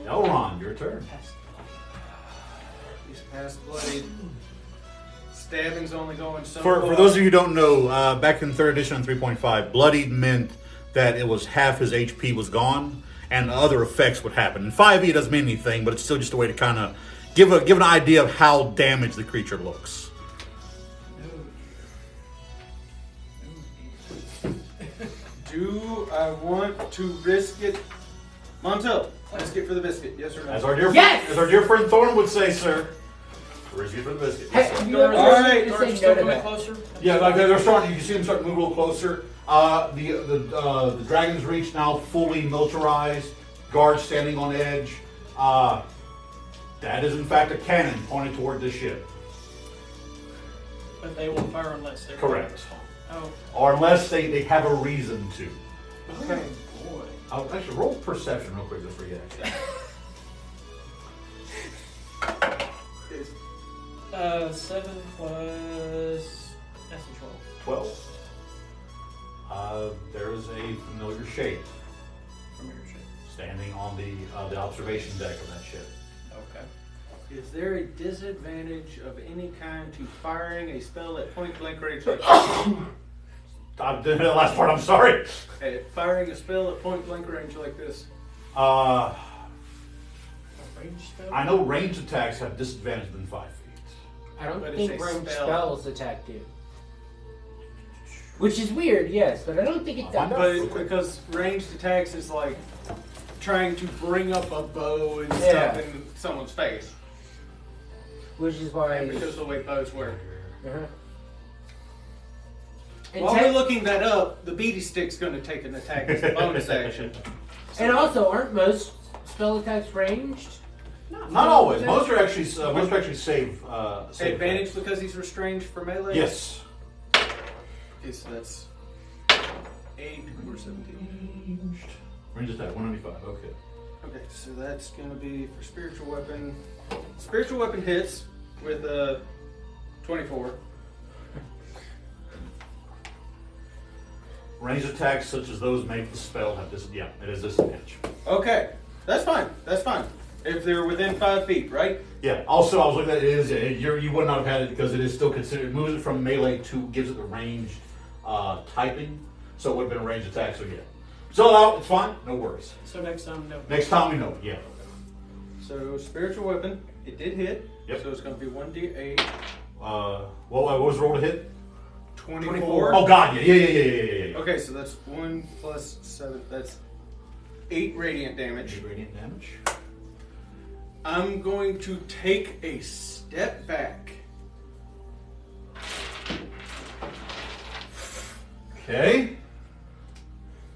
Elrond, your turn. He's past bloodied. Stabbing's only going so For far. those of you who don't know, back in 3rd edition on 3.5, bloodied meant that it was half his HP was gone, and other effects would happen. In 5e, it doesn't mean anything, but it's still just a way to kind of give an idea of how damaged the creature looks. Do I want to risk it? Montel, risk it for the biscuit, yes or no? As our dear Yes! as our dear friend Thorn would say, sir, risk it for the biscuit. Hey, Yes, sir. you ever All right, just Guards say still no to coming that? closer? Yeah, like they're starting. You can see them starting to move a little closer. The Dragon's Reach now fully militarized. Guards standing on edge. That is in fact a cannon pointed toward this ship. But they won't fire unless they're Correct. Oh, Or unless they have a reason to. Okay. boy. I'll actually roll perception real quick just for you. Is- 7 plus, that's a 12. 12. There's a familiar shape From your ship. standing on the observation deck of that ship. Okay. Is there a disadvantage of any kind to firing a spell at point blank range? Like I didn't hear the last part. I'm sorry. firing a spell at point blank range like this. A range spell? I know range attacks have disadvantage within 5 feet. I don't But think it's a ranged spell. spells attack do. Which is weird, yes, but I don't think it I'll find does. out. But because ranged attacks is like trying to bring up a bow and Yeah. stuff in someone's face. Which is why. Because of the way bows work. Uh-huh. And, While we're looking that up, the beady stick's going to take an attack as a bonus action. and also, aren't most spell attacks ranged? Not always. Most are actually save. Advantage attacks. because he's restrained for melee? Yes. Okay, so that's 8 or 17. Range attack 195. Okay. Okay, so that's going to be for spiritual weapon. Spiritual weapon hits with a 24. Range attacks such as those make the spell have yeah, it is disadvantage. Okay, that's fine. That's fine. If they're within 5 feet, right? Yeah. Also, I was looking at you would not have had it because it is still considered. It moves it from melee to gives it the ranged typing, so it would have been a ranged attack. So yeah. So out, it's fine. No worries. So next time, no. Next time we know. Yeah. So spiritual weapon, it did hit. Yep. So it's going to be 1d8. What was the roll to hit? 24. Oh God, yeah. Okay, so that's 1 plus 7. That's 8 radiant damage. 8 radiant damage. I'm going to take a step back. Okay.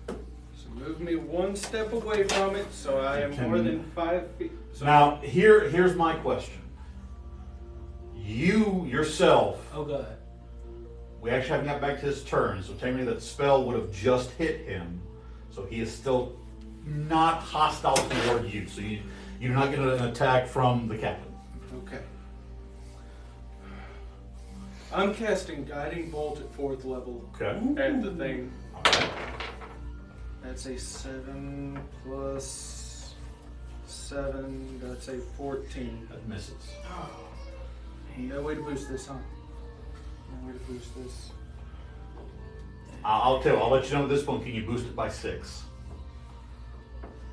So move me 1 step away from it, so I am more than 5 feet. So Now here's my question. You yourself, Oh, God. we actually haven't got back to his turn, so technically that spell would have just hit him, so he is still not hostile toward you. So you do not get an attack from the captain. okay. I'm casting Guiding Bolt at 4th level Okay. at the thing. Alright. That's a 7 plus 7. That's a 14. That misses. No way to boost this, huh? No way to boost this. I'll let you know at this point, can you boost it by 6?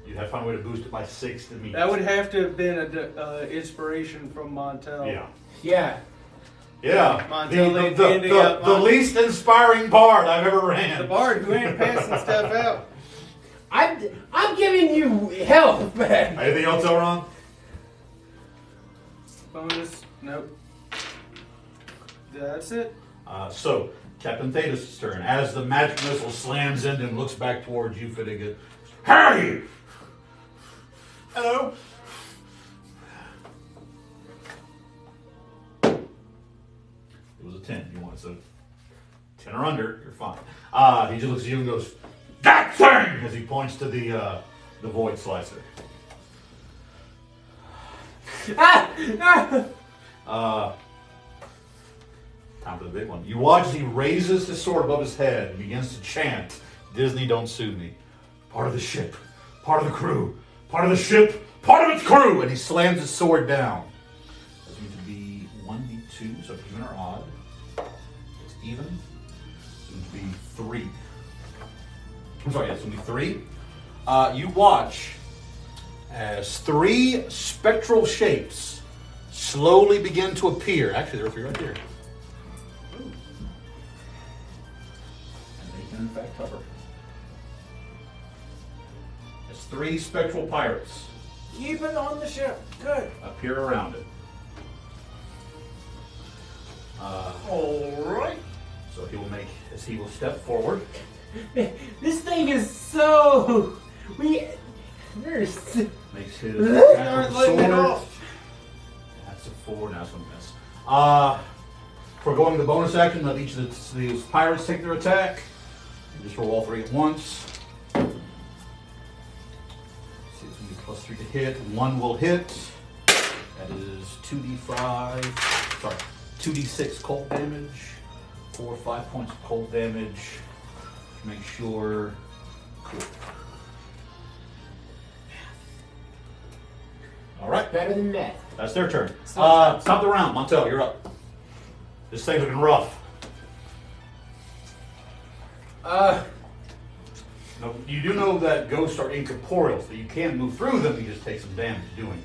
You'd have to find a way to boost it by 6 to meet. That would have to have been an inspiration from Montel. Yeah. Yeah. Yeah. Montel The least inspiring bard I've ever ran. The bard who ain't passing stuff out. I'm giving you help, man. Anything else, Elron? Bonus? Nope. That's it. So, Captain Thedas' turn. As the magic missile slams into him, looks back towards you, Finnegan. Hey! Hello? It was a 10. You want it, so 10 or under, you're fine. He just looks at you and goes, "That thing!" as he points to the void slicer. Time for the big one. You watch as he raises his sword above his head and begins to chant, "Disney, don't sue me. Part of the ship, part of the crew, part of the ship, part of its crew!" And he slams his sword down. That's going to be 1d2, so even or odd. It's even. It's going to be 3. I'm sorry, it's going to be 3. You watch as 3 spectral shapes slowly begin to appear. Actually, there are 3 right there. And they can, in fact, cover. It's 3 spectral pirates Keep it on the ship. Good. appear around it. Alright. So he will step forward. This thing is so. Nurse. Makes his You aren't letting it off. That's a 4. Now it's going to miss. For going the bonus action, let each of these pirates take their attack. And just roll all 3 at once. See, it's going to be +3 to hit. 1 will hit. That is 2d5. Sorry, 2d6 cold damage. 4 or 5 points of cold damage. Make sure. Cool. All right. Better than meth. That's their turn. Stop the round. Montel, you're up. This thing's looking rough. No, you do know that ghosts are incorporeal, so you can move through them. You just take some damage doing it.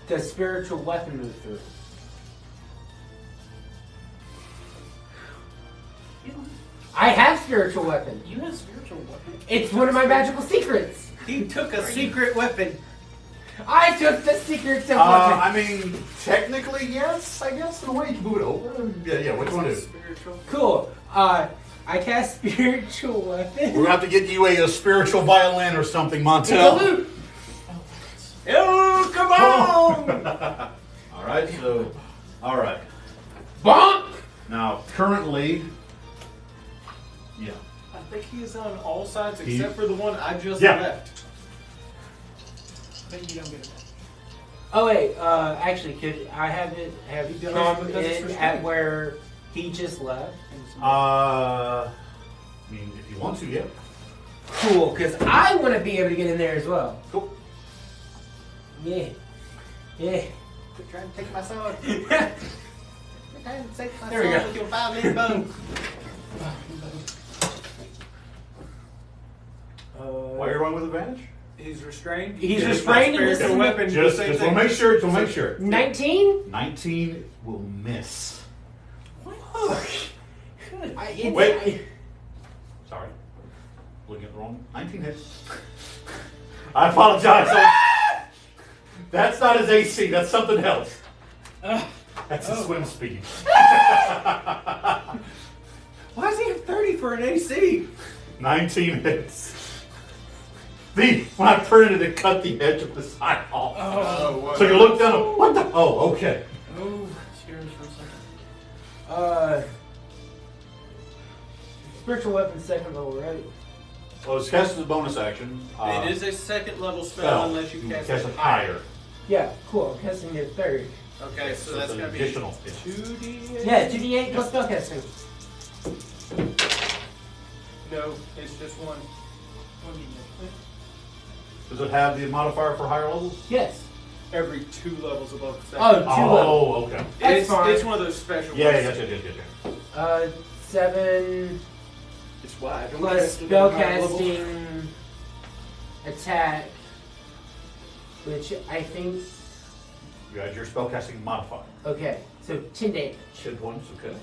Does spiritual weapon move through? I have spiritual weapon. You have spiritual weapon? It's one of my magical secrets. He took a secret weapon. I took the secret weapon. I mean, technically, yes, I guess, in a way you can move it over. Yeah, what do you want to do? Spiritual. Cool. I cast spiritual weapon. We're going to have to get you a spiritual violin or something, It's a Montel. loot. Oh, come on! All right, so, all right. Bonk! Now, currently, yeah. I think he is on all sides He- except for the one I just Yeah. left. But you don't get it. Oh wait, actually, could I have it He does come because it's in restrained. at where he just left? I mean, if you want to, yeah. Cool, because I want to be able to get in there as well. Cool. Yeah. Yeah. Quit trying to take my sword. There Quit trying to take my we sword go. with your violin bow. Why you're running with advantage? He's restrained. He's Yeah, restrained and Spiritual listen. weapon. Just same want thing. to make sure. Just want to make sure. 19? 19 will miss. Good. Wait. Sorry. Looking at the wrong. 19 hits. I apologize. That's not his AC. That's something else. That's his swim speed. Why does he have 30 for an AC? 19 hits. When I printed it, it cut the edge of the side off. Oh, So you look down. What the? Oh, okay. Oh, scared us for a second. Spiritual weapon second level, right? Well, it's cast as a bonus action. It is a second level spell unless you cast it it higher. Yeah, cool. I'm casting it third. Okay, so So that's it's gonna an be additional. 2d8. Yeah, 2d8 plus spellcasting. No, it's just one. Does it have the modifier for higher levels? Yes. Every 2 levels above the Oh, second. 2 level. Oh, okay. That's It's, fine. it's one of those special Yeah, ones. yeah. 7 It's why I don't plus cast it at high level. spellcasting attack, which I think. You add your spellcasting modifier. Okay, so 10 damage. 10 points, okay.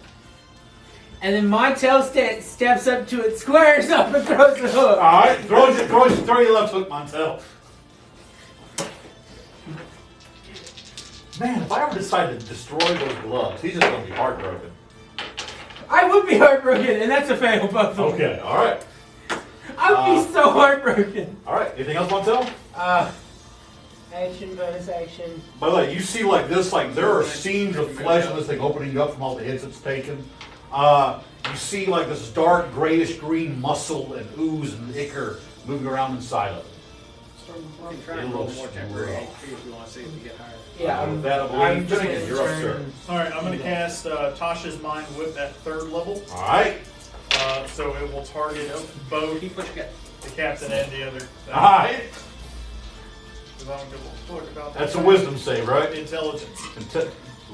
And then Montel steps up to it, squares up, and throws the hook. Alright, throw your left hook, Montel. Man, if I ever decide to destroy those gloves, he's just going to be heartbroken. I would be heartbroken, and that's a fail, both of them. Okay, alright. I would be so heartbroken. Alright, anything else, Montel? Action, bonus action. By the way, you see like this, like there are seams of flesh in this thing opening up from all the hits it's taken. You see like this dark grayish green muscle and ooze and ichor moving around inside of it. You can try It and roll looks more temporary rough. HP if you want to see if you get higher. Yeah, With that, I believe, I'm just Finnegan, gonna you're up, turn- sir. Alright, I'm going to cast Tasha's Mind Whip at 3rd level. Alright. So it will target both Keep what you got. the captain and the other. Alright. Because I don't give a fuck about That's a that. wisdom save, right? Intelligence.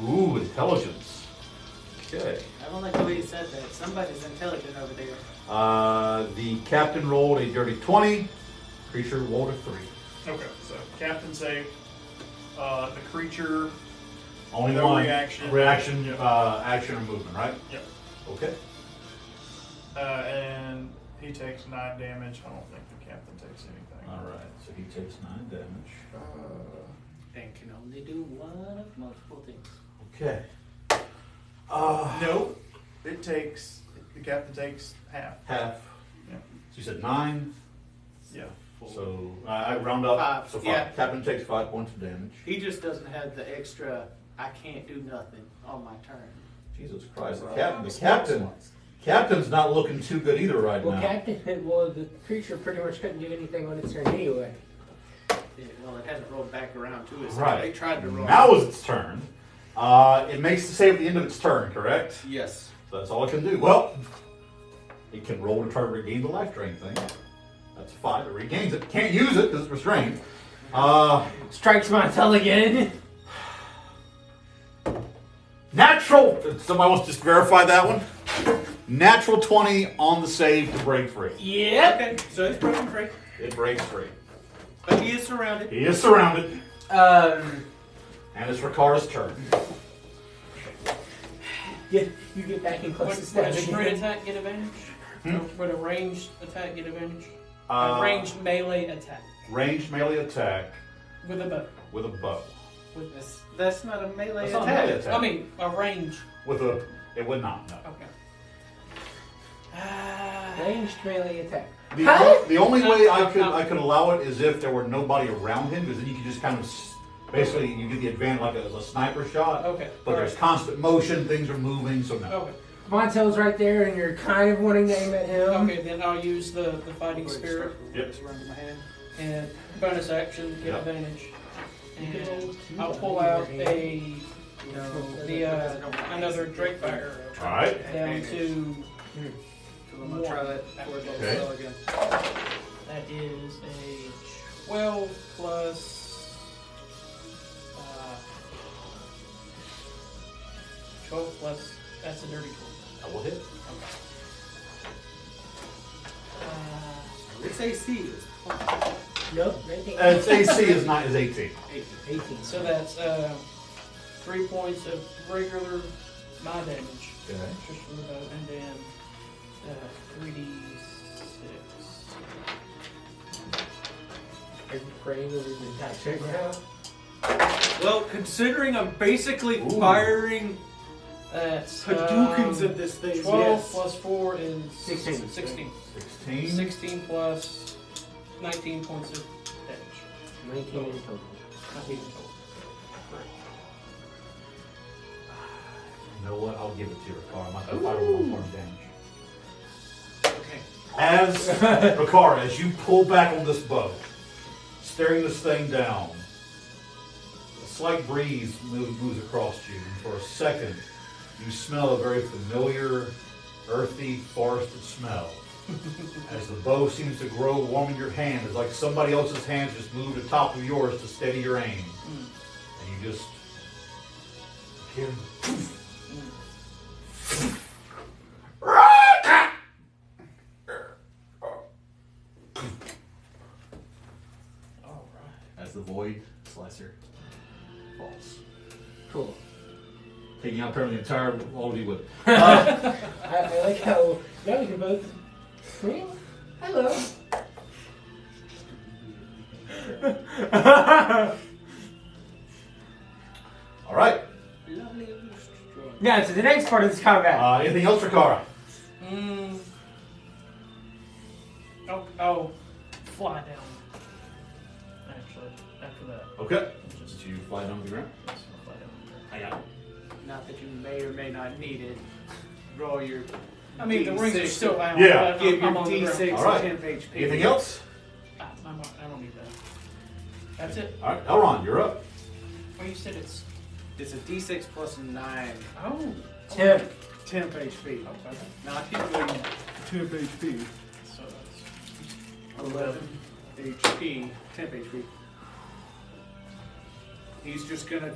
Ooh, intelligence. Okay. I don't like the way you said that. Somebody's intelligent over there. The captain rolled a dirty 20. Creature rolled a 3. Okay, so captain save. The creature. Only No one. reaction. Reaction, Yep. action or movement, right? Yep. Okay. And he takes 9 damage. I don't think the captain takes anything. Alright, so he takes 9 damage. And can only do one of multiple things. Okay. No, it takes. The captain takes half. Half. Yeah. So you said 9. Yeah. So I round up. 5, So 5. yeah. Captain takes 5 points of damage. He just doesn't have the extra, I can't do nothing on my turn. Jesus Christ. Captain's not looking too good either right Well, now. the creature pretty much couldn't do anything on its turn anyway. Yeah, well, it hasn't rolled back around to it. Right. They tried to roll. Now is its turn. It makes the save at the end of its turn, correct? Yes. So that's all it can do. Well, it can roll to try to regain the life drain thing. That's 5. It regains it. Can't use it because it's restrained. Strikes Montel again. Natural. Somebody wants to just verify that one. Natural 20 on the save to break free. Yep. Okay, so it's broken free. It breaks free. But he is surrounded. He is surrounded, Um, and it's Rakara's turn. you get back in close Would to a stab straight again. attack get advantage? Would a ranged attack get advantage? Uh, A ranged melee attack Ranged melee attack with a bow. with a bow. That's not a melee That's not a attack. melee attack. I mean, a range. With a, it would not. No. Okay. Ranged melee attack. The only way I could allow it is if there were nobody around him, because then you could just kind of basically you get the advantage like a sniper shot. Okay. But there's constant motion, things are moving, so no. Okay. Montel's right there, and you're kind of wanting to aim at him. Okay, then I'll use the fighting spirit Yep. Run to my hand. and bonus action get Yep. advantage. And I'll pull out another Drakefire All right. down to So I'm gonna try that before it goes Okay. slow again. that is a 12 plus 12 plus that's a dirty 12. That will hit. Its AC is Nope. 19. Its AC is 18. 18. So that's 3 points of regular my damage. Okay. Just from the bow, and then 3d6. Are you praying over the attacks right now? Well, considering I'm basically Ooh. firing That's Hadoukens at this thing. 12 yes. plus 4 is 16. 16. 16. 16 plus 19 points of damage. 19 in total. 19 total. You know what? I'll give it to you, Rakara. I'm not going to fight over 1 point of damage. okay. As Rakara, as you pull back on this bow, staring this thing down, the slight breeze moves across you, and for a second, you smell a very familiar, earthy, forested smell. As the bow seems to grow warm in your hand, it's like somebody else's hands just moved to the top of yours to steady your aim. And you just hear as the void slicer falls. Cool. Taking out apparently the entire all of you with it. I like how now we can both scream. Hello. All right. Now to the next part of this combat. Anything else, Rakara? Oh, fly down. Actually, after that. Okay. Just you fly down to the ground. Just gonna fly down. I got it. Not that you may or may not need it. Roll your. I mean, the rings are D6. still out. Yeah. but Give I'm your on the ground. D6 All right. and 10 HP. Anything else? I don't need that. That's it. All right, Elrond, you're up. Well, you said it's. It's a D6 plus 9. Oh. 10. 10 HP. Okay. Not healing. 10 HP. So that's 11 HP. 10 HP. He's just gonna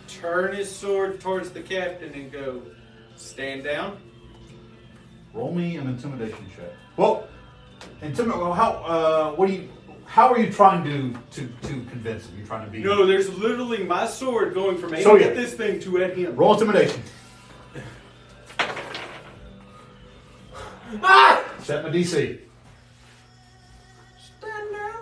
turn his sword towards the captain and go, stand down. Roll me an intimidation check. Well, how are you trying to convince him? You're trying to be. No, there's literally my sword going from aiming So, yeah. at this thing to at him. Roll intimidation. Ah! Set my DC. Stand down,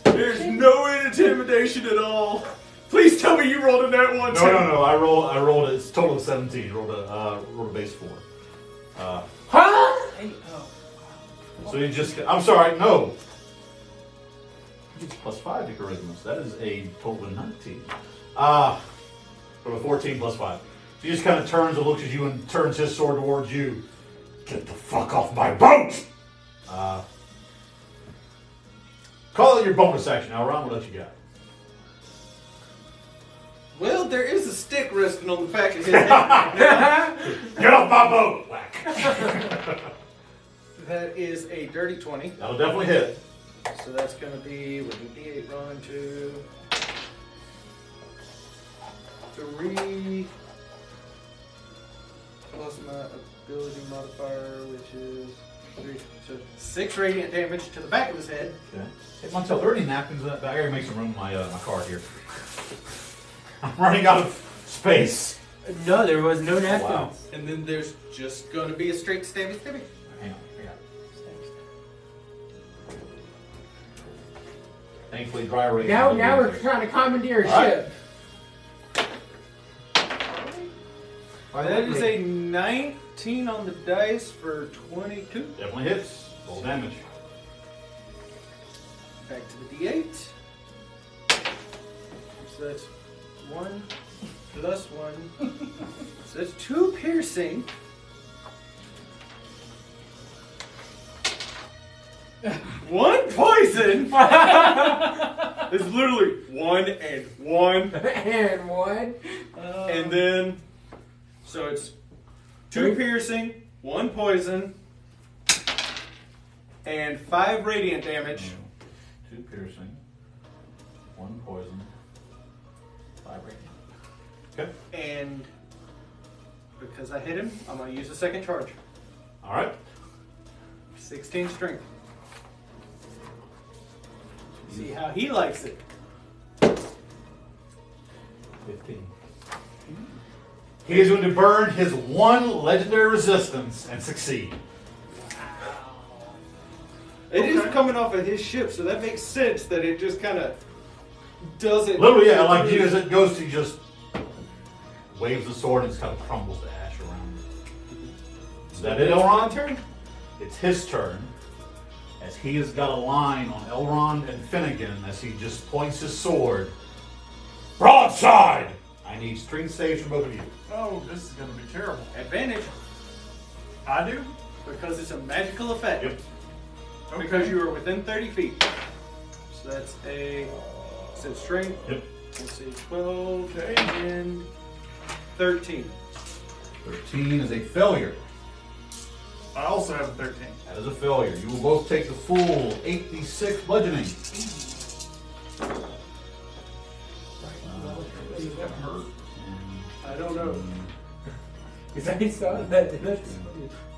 There's no intimidation at all. Please tell me you rolled a nat one. too. No. I rolled it's a total of 17. Rolled a base 4. Huh? Hey, oh. So you just. I'm sorry. No. It's +5 to charisma. So that is a total of 19. From a 14 +5. So he just kind of turns and looks at you and turns his sword towards you. Get the fuck off my boat! Call it your bonus action. Now, Ron, what else you got? Well, there is a stick resting on the back of his head. Get off my boat! Whack. That is a dirty 20. That'll definitely hit. So that's going to be with the D8 rolling to 3 plus my ability modifier, which is 3. So 6 radiant damage to the back of his head. Okay. Hey, Montel, are there any napkins in that bag? I gotta make some room in my card here. I'm running out of space. No, there was no napkins. Wow. And then there's just going to be a straight stabby. Hang on. I got it. Thankfully, dry erase. Now we're trying to commandeer a All right. ship. That is a 19 on the dice for 22. Definitely hits. Roll damage. Back to the D8. So that's 1 plus 1. So that's 2 piercing. 1 poison. It's literally 1 and 1. And 1. And then, so it's 2 piercing, 1 poison, and 5 radiant damage. 2 piercing, 1 poison, 5 radiant. Okay. And because I hit him, I'm going to use a second charge. All right. 16 strength. See how he likes it. 15. He is going to burn his 1 legendary resistance and succeed. It is coming off of his ship, so that makes sense that it just kind of doesn't. Literally, yeah, like you, as it goes to just waves the sword and just kind of crumbles to ash around. Is that it, Elrond? Turn? It's his turn, as he has got a line on Elrond and Finnegan as he just points his sword. Broadside! I need string saves from both of you. Oh, this is going to be terrible. Advantage. I do? Because it's a magical effect. Yep. Because you are within 30 feet. So that's a strength. Yep. Let's see, 12 and 13. 13 is a failure. I also have a 13. That is a failure. You will both take the full 8d6 bludgeoning. I don't know. Is that his son? That's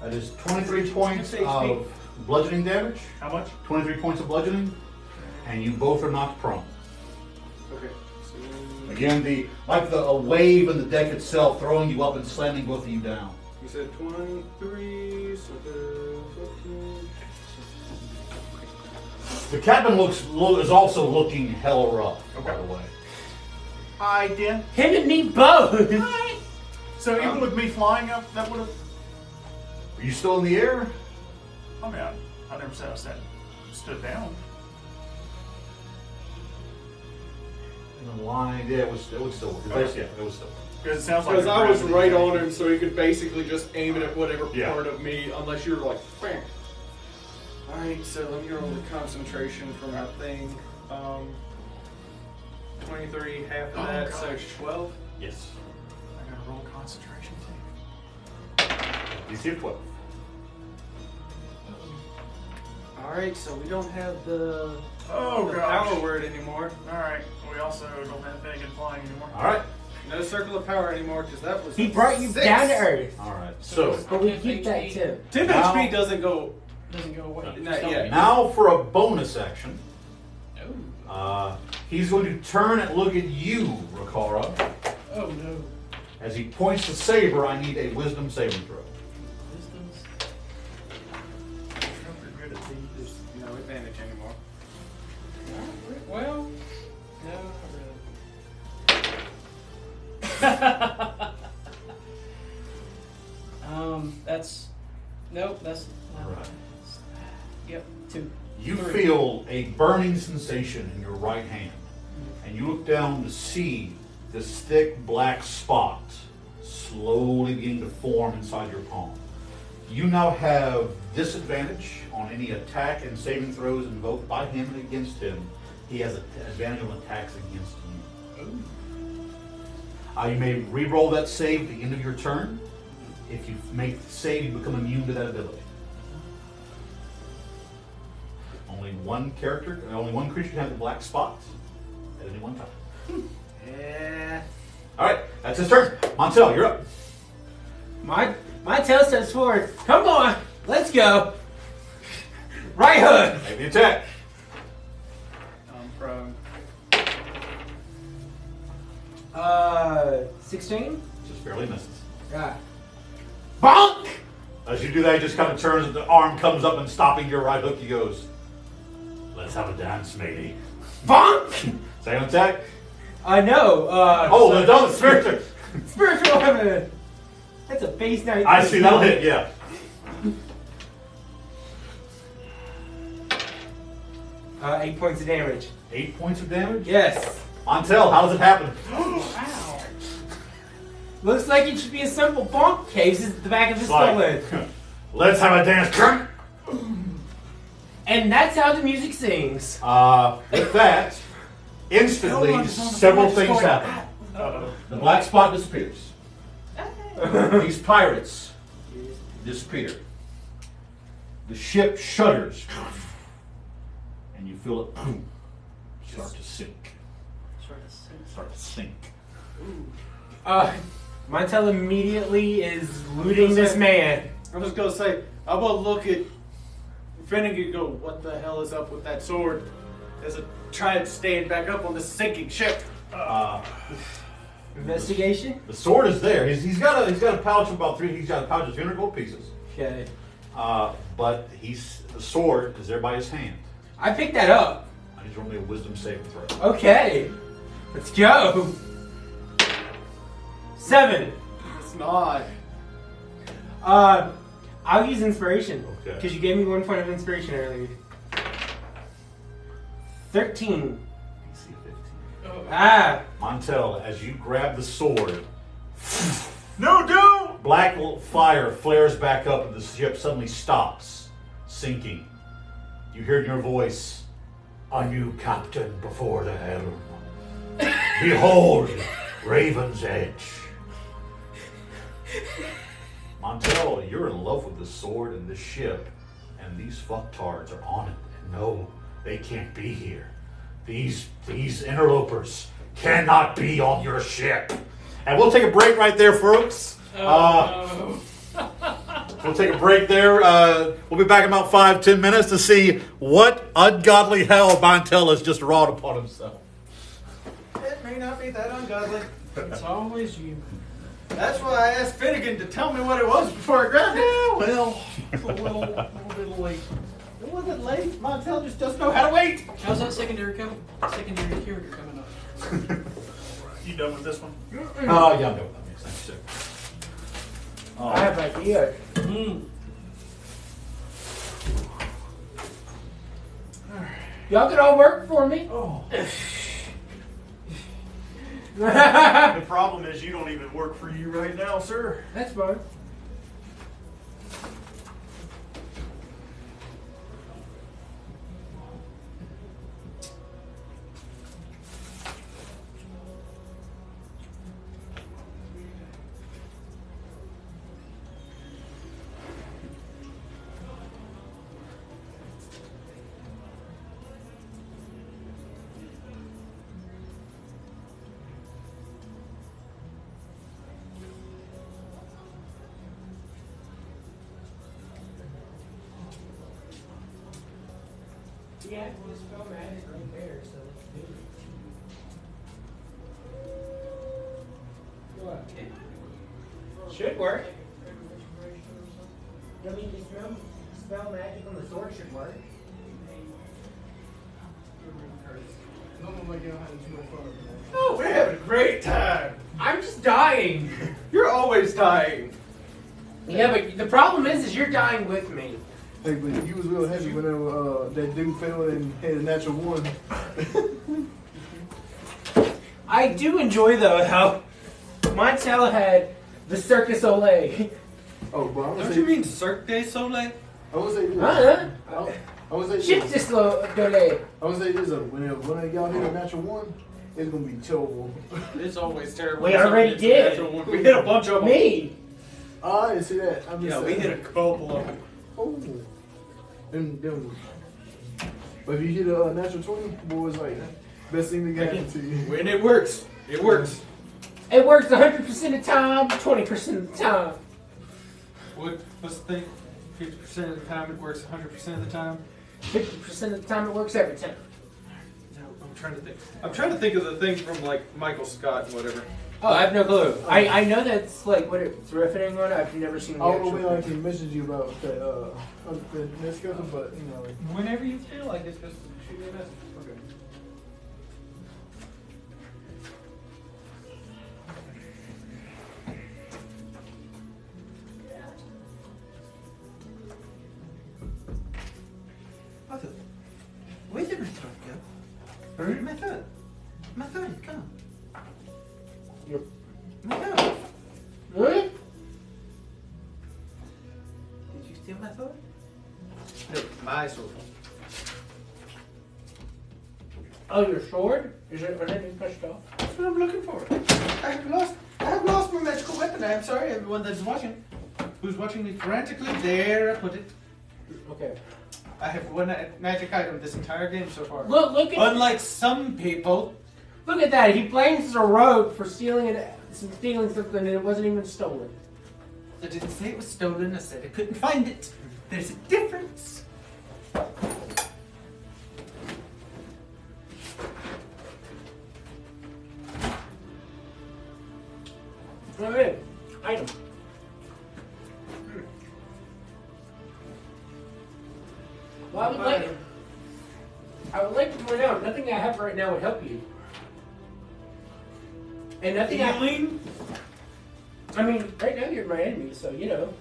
That is 23 points of bludgeoning damage. How much? 23 points of bludgeoning, and you both are knocked prone. Okay. So Again, a wave in the deck itself throwing you up and slamming both of you down. you said 23, so the 15. The captain is also looking hell rough, by the way. I did. him and me both. So even with me flying up, that would have. Are you still in the air? I mean, I never said I stood down. In the line, yeah, it would still work. Yeah, it was still. Because it sounds like. Because I was gravity- right on him, so he could basically just aim it at whatever Yeah. part of me, unless you were like, bam. Alright, so let me roll the concentration for my thing. 23, half of that, so gosh. 12. Yes. I gotta roll concentration too. DC of 12. Alright, so we don't have the Oh the gosh. power word anymore. All right. We also don't have Finnegan flying anymore. All right. No circle of power anymore, because that was He brought you 6. down to earth. All right. So But we keep that too. 10 Now- HP doesn't go. Doesn't go away. Not Stop yet. me. now for a bonus action. Oh. He's going to turn and look at you, Rakara. Oh no. As he points the saber, I need a wisdom saving throw. Wisdom's. You're good at these. There's no advantage anymore. Well, no, not really. That's nope. That's All right. Yep. 2. You 3. feel a burning sensation in your right hand, and you look down to see this thick black spot slowly beginning to form inside your palm. You now have disadvantage on any attack and saving throws invoked by him and against him. He has an advantage on attacks against you. You may re-roll that save at the end of your turn. If you make the save, you become immune to that ability. Only one creature can have the black spot at any one time. Yeah. All right, that's his turn. Montel, you're up. My tail steps forward. Come on, let's go. Right hook. Make the attack. I'm prone. 16. Just barely misses. Yeah. Bonk. As you do that, he just kind of turns, and the arm comes up and stopping your right hook. He goes, "Let's have a dance, matey." Bonk. Second attack. No. Oh, the double spiritual. Spiritual weapon. That's a base 19. I see that'll hit. Yeah. 8 points of damage. 8 points of damage. Yes. Montel, how does it happen? Wow. Looks like it should be a simple bonk case at the back of the It's like, skull. let's have a dance. And that's how the music sings. With that, instantly several things happen. The black spot disappears. These pirates disappear. The ship shudders. And you feel it start to sink. Start to sink. Montel immediately is looting this man. I was gonna say, I will look at Finnegan and go, what the hell is up with that sword? As I try and stand back up on the sinking ship. Investigation? The sword is there. He's got a pouch of about three. He's got a pouch of 300 gold pieces. Okay. But the sword is there by his hand. I picked that up. I need to roll me a wisdom saving throw. Okay. Let's go. 7. It's not. I'll use inspiration. Okay. Because you gave me 1 point of inspiration earlier. 13. DC 15. Ah. Montel, as you grab the sword, No, don't! black fire flares back up and the ship suddenly stops, sinking. You hear in your voice, a new captain before the helm. Behold, Raven's Edge. Montel, you're in love with the sword and the ship, and these fucktards are on it. And no, they can't be here. These interlopers cannot be on your ship. And we'll take a break right there, folks. No. We'll take a break there. We'll be back in about 5-10 minutes to see what ungodly hell Montel has just wrought upon himself. It may not be that ungodly. It's always you. That's why I asked Finnegan to tell me what it was before I grabbed it. Well, it's a little bit late. It wasn't late. Montel just doesn't know how to wait. How's that secondary character coming up? You done with this one? Yeah, I'm done with that. Makes sense, too. I have ideas. Y'all can all work for me. Oh. The problem is you don't even work for you right now, sir. That's fine. Yeah, we'll spell magic right there, so let's do it. What? Should work. I mean, the spell magic on the sword should work. Oh, we're having a great time. I'm just dying. You're always dying. Yeah, but the problem is you're dying with me. Hey, but you was real heavy whenever that dude fell and had a natural one. I do enjoy though how Montel had the Circus Olay. Oh, bro, I would Don't say, you mean Cirque du Soleil? I would say this. Huh? I would say Shit this. just Olay. I would say this. Whenever one of y'all hit a natural one, it's gonna be terrible. It's always terrible. We already did. We hit a bunch of them. Me. Oh, I didn't see that. I'm just Yeah, we saying. hit a couple of them. Oh. Them. But if you hit a natural 20, boy, it's like best thing that can happen to you. When it works, it works. It works 100% of the time, 20% of the time. What's the thing? 50% of the time it works 100% of the time? 50% of the time it works every time. No, I'm trying to think. I'm trying to think of the thing from like Michael Scott and whatever. Oh, I have no clue. I know that's like what it's riffing on. I've never seen the I don't know when I actual. can message you about that, the next schedule, but you know. Whenever you feel like it's just shoot me a message. Okay. Where did my throat go? Where did my throat? My throat is gone. Yep. My throat. Really? Did you steal my throat? No, my sword. Oh, your sword? Is it already pushed off? That's what I'm looking for. I have lost my magical weapon. I am sorry, everyone that's watching. Who's watching me frantically? There, I put it. Okay. I have one magic item this entire game so far. Look at Unlike some people. look at that. He blames the rogue for stealing something and it wasn't even stolen. I didn't say it was stolen. I said I couldn't find it. There's a difference. All right. Item. Well, I would like to point out nothing I have right now would help you. And nothing Healing? I mean, right now you're my enemy, so you know.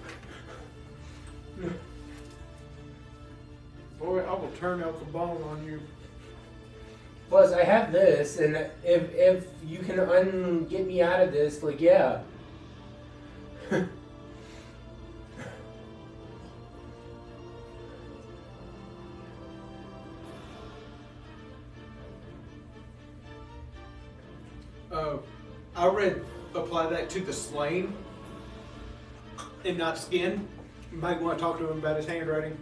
Boy, I will turn El Cabal on you. Plus, I have this, and if you can get me out of this, like, yeah. I read apply that to the slain and not skin. You might want to talk to him about his handwriting.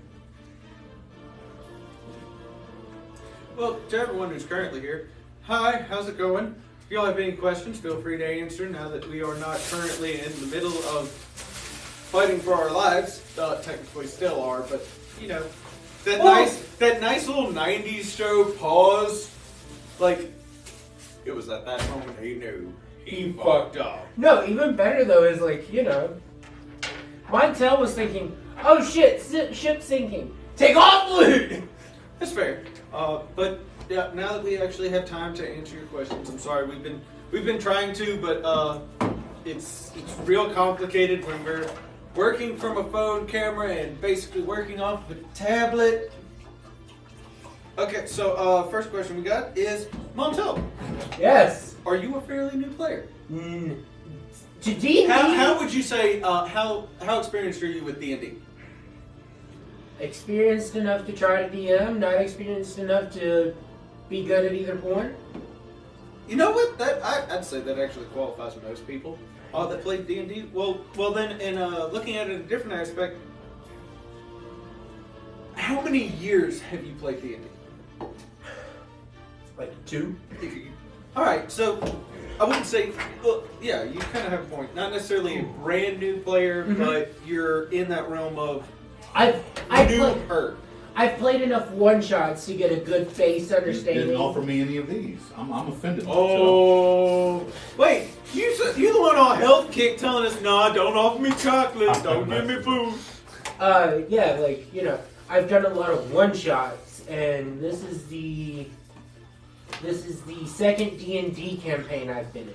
Well, to everyone who's currently here, hi, how's it going? If y'all have any questions, feel free to answer now that we are not currently in the middle of fighting for our lives. Technically still are, but you know, that nice little 90s show pause. Like, it was at that moment he knew he fucked up. No, even better though is like, you know, Montel was thinking, oh shit, ship sinking. Take off, loot! That's fair. But yeah, now that we actually have time to answer your questions, I'm sorry we've been trying to, but it's real complicated when we're working from a phone camera and basically working off of a tablet. Okay, so first question we got is Montel. Yes. Are you a fairly new player? To D&D? How would you say how experienced are you with D&D? Experienced enough to try to DM, not experienced enough to be good at either point. You know what? I'd say that actually qualifies most people that play D&D. Well, then, in looking at it in a different aspect, how many years have you played D&D? Like 2. All right, so I wouldn't say. Well, yeah, you kind of have a point. Not necessarily a brand new player, but you're in that realm of I've played enough one-shots to get a good face You understanding. didn't offer me any of these. I'm offended. Oh, wait! You the one on health kick telling us, nah, don't offer me chocolate, don't give me food. Yeah, like, you know, I've done a lot of one-shots, and this is the second D&D campaign I've been in.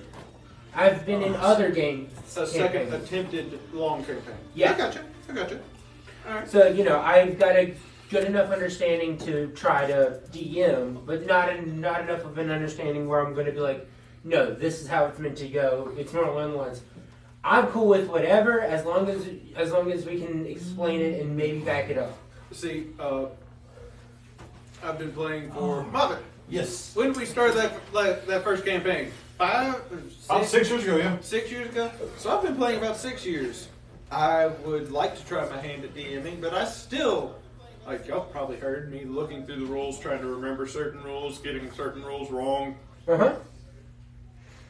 I've been in other games. A second attempted long campaign. Yeah. I gotcha. Alright. So, you know, I've got a good enough understanding to try to DM, but not enough of an understanding where I'm going to be like, no, this is how it's meant to go. It's more along the lines. I'm cool with whatever as long as we can explain it and maybe back it up. See, I've been playing for Mother. Yes. When did we start that first campaign? 6 years ago, yeah. 6 years ago? So I've been playing about 6 years. I would like to try my hand at DMing, but I still, like y'all probably heard me looking through the rules, trying to remember certain rules, getting certain rules wrong.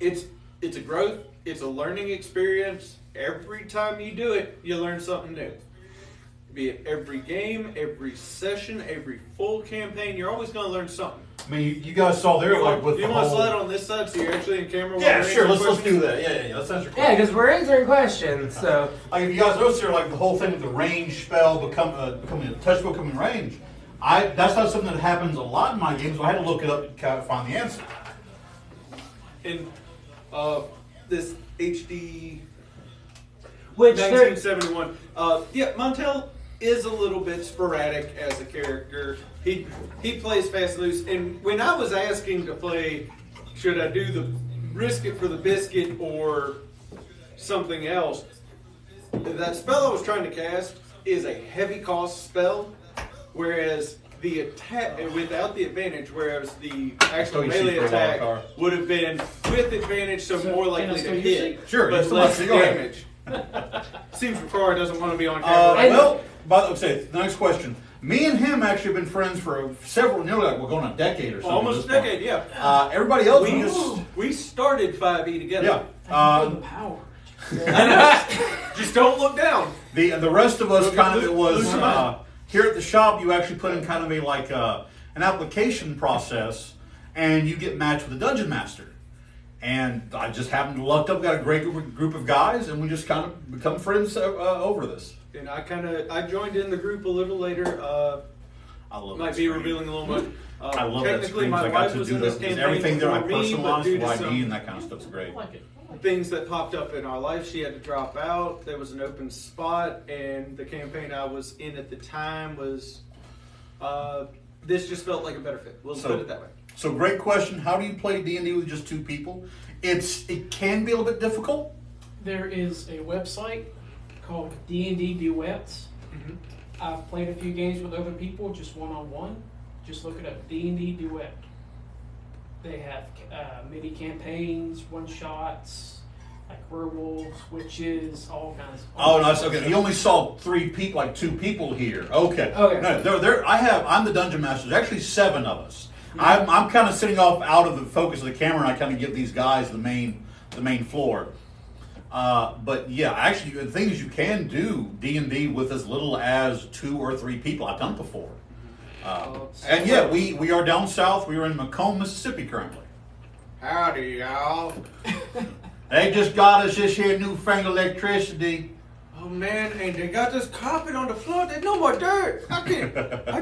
It's a growth, it's a learning experience. Every time you do it, you learn something new. Be it every game, every session, every full campaign, you're always going to learn something. I mean, you guys saw there, like, with the you want to whole... slide on this side so you're actually in camera? Yeah, sure, let's do that. Yeah, let's answer questions. Yeah, because we're answering questions, so... Like, if you guys notice here, like, the whole thing with the range spell becoming a touch spell becoming range, that's not something that happens a lot in my games, so I had to look it up to kind of find the answer. In this HD... Which 1971. Yeah, Montel is a little bit sporadic as a character. He plays fast and loose. And when I was asking to play, should I do the risk it for the biscuit or something else, that spell I was trying to cast is a heavy cost spell, whereas the attack without the advantage, whereas the actual melee attack would have been with advantage, so more likely to hit, Sure, but less damage. Seems Rakara doesn't want to be on camera. The next question. Me and him actually have been friends for nearly going on a decade or something. Almost a decade, yeah. Everybody else we started 5e together. Yeah. Power. Just don't look down. The rest of us it was here at the shop. You actually put in kind of an application process, and you get matched with a dungeon master. And I just happened to luck up, got a great group of guys, and we just kind of become friends over this. And I joined in the group a little later. I love might that be screen. revealing a little much. I love that Technically, screen. my I got wife to was do in this because campaign everything there I before me, but personalized due to to ID some and that kind of stuff's great. I like it. things that popped up in our life, she had to drop out. There was an open spot, and the campaign I was in at the time was. This just felt like a better fit. We'll put it that way. So great question. How do you play D&D with just 2 people? It can be a little bit difficult. There is a website called D&D Duets. I've played a few games with other people, just one-on-one. Just look it up, D&D Duet. They have mini campaigns, one shots, like werewolves, witches, all kinds. Oh, no, that's okay. You only saw 3 people, like 2 people here. Okay. Okay. No, I'm the dungeon master. There's actually 7 of us. I'm kind of sitting off out of the focus of the camera, and I kind of give these guys the main floor. But yeah, actually, the thing is, you can do D&D with as little as 2 or 3 people. I've done it before. And yeah, we are down south. We are in Macomb, Mississippi currently. Howdy, y'all. They just got us this here newfangled electricity. Oh man, and they got this carpet on the floor. There's no more dirt. I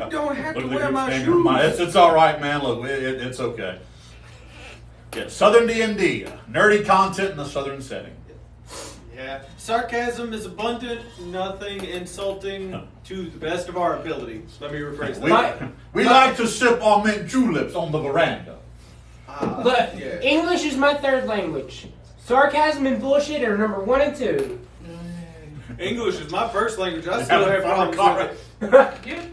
don't have to wear my shoes. It's all right, man. Look, it's okay. Yeah, Southern D&D, nerdy content in a Southern setting. Yeah, sarcasm is abundant, nothing insulting to the best of our ability. Let me rephrase that. We like to sip our mint juleps on the veranda. But yeah. English is my 3rd language. Sarcasm and bullshit are number 1 and 2. English is my first language. I still have problems with it.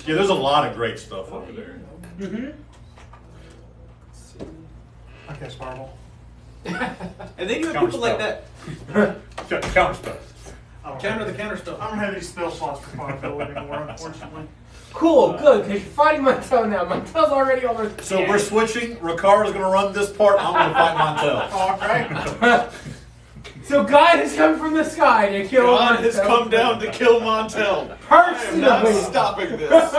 Yeah, there's a lot of great stuff over there. Mm-hmm. I guess Fireball. And then you have people like that. Counter spell. Counter the counter stuff. I don't have any spell slots for Fireball anymore, unfortunately. Cool, good, because you're fighting Montel now. Montel's already over. So we're switching. Rakara's going to run this part. I'm going to fight Montel. All right. So God has come from the sky to kill God Montel. has come down to kill Montel. Personally. I am not stopping this.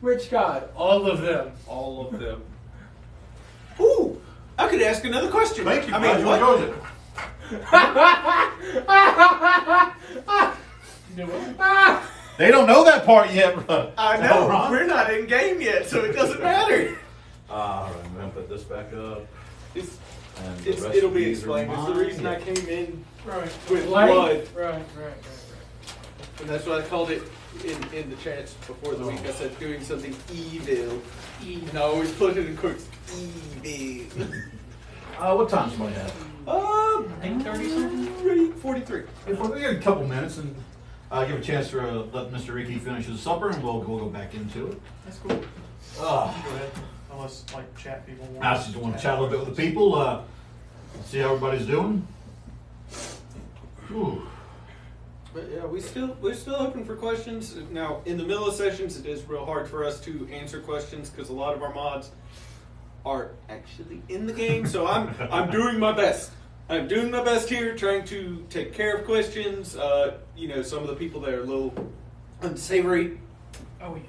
Which God? All of them. All of them. Ooh, I could ask another question. Thank you. I mean, what? They don't know that part yet, bro. I know. We're not in game yet, so it doesn't matter. All right, I'm going to put this back up. It'll be explained. It's the reason I came in Right. with Light? blood. Right. And that's what I called it in the chats before the week. I said doing something evil. And I always put it in quotes. Evil. What time does somebody have? 8:30 something? 43. If we got a couple minutes and give a chance to let Mr. Ricky finish his supper, and we'll go back into it. That's cool. Go ahead. Unless, like, chat people want I just want to chat a little bit with the people, see how everybody's doing. Whew. But yeah, we're still open for questions. Now, in the middle of sessions, it is real hard for us to answer questions because a lot of our mods are actually in the game. So I'm doing my best. I'm doing my best here, trying to take care of questions. Some of the people that are a little unsavory. Oh yeah.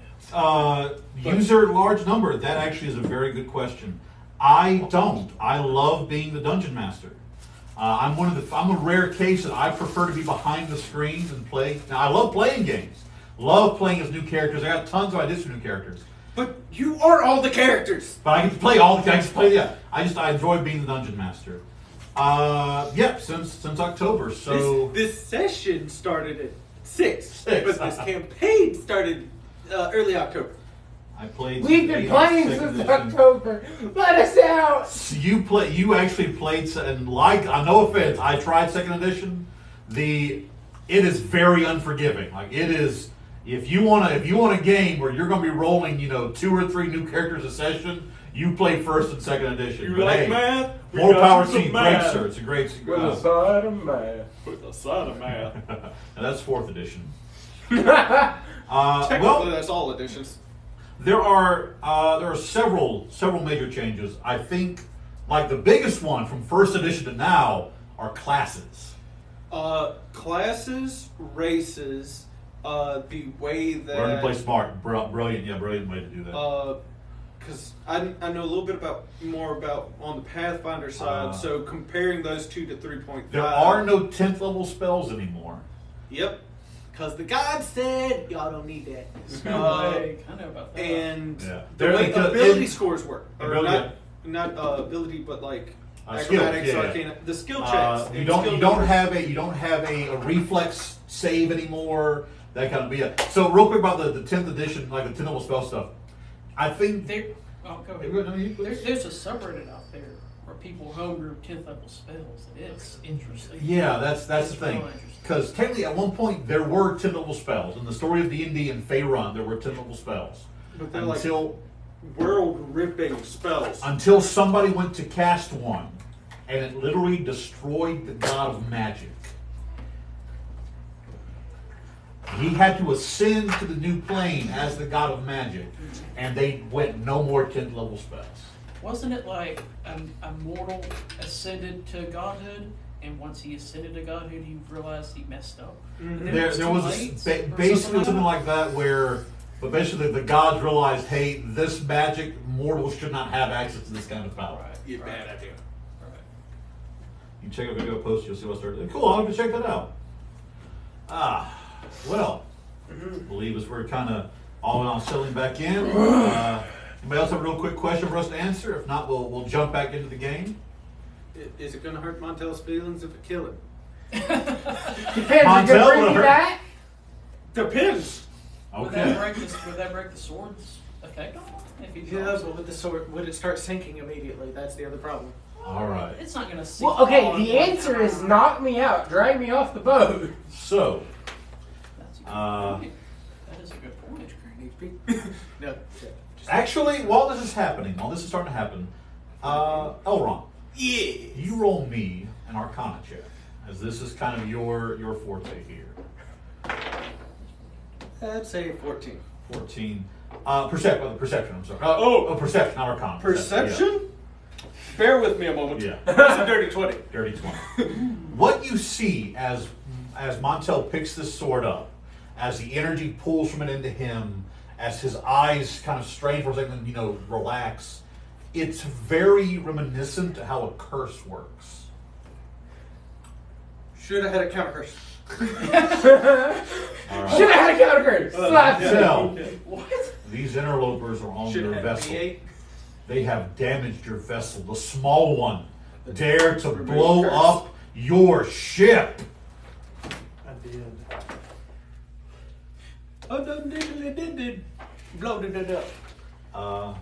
User large number. That actually is a very good question. I don't. I love being the dungeon master. I'm a rare case that I prefer to be behind the screens and play. Now I love playing games. Love playing as new characters. I got tons of ideas for new characters. But you are all the characters. But I get to play all the. I enjoy being the dungeon master. Since October. So this session started at 6. Six. But this campaign started early October. I played. We've been playing since October. Let us out. So you actually played, and no offense, I tried 2nd edition. It is very unforgiving. Like it is. If you want a game where you're going to be rolling, 2 or 3 new characters a session, you play 1st and 2nd edition. You But like hey, math? More power to you. Great, sir. It's a great. With a side of math. With a side of math. And that's 4th edition. Technically, that's all editions. There are several major changes. I think, like the biggest one from 1st edition to now are classes. Classes, races, the way that Learn to play smart, brilliant way to do that. Because I know a little bit more about on the Pathfinder side. So comparing those 2 to 3.5, There are no 10th level spells anymore. Yep. Because the god said y'all don't need that. I know about that. And Yeah. the way ability scores work, or not ability, but like acrobatics, skills, yeah. arcana, the skill checks. You don't have a reflex save anymore. That kind of it. So real quick about the 10th edition, like the 10th level spell stuff. I think go ahead. There's a subreddit out there where people homebrew 10th level spells. It's interesting. Yeah, that's the It's thing. real interesting. Because technically, at one point, there were 10 level spells. In the story of D&D and Faerun, there were 10 level spells. But they're world-ripping spells. Until somebody went to cast one, and it literally destroyed the god of magic. He had to ascend to the new plane as the god of magic, and they went no more 10th level spells. Wasn't it like a mortal ascended to godhood, and once he ascended to godhood, he realized he messed up? Mm-hmm. And then There was basically something like that where, but basically the gods realized, hey, this magic, mortals should not have access to this kind of power. Right. Yeah, bad idea. Right. You check a video post, you'll see what's there. Cool, I'll have to check that out. Well, I believe as we're kind of all in on settling back in. Anybody else have a real quick question for us to answer? If not, we'll jump back into the game. Is it going to hurt Montel's feelings if we kill him? Depends. Montel, Did they bring will me hurt. back? Depends. Would Okay. that break the sword's effect on him? If he Yeah, drops but it? with the sword, would it start sinking immediately? That's the other problem. All right. It's not gonna sink. Well, okay. all in The one answer time. is knock me out, drag me off the boat. So, That's a good point. That is a good point. No. actually, while this is starting to happen, Elrond, Yeah. you roll me an Arcana check, as this is kind of your forte here. I'd say 14. 14. Perception, I'm sorry. Perception, not Arcana. Perception? Bear with me a moment. Yeah. That's a dirty 20. Dirty 20. What you see as Montel picks this sword up, as the energy pulls from it into him, as his eyes kind of strain for a second, relax, it's very reminiscent to how a curse works. Should have had a counter curse. All Should right. have had a counter curse. Slap it. Tell, What? these interlopers are on Should your have had vessel. V8. They have damaged your vessel. The small one dare to Remove blow curse. up your ship. I did. Oh, no, did. Bloated it up. Uh,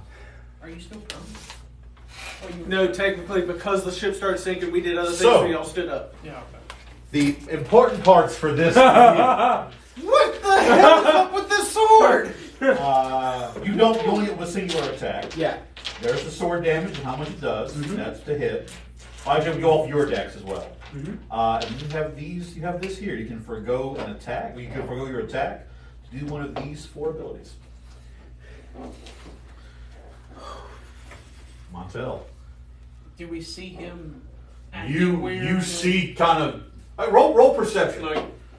Are you still prone? No, technically, because the ship started sinking, we did other things, So- we all stood up. Yeah. Okay. the important parts for this. What the hell is up with this sword? You only get one singular attack. Yeah. There's the sword damage and how much it does. That's to hit. Actually, we go off your decks as well. And you have these. You have this here. You can forego an attack. You can forego your attack to do one of these 4 abilities. Montel, Do we see him? you see kind of roll perception. Like,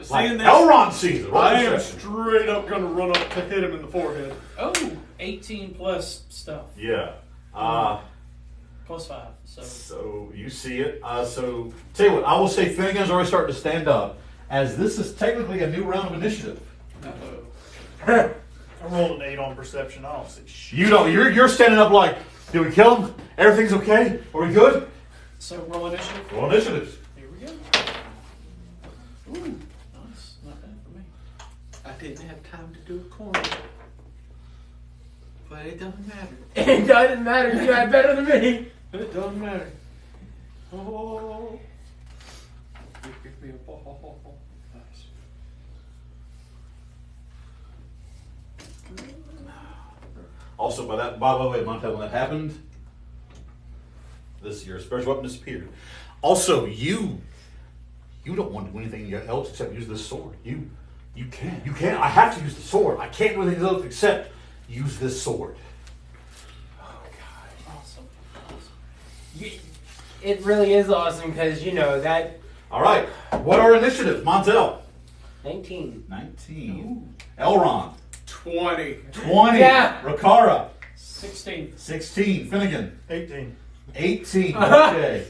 Like seeing this, Elrond sees it. Roll I am perception. straight up going to run up to hit him in the forehead. Oh, 18 plus stuff. Yeah. Plus 5. So So you see it. So tell you what, I will say Finnegan's already starting to stand up, as this is technically a new round of initiative. uh-oh. I rolled an 8 on perception. I don't see shit. You don't. You're standing up like, did we kill him? Everything's okay? Are we good? So roll initiative. Roll initiatives. Here we go. Ooh, nice. Not bad for me. I didn't have time to do a corner. But it doesn't matter. It doesn't matter. You got better than me. It doesn't matter. Oh. You give me a ball. Nice. Also, by the way, Montel, when that happened, your special weapon disappeared. Also, you don't want to do anything else except use this sword. You can't. You can't. I have to use the sword. I can't do anything else except use this sword. Awesome. It really is awesome because that All right. What are initiatives, Montel? 19. 19. Elrond. 20. 20. Yeah. Rakara. 16. 16. Finnegan. 18. 18. Okay.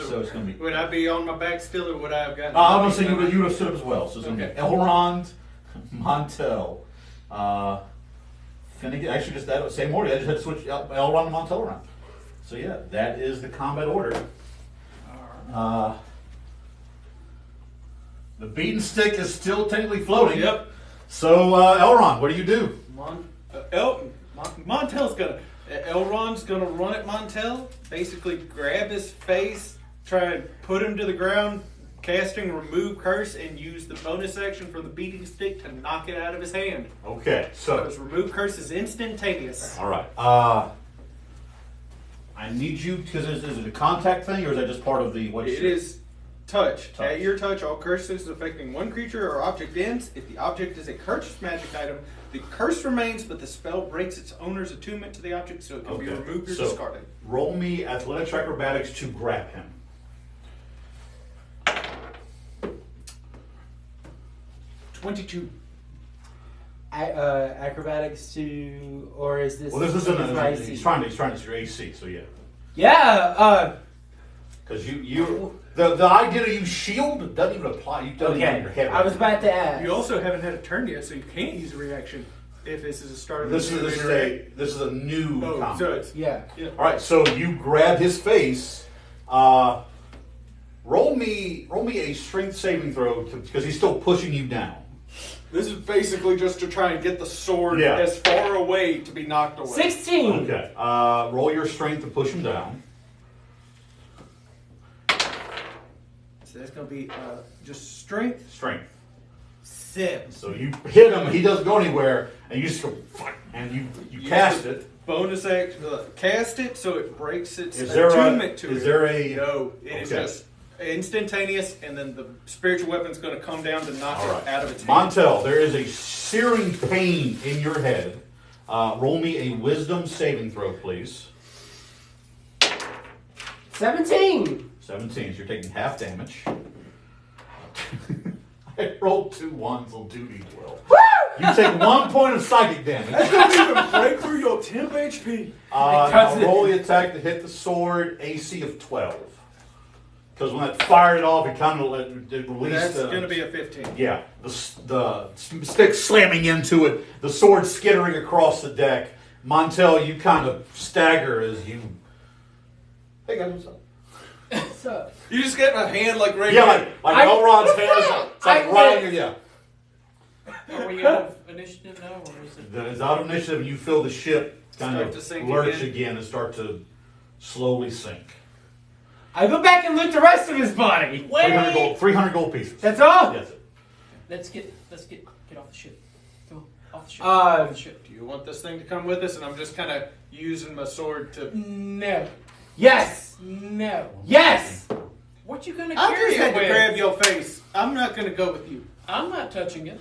So it's going to be. Would I be on my back still, or would I have gotten? I'm going to say you would have stood up as well. So it's going to Okay. be Elrond, Montel, Finnegan. Actually, just that same order. I just had to switch Elrond and Montel around. So yeah, that is the combat order. Alright. The beaten stick is still technically floating. Yep. So Elrond, what do you do? Montel's gonna. Elrond's gonna run at Montel, basically grab his face, try and put him to the ground, casting Remove Curse and use the bonus action from the beating stick to knock it out of his hand. Okay, so Because Remove Curse is instantaneous. all right. I need you because is it a contact thing or is that just part of the what? It is touch. Touch. At your touch, all curses affecting one creature or object ends. If the object is a cursed magic item, the curse remains, but the spell breaks its owner's attunement to the object, so it can be removed or so discarded. roll me athletics acrobatics to grab him. 22. Acrobatics to, or is this? Well, this is my AC? he's trying to your AC, so yeah. Yeah. Because the idea to use shield doesn't even apply. You don't even Okay. your head. I was about to ask. You also haven't had a turn yet, so you can't use a reaction if this is a start of the This is a new combat. so it's Yeah. All right, so you grab his face. Roll me a strength saving throw because he's still pushing you down. This is basically just to try and get the sword Yeah. as far away to be knocked away. 16. Okay. Roll your strength to push him down. So that's going to be just strength. Strength. 7. So you hit him, he doesn't go anywhere, and you just go, fuck, and you cast it. Bonus action, cast it so it breaks its Is there attunement to it. is there a No, it is Okay. just instantaneous, and then the spiritual weapon's going to come down to knock All it right. out of its hand. Montel, there is a searing pain in your head. Roll me a wisdom saving throw, please. 17. 17, so you're taking half damage. I rolled 2 1s on 2d12. You take 1 point of psychic damage. Don't even break through your temp HP. Now roll the attack to hit the sword, AC of 12. Because when it fired it off, it kind of released. That's going to be a 15. Yeah, the stick slamming into it, the sword skittering across the deck. Montel, you kind of stagger as you. Hey guys, what's up? So, You just get a hand like right Yeah, here. like I- Elrod's what's hands. that? It's like I- right here, yeah. Are we out of initiative now, or is it? Then it's out of initiative, and you feel the ship kind Start of to sink lurch again. again and start to slowly sink. I go back and loot the rest of his body. 300 gold pieces. That's all. Yes. Let's get off the ship. Go off the ship. Uh, off the ship. Do you want this thing to come with us? And I'm just kind of using my sword to. No, Yes. no. Yes. What you gonna I carry just had it to with? grab your face. I'm not going to go with you. I'm not touching it.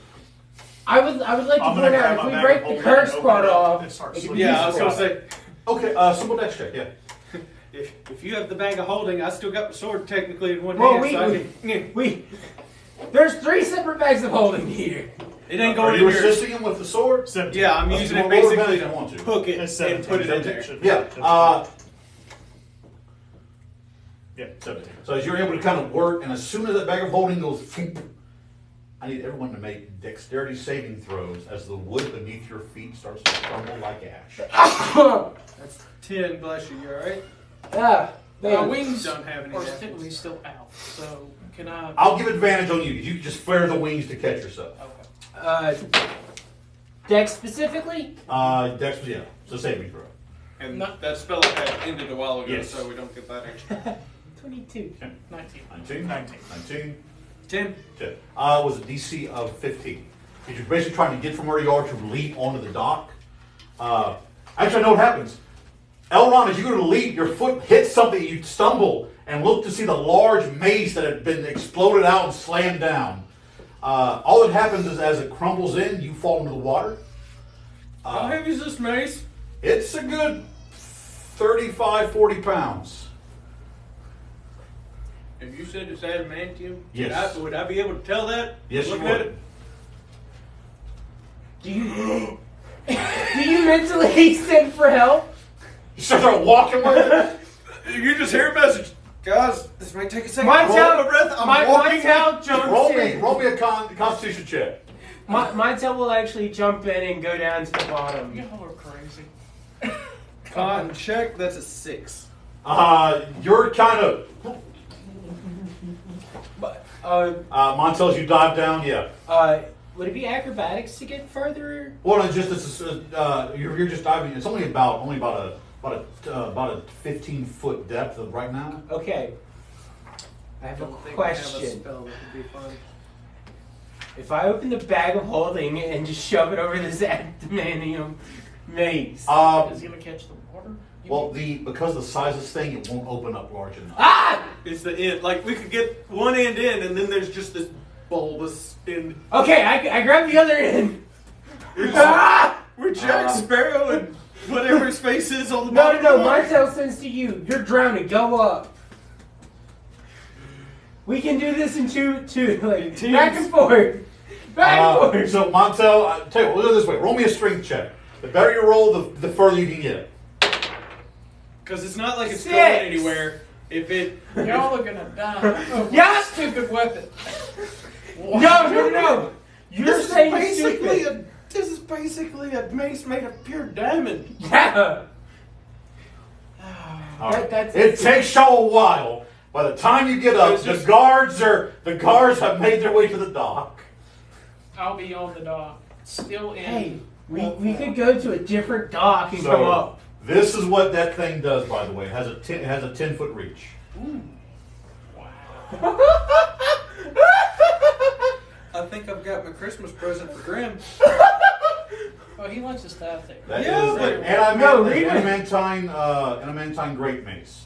I would like to I'm point gonna out grab if my we bag break of the holding curse and open part it up off, and start it could sleeping. be Yeah, I was going to useful. say, Okay, simple dex check, yeah. if you have the bag of holding, I still got my sword technically in one Well, hand. So I can, There's 3 separate bags of holding here. it ain't Are going you in here. resisting him with the sword? 17. Yeah, I'm Let's using roll it basically advantage to if you want to. hook it It's and 17. put it in there. Should be Yeah. 17. So as you're able to kind of work, and as soon as that bag of holding goes, I need everyone to make dexterity saving throws as the wood beneath your feet starts to crumble like ash. That's 10, bless you. You alright? Yeah. My Man. wings Don't have any are weapons. technically still out. So can I? I'll give advantage on you. You can just flare the wings to catch yourself. Okay. Dex specifically? Dex, yeah, it's a saving throw. And No. that spell had ended a while ago, Yes. so we don't get that extra. 22. 19. 19, 19. 10. 10. Was a DC of 15. You're basically trying to get from where you are to leap onto the dock. Actually, I know what happens. Elrond, as you go to leap, your foot hits something, you stumble, and look to see the large mace that had been exploded out and slammed down. All that happens is as it crumbles in, you fall into the water. How heavy is this mace? It's a good 35, 40 pounds. If you said it's adamantium, Yes. would I be able to tell that? Yes, you Looking at would. it? Do you mentally send for help? You start walking with it. You just hear a message. Guys, this might take a second. My Hold tail- my breath. I'm My walking. tail jumps in. Roll me a constitution check. My tail will actually jump in and go down to the bottom. Y'all are crazy. Con check. That's a 6. You're kind of Montel, you dive down, yeah. Would it be acrobatics to get further? Well, it's just you're just diving. It's only about a 15-foot depth of right now. Okay. I have a Don't think I have a question. spell that would be fun. If I open the bag of holding and just shove it over this adamantium maze. Is it gonna catch the water? Well, because of the size of this thing, it won't open up large enough. Ah! It's the end. Like, we could get one end in, and then there's just this bulbous end. Okay, I grab the other end. Ah! We're Jack Sparrow and whatever his face is on the No, bottom. no, of the water. Marcel sends to you. You're drowning. Go up. We can do this in two, like, teams. back and forth. Back and forth. So Montel, I tell you what, we'll do it this way. Roll me a strength check. The better you roll, the further you can get. Because it's not like it's 6. going anywhere. If it... Y'all are gonna die. Oh, Yeah. Stupid weapon. No. You're saying stupid. This is basically a mace made of pure diamond. Yeah. All right. That's It takes y'all a while. By the time you get up, It's the just- guards have made their way to the dock. I'll be on the dock. Still in. Hey, we could go to a different dock and So- come up. This is what that thing does, by the way. It has a 10-foot reach. I think I've got my Christmas present for Grim. Oh, he wants to staff there. That Yeah, is but- an read it. adamantine great mace.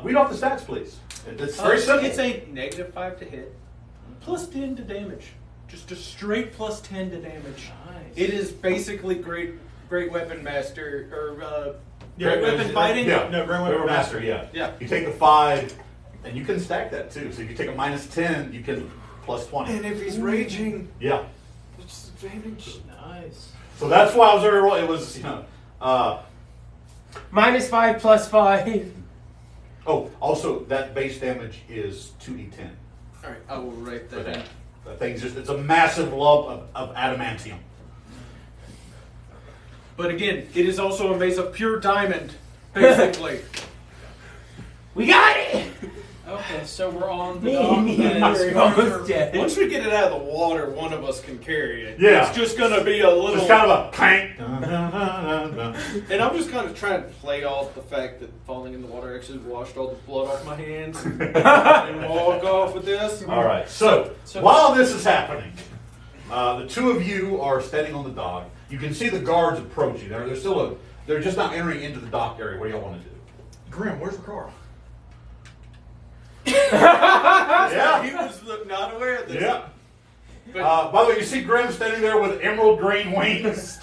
Read off the stats, please. It's very simple. It's a -5 to hit, plus 10 to damage. Just a straight plus 10 to damage. Nice. It is basically great weapon master or Yeah, great weapon fighting. Yeah, No, Great Weapon Weapon Master. Yeah. Yeah. You take the 5, and you can stack that too. So if you take a -10, you can plus 20. And if he's raging, Yeah. it's advantage. Nice. So that's why I was very roll. It was -5 plus 5. Oh, also that base damage is 2d10 All right, I will write for that in. that. That thing's it's a massive lump of adamantium. But again, it is also a mace of pure diamond, basically. We got it. Okay, so we're on the Me dock. and you and are it's almost dead. Once we get it out of the water, one of us can carry it. Yeah. It's just gonna be a little. It's kind of a clank. And I'm just kind of trying to play off the fact that falling in the water actually washed all the blood off my hands and walk off with this. All right. So while this is happening, the two of you are standing on the dock. You can see the guards approaching. They're just not entering into the dock area. What do y'all want to do? Grim, where's Rakara? Yeah. He was not aware of this. Yeah. But By the way, you see Grim standing there with emerald green wings.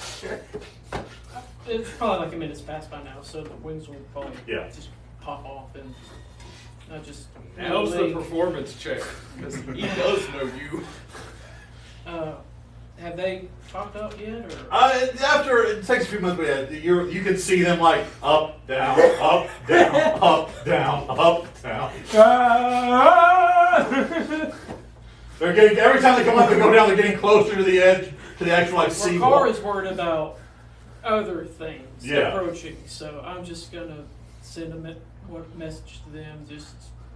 It's probably like a minute's passed by now, so the wings will probably Yeah. just pop off and not just. how's the performance check? Because he does know you. Have they popped up yet, or? After it takes a few months, but yeah, you can see them like up, down, up, down, up, down, up, down. They're getting every time they come up and go down, they're getting closer to the edge, to the actual like sea wall. Rakara is worried about other things Yeah. approaching, so I'm just gonna send a message to them. Just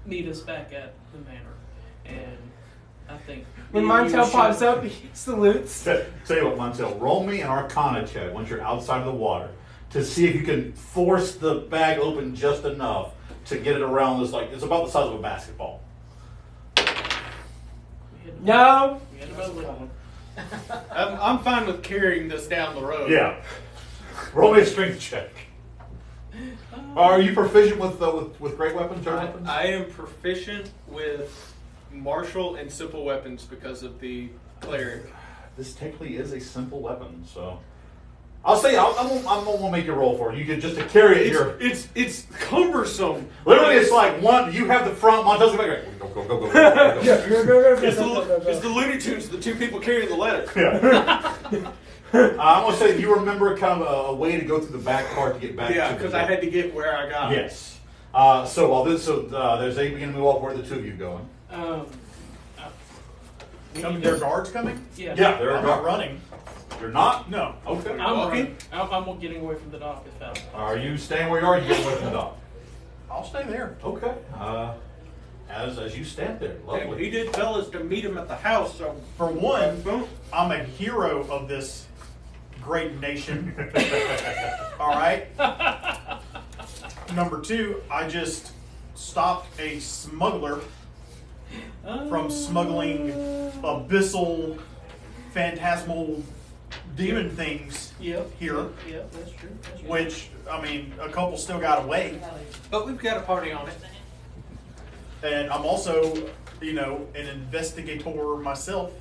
meet us back at the manor, and I think When me and you Montel should- pops up, he salutes. Tell you what, Montel, roll me an Arcana check once you're outside of the water to see if you can force the bag open just enough to get it around this. Like it's about the size of a basketball. No. We had another one. I'm fine with carrying this down the road. Yeah. Roll me a strength check. Are you proficient with great weapons, or weapons? I am proficient with martial and simple weapons because of the cleric. This technically is a simple weapon, so I'll say I'm gonna make you roll for it. You can just to carry it here. It's cumbersome. Literally, it's like one. You have the front. Montel's like, go. It's the Looney Tunes, the two people carrying the ladder. Yeah. I'm gonna say you remember kind of a way to go through the back part to get back. Yeah, to because the I had to get where I got. Yes. So while there's eight beginning to move off. Where are the two of you going? Their guards coming? Yeah. Yeah, they're I'm not running. You're not. No. Okay. I'm walking? running. I'm getting away from the dock as fast. Are you staying where you are? Or you getting away from the dock? I'll stay there. Okay. As you stand there, And lovely. he did tell us to meet him at the house, so For one, boom. I'm a hero of this great nation. All right. Number two, I just stopped a smuggler from smuggling abyssal, phantasmal demon things Yep. here. Yep, that's true. That's true. Which, I mean, a couple still got away. But we've got a party on it. And I'm also, you know, an investigator myself.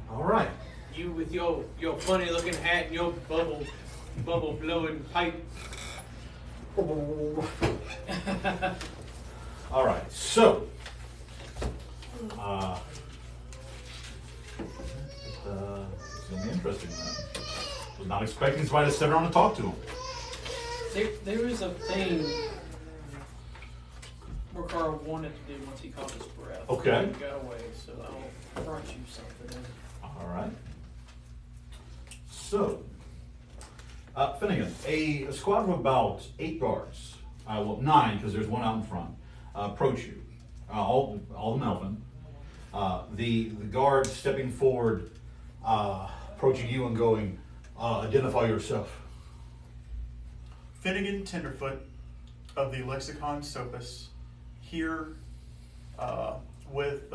All right. You with your funny looking hat and your bubble blowing pipe. All right. So, it's gonna be interesting. Was not expecting somebody to sit around and talk to him. There is a thing Rakara wanted to do once he caught his breath. Okay. He got away, so I'll brought you something. All right. So, Finnegan, a squad of about 8 guards, well 9 because there's one out in front, approach you. All of them elfin. The guard stepping forward, approaching you and going, identify yourself. Finnegan Tenderfoot of the Lexicon Sopus, here with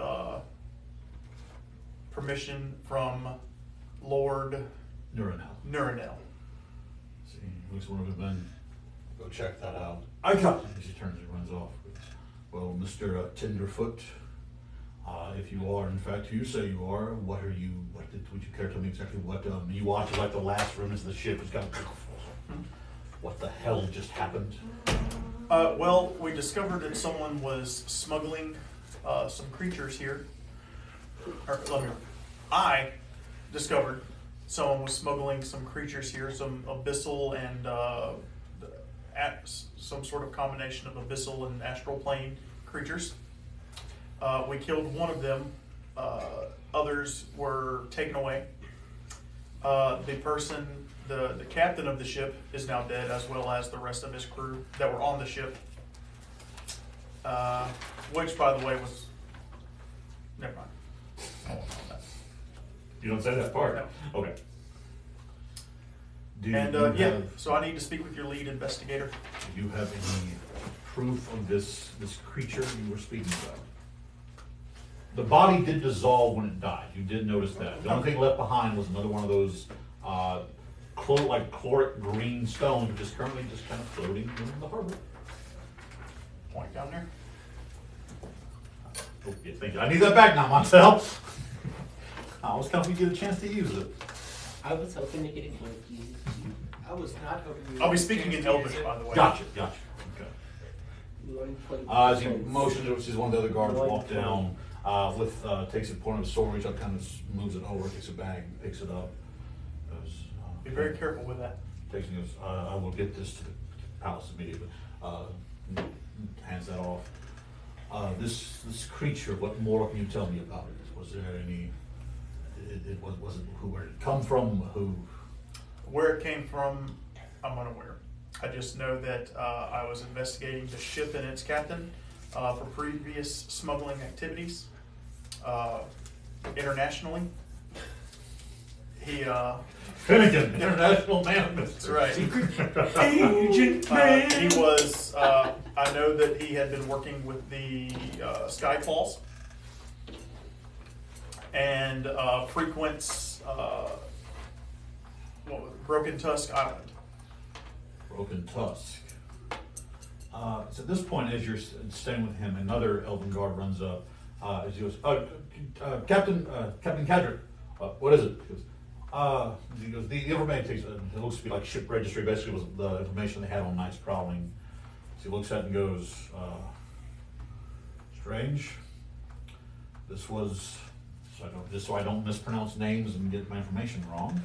permission from Lord Nurinel. See, looks one of them men. Go check that out. I got it. As he turns and runs off. Well, Mr. Tenderfoot, if you are in fact who you say you are, what are you? Would you care to tell me exactly what? You watch like the last remnants of the ship has got. What the hell just happened? Well, we discovered that someone was smuggling some creatures here. I discovered someone was smuggling some creatures here, some abyssal and some sort of combination of abyssal and astral plane creatures. We killed one of them. Others were taken away. The captain of the ship is now dead, as well as the rest of his crew that were on the ship. Which, by the way, was... Never mind. I won't know that. You don't say that part. No. Okay. So I need to speak with your lead investigator. Do you have any proof of this creature you were speaking about? The body did dissolve when it died. You did notice that. The only thing left behind was another one of those like chloric green stones, which is currently just kind of floating in the harbor. Point down there. Oh, you're thinking, I need that back now, myself. I was hoping you get a chance to use it. I was hoping to get it confused. I was not hoping. I'll be speaking in Elvish, by the way. Gotcha. Okay. As he motions, which is one of the other guards walk down, takes a point of the sword, reach up, kind of moves it over, takes a bag, picks it up. Goes, Be very careful with that. Takes and goes, I will get this to the palace immediately. Hands that off. This creature, what more can you tell me about it? Was there any? Was it where did it come from? Who? Where it came from, I'm unaware. I just know that I was investigating the ship and its captain for previous smuggling activities internationally. He Finnegan, international man, that's right. Agent Man. He was. I know that he had been working with the Skyclaws and frequents Broken Tusk Island. Broken Tusk. So at this point, as you're staying with him, another elven guard runs up. As he goes, Captain Cadric, what is it? He goes, the information takes it looks to be like ship registry. Basically, was the information they had on Knights Prowling. So he looks at it and goes, strange. This was so I don't mispronounce names and get my information wrong.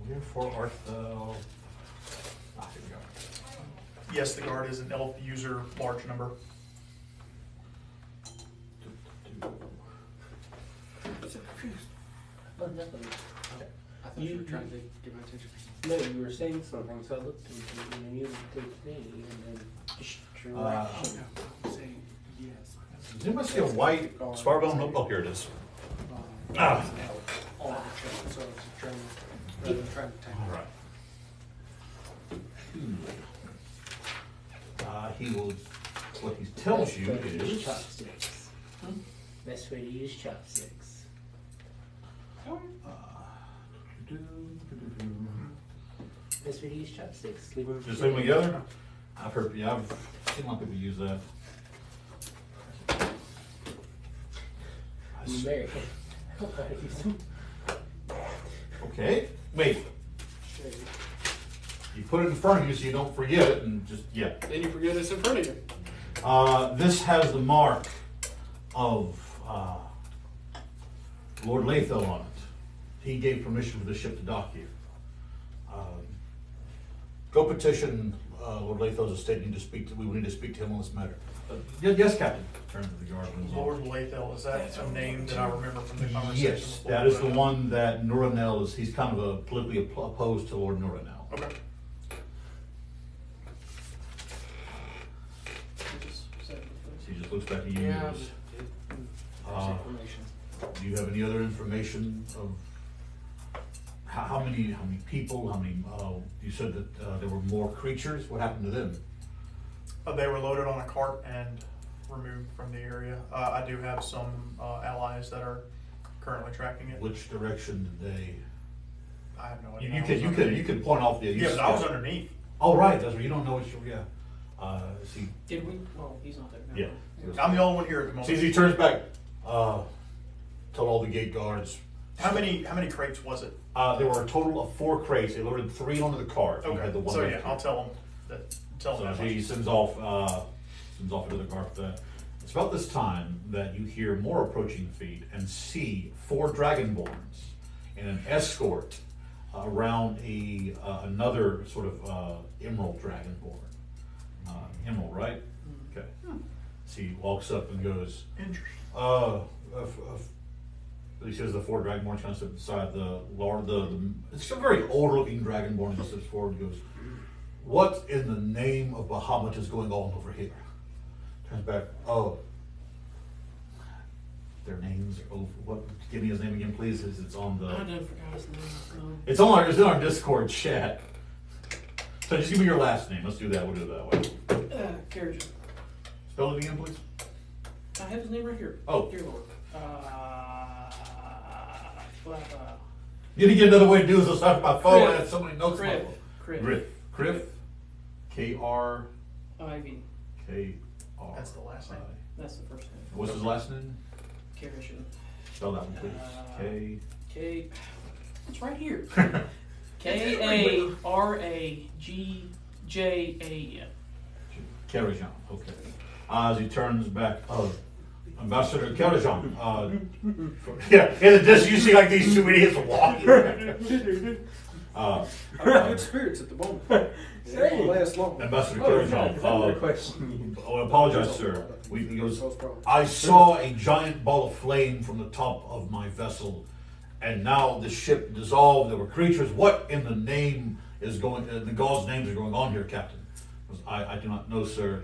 Wherefore art thou? Here we go. Yes, the guard is an elf user, large number. Oh, nothing. I thought you were trying to get my attention. No, you were saying something, so I looked at you and you looked at me, and then distraction. I'm saying yes. Does anybody see a white sparbell? Nope. Oh, here it is. All the trouble, so I was trying to take All right. He will. What he tells you is. Best way to use chopsticks. Best way to use chopsticks. Leave them Just leave them together? I've heard, yeah, I've seen a lot of people use that. I'm American. I don't know how to use them. Okay, wait. You put it in front of you so you don't forget it and just, yeah. Then you forget it's in front of you. This has the mark of Lord Lathel on it. He gave permission for the ship to dock here. Go petition Lord Lathel's estate. We need to speak to him on this matter. Yes, Captain. Turn to the guard. Lord Lathel, is that a name that I remember from the conversation? Yes, that is the one that Nuranel is. He's kind of politically opposed to Lord Nuranel. Okay. He just looks back at you. Yeah. Do you have any other information of how many people? How many? You said that there were more creatures. What happened to them? They were loaded on a cart and removed from the area. I do have some allies that are currently tracking it. Which direction did they? I have no idea. You can point off the. Yeah, but I was underneath. Oh right, that's right. You don't know what you. Yeah. See. Did we? Well, he's not there now. Yeah. I'm the only one here at the moment. See, as he turns back, tell all the gate guards. How many crates was it? There were a total of 4 crates. They loaded 3 onto the cart. You had the one So left yeah, here. I'll tell them that. Tell them So that he much. sends off another guard for that. It's about this time that you hear more approaching feet and see 4 dragonborns in an escort around another sort of emerald dragonborn. Emerald, right? Okay. So he walks up and goes, Interesting. he says the 4 dragonborns kind of sit beside the it's a very old-looking dragonborn. He steps forward and goes, "What in the name of Bahamut is going on over here?" Turns back. Oh, their names are over. What? Give me his name again, please. It's on the. I done forgot his name. It's in our Discord chat. So just give me your last name. Let's do that. We'll do it that way. Carriage. Spell it again, please. I have his name right here. Oh. Dear Lord. You need to get another way to do this. Let's talk about phone. I had so many notes. Criff. Criff. K-R. Ivy. K-R. That's the last name. That's the first name. What's his last name? Carriage. Spell that one, please. K. It's right here. K-A-R-A-G-J-A-N. Karajan. Okay. As he turns back, Ambassador Karajan. Yeah, in the distance, you see like these 2 idiots walking. I'm in good spirits at the moment. It won't last long. Ambassador Oh, Karajan. is that another question? I apologize, sir. He goes, I saw a giant ball of flame from the top of my vessel, and now the ship dissolved. There were creatures. What in the name is going? The gods' names are going on here, Captain. I do not know, sir.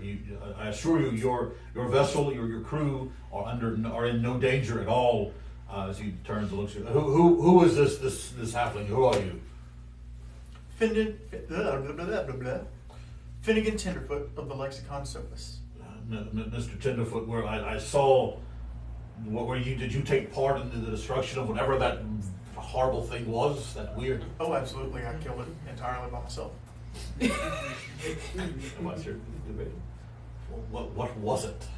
I assure you, your vessel, your crew are in no danger at all. As he turns and looks at you, who is this halfling? Who are you? Finnegan Tenderfoot of the Lexicon Sophus. Mr. Tenderfoot, where I saw, did you take part in the destruction of whatever that horrible thing was? That weird. Oh, absolutely. I killed it entirely by myself. What's your debate? What was it?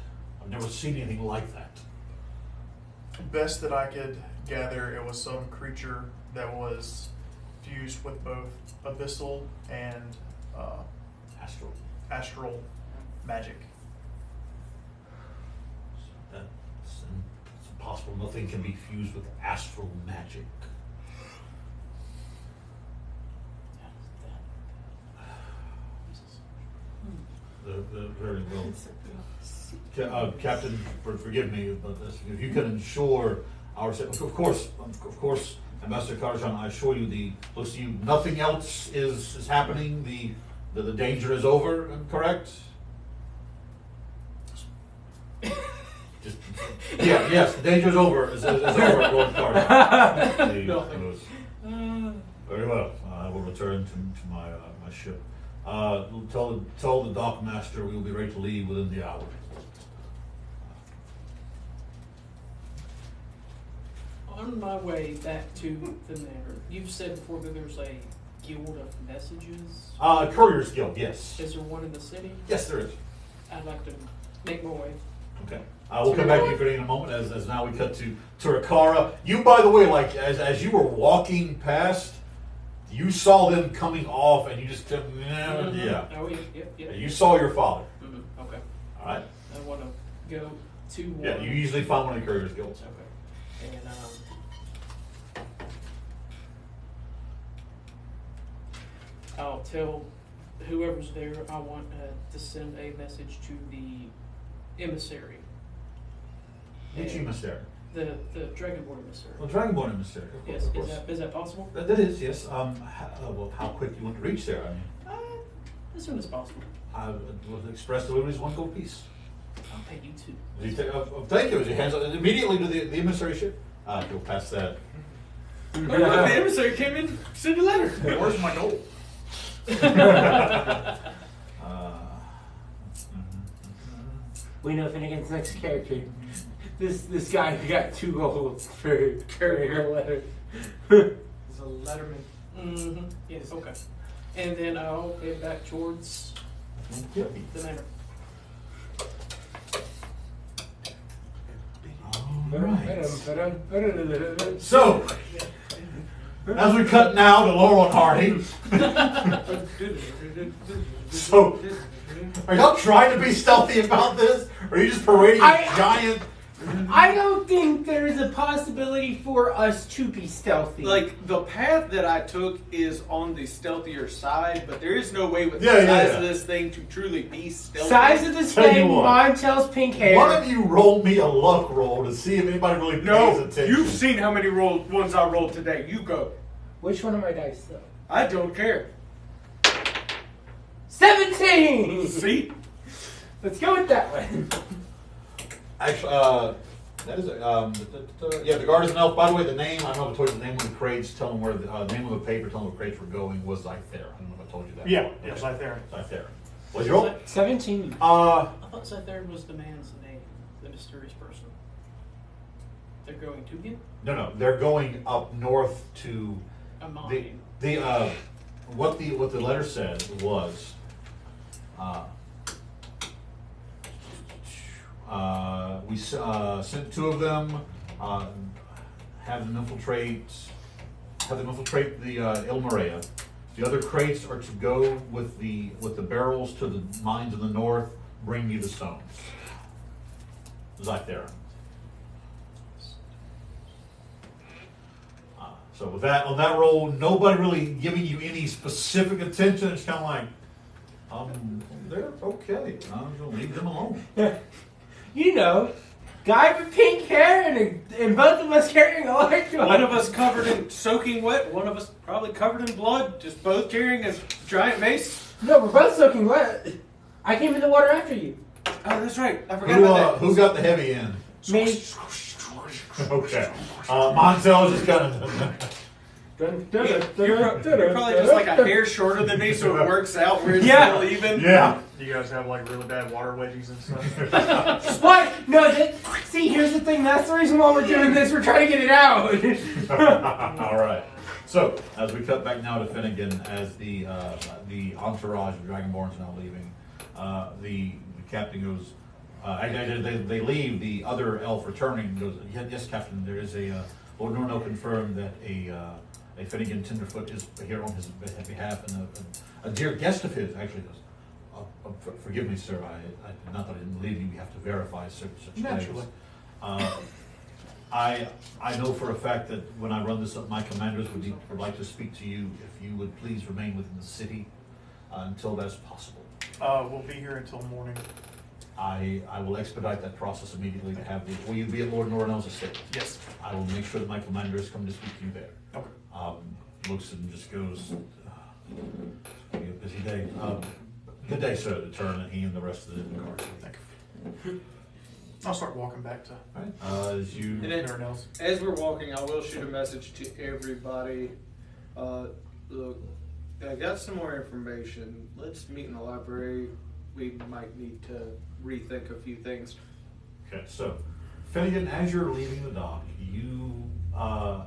I've never seen anything like that. Best that I could gather, it was some creature that was fused with both abyssal and astral magic. It's impossible. Nothing can be fused with astral magic. Very well. Captain, forgive me, but if you can ensure our safety, of course, Ambassador Karajan, I assure you, looks to you, nothing else is happening. The danger is over. Correct? Yes, the danger is over. Is over, Lord Karajan. Very well. I will return to my ship. Tell the dock master we will be ready to leave within the hour. on my way back to the manor, you've said before that there's a guild of messages. Courier's Guild, yes. Is there one in the city? Yes, there is. I'd like to make my way. Okay. We'll come back to you for in a moment as now we cut to Rakara. You, by the way, like as you were walking past, you saw them coming off and you just, yeah. Oh, yeah. You saw your father. Mm-hmm. Okay. All right. I want to go to one. Yeah, you usually find one of the Courier's Guilds. Okay. And, I'll tell whoever's there I want to send a message to the emissary. Which emissary? The Dragonborn emissary. Well, Dragonborn emissary. Of course, Yes, of course. is that possible? That is, yes. Well, how quick do you want to reach there? I mean, As soon as possible. I will express delivery is one gold piece. I'll pay you two. Thank you. As he hands it immediately to the emissary ship. He'll pass that. Oh, look, the emissary came in, sent a letter. Where's my gold? We know Finnegan's next character. This guy who got 2 gold for carrying a letter. It's a letterman. Mm-hmm. Yes, okay. And then I'll head back towards the manor. Alright. So, as we cut now to Laurel and Hardy. So, are y'all trying to be stealthy about this? Or are you just parading a giant... I don't think there's a possibility for us to be stealthy. Like, the path that I took is on the stealthier side, but there is no way with the size of this thing to truly be stealthy. Size of this Tell you thing, what. Montel's pink hair. Why don't you roll me a luck roll to see if anybody really pays No, attention? you've seen how many ones I rolled today. You go. Which one of my dice, though? I don't care. 17! See? Let's go with that one. Actually, that is yeah, the guard is an elf. By the way, the name, I don't know if I told you the name of the crates, tell them where the name of the paper, tell them where crates were going, was Zythera. I don't know if I told you that. Yeah, Zythera. Zythera. What's your roll? 17. I thought Faeterra was the man's name, the mysterious person. They're going to him? No, they're going up north to A mine. what the letter said was we sent 2 of them, have them infiltrate the Ilmaria. The other crates are to go with the barrels to the mines in the north, bring you the stones. Zythera. So with that, on that roll, nobody really giving you any specific attention. It's kind of like, they're okay. I'm gonna leave them alone. You know, guy with pink hair and both of us carrying a large one. One of us covered in soaking wet, one of us probably covered in blood, just both carrying a giant mace. No, we're both soaking wet. I came in the water after you. Oh, that's right. I forgot about that. Who got the heavy end? Me. Okay. Montel just kind of. You're probably just like a hair shorter than me, so it works out where it's still even. Yeah. Do you guys have like really bad water wedgies and stuff? What? No, see, here's the thing. That's the reason why we're doing this. We're trying to get it out. All right. So as we cut back now to Finnegan, as the entourage of Dragonborns now leaving, the captain goes. They leave. The other elf returning goes. Yes, Captain. There is a Lord Norno confirmed that a Finnegan Tenderfoot is here on his behalf, and a dear guest of his actually does. Forgive me, sir. I not that I didn't believe you. We have to verify such Naturally. things. I know for a fact that when I run this up, my commanders would like to speak to you. If you would please remain within the city until that's possible. We'll be here until morning. I will expedite that process immediately to have will you be at Lord Norano's estate? Yes. I will make sure that my commanders come to speak to you there. Okay. Looks and just goes, it's be a busy day. Good day, sir, to turn, and he and the rest of the car. Thank you. I'll start walking back to As you... And then, everyone else. as we're walking, I will shoot a message to everybody. Look, I got some more information. Let's meet in the library. We might need to rethink a few things. Okay, so, Finnegan, as you're leaving the dock, you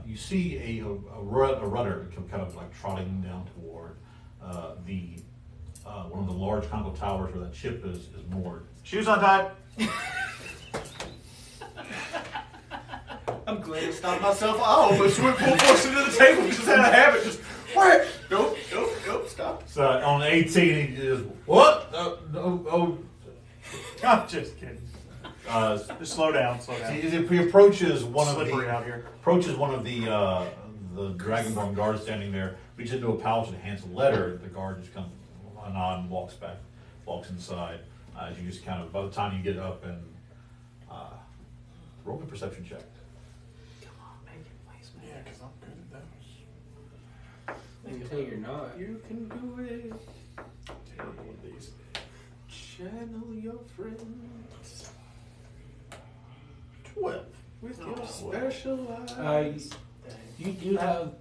you see a rudder kind of like trotting down toward the one of the large conical towers where that ship is moored. Shoes untied. I'm glad to stop myself. I almost went full force into the table. Just had a habit. Just what? Nope, stop. So on 18, he just what? Oh. I'm just kidding. Just slow down. He approaches one of Slippery the out here. approaches one of the Dragonborn guards standing there, reaches into a pouch and hands a letter. The guard just comes a nod and walks inside. As you just kind of, by the time you get up and roll a perception check. Come on, make it, please, man. Yeah, because I'm good at those. Until you're not. You can do it. Take one of these. Channel your friends 12. with your special eyes. You do have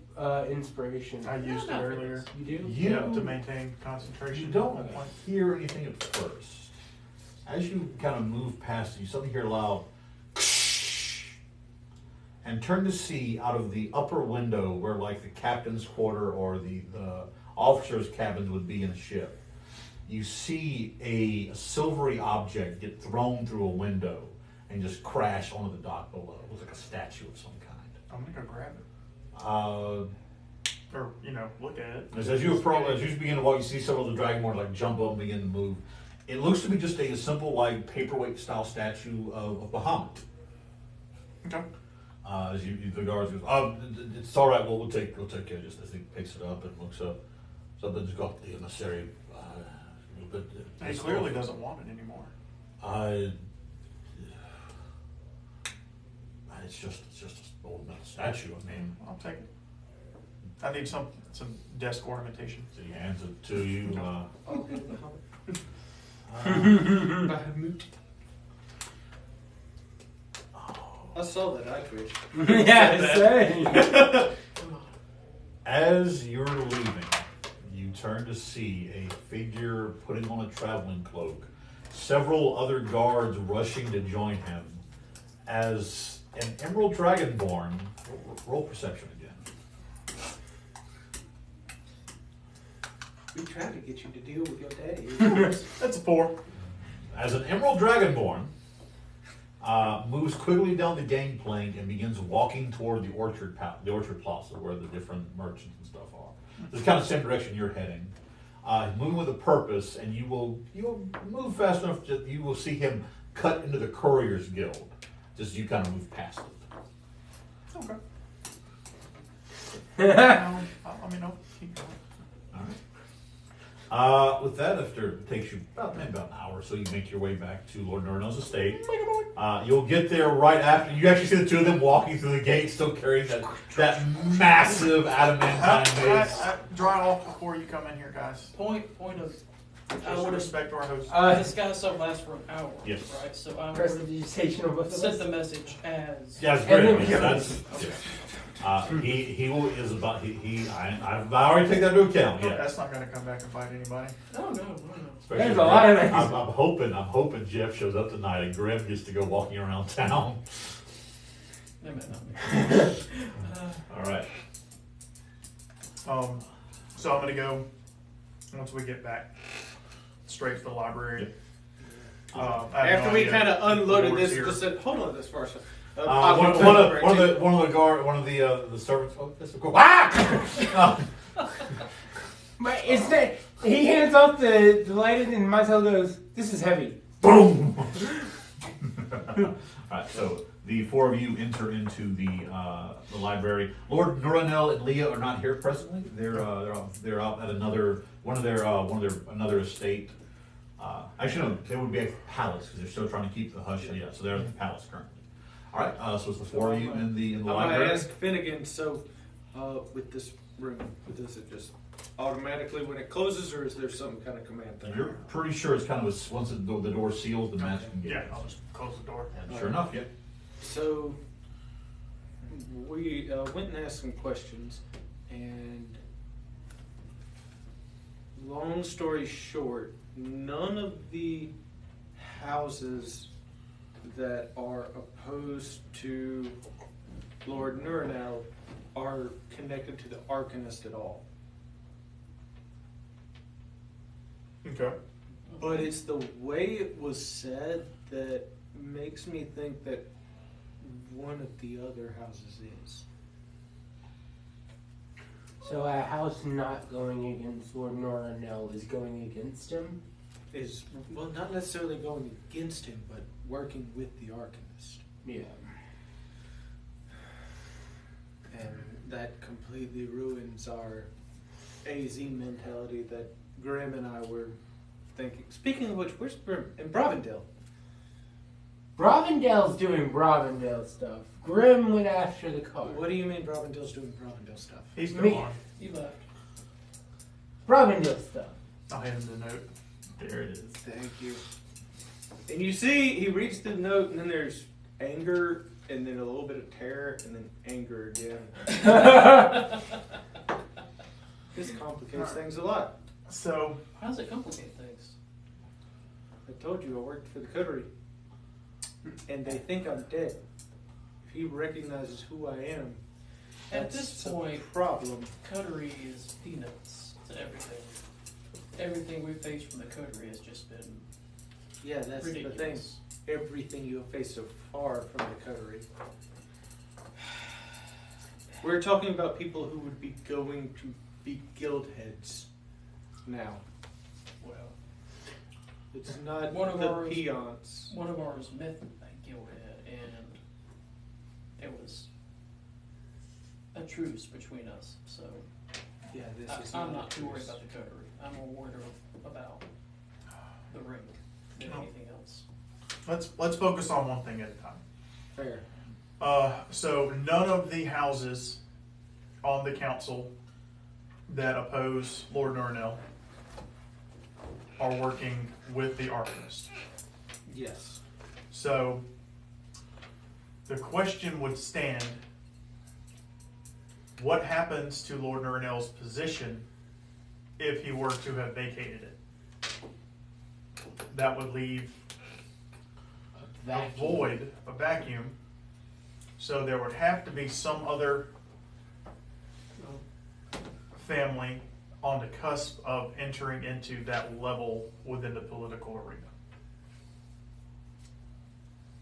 inspiration. I used it earlier. You do? To maintain concentration. You don't hear anything at first. As you kind of move past it, you suddenly hear a loud and turn to see out of the upper window where like the captain's quarter or the officer's cabins would be in a ship. You see a silvery object get thrown through a window and just crash onto the dock below. It looks like a statue of some kind. I'm gonna go grab it. Or look at it. As you begin to walk, you see several of the Dragonborn like jump up and begin to move. It looks to be just a simple like paperweight style statue of Bahamut. Okay. As the guards goes, it's all right. We'll take care of it. Just as he picks it up and looks up, something's got the emissary. But He clearly doesn't want it anymore. It's just an old metal statue. I mean, I'll take it. I need some desk ornamentation. so he hands it to you. I saw that. I twitched. Yeah, same. As you're leaving, you turn to see a figure putting on a traveling cloak, several other guards rushing to join him. As an Emerald Dragonborn, roll perception again. We tried to get you to deal with your daddy. That's a 4. As an Emerald Dragonborn moves quickly down the gangplank and begins walking toward the orchard plaza where the different merchants and stuff are. This is kind of the same direction you're heading. Moving with a purpose, and you will move fast enough that you will see him cut into the Courier's Guild. Just as you kind of move past it. Okay. Let me know. Keep going. All right. With that, after it takes you maybe about an hour or so, you make your way back to Lord Nornell's estate. You'll get there right after. You actually see the two of them walking through the gate, still carrying that massive adamantine mace. Dry off before you come in here, guys. Point of. I Just would respect our host. this kind of stuff lasts for an hour. Yes. Right. So I Press the would digitation of both of send us. the message as. Yeah, it's And great. then- He is about I've already taken that into account. Yeah. That's not going to come back and bite anybody. No. Especially There's a lot of I'm things. hoping Jeff shows up tonight and Grim gets to go walking around town. They might not be. All right. So I'm going to go, once we get back, straight to the library. I have no After we idea kind of if the unloaded board's this, here. just said, hold on this for a second. One of the servants. Oh, that's so cool. Ah! But it's that he hands off the light and Marcel goes, "This is heavy." Boom. All right. So the four of you enter into the library. Lord Nuranel and Leah are not here presently. They're out at another estate. Actually, no, they would be at the palace because they're still trying to keep the hush. Yeah, so they're at the palace currently. All right. So it's the four of you in the I'm library. going to ask Finnegan, so with this room, does it just automatically when it closes, or is there some kind of command thing? You're pretty sure it's kind of once the door seals, the magic can get. Yeah, I'll just close the door. And sure enough, yeah. So we went and asked some questions, and long story short, none of the houses that are opposed to Lord Nurinel are connected to the Arcanist at all. Okay. But it's the way it was said that makes me think that one of the other houses is. So a house not going against Lord Noranel is going against him? Is, well, not necessarily going against him, but working with the Arcanist. Yeah. And that completely ruins our AZ mentality that Grim and I were thinking. Speaking of which, where's Grim? In Bravendale. Bravendale's doing Bravendale stuff. Grim went after the car. What do you mean Bravendale's doing Bravendale stuff? He's Me. gone. You left. Bravendale stuff. I'll hand him the note. There it is. Thank you. And you see, he reads the note, and then there's anger, and then a little bit of terror, and then anger again. This complicates things a lot. So, How does it complicate things? I told you I worked for the coterie, and they think I'm dead. If he recognizes who I am, At that's this a point, problem. coterie is peanuts to everything. Everything we've faced from the coterie has just been Yeah, that's the thing. ridiculous. Everything you have faced so far from the coterie. We're talking about people who would be going to be guild heads now. Well, It's not One of the ours- peons. one of ours met a guildhead, and it was a truce between us. So Yeah, this is I'm a not too worried truce. about the coterie. I'm more worried about the ring than No. anything else. let's focus on one thing at a time. Fair. So none of the houses on the council that oppose Lord Nurinel are working with the Arcanist. Yes. So the question would stand, what happens to Lord Nurinel's position if he were to have vacated it? That would leave a void, a vacuum. So there would have to be some other family on the cusp of entering into that level within the political arena.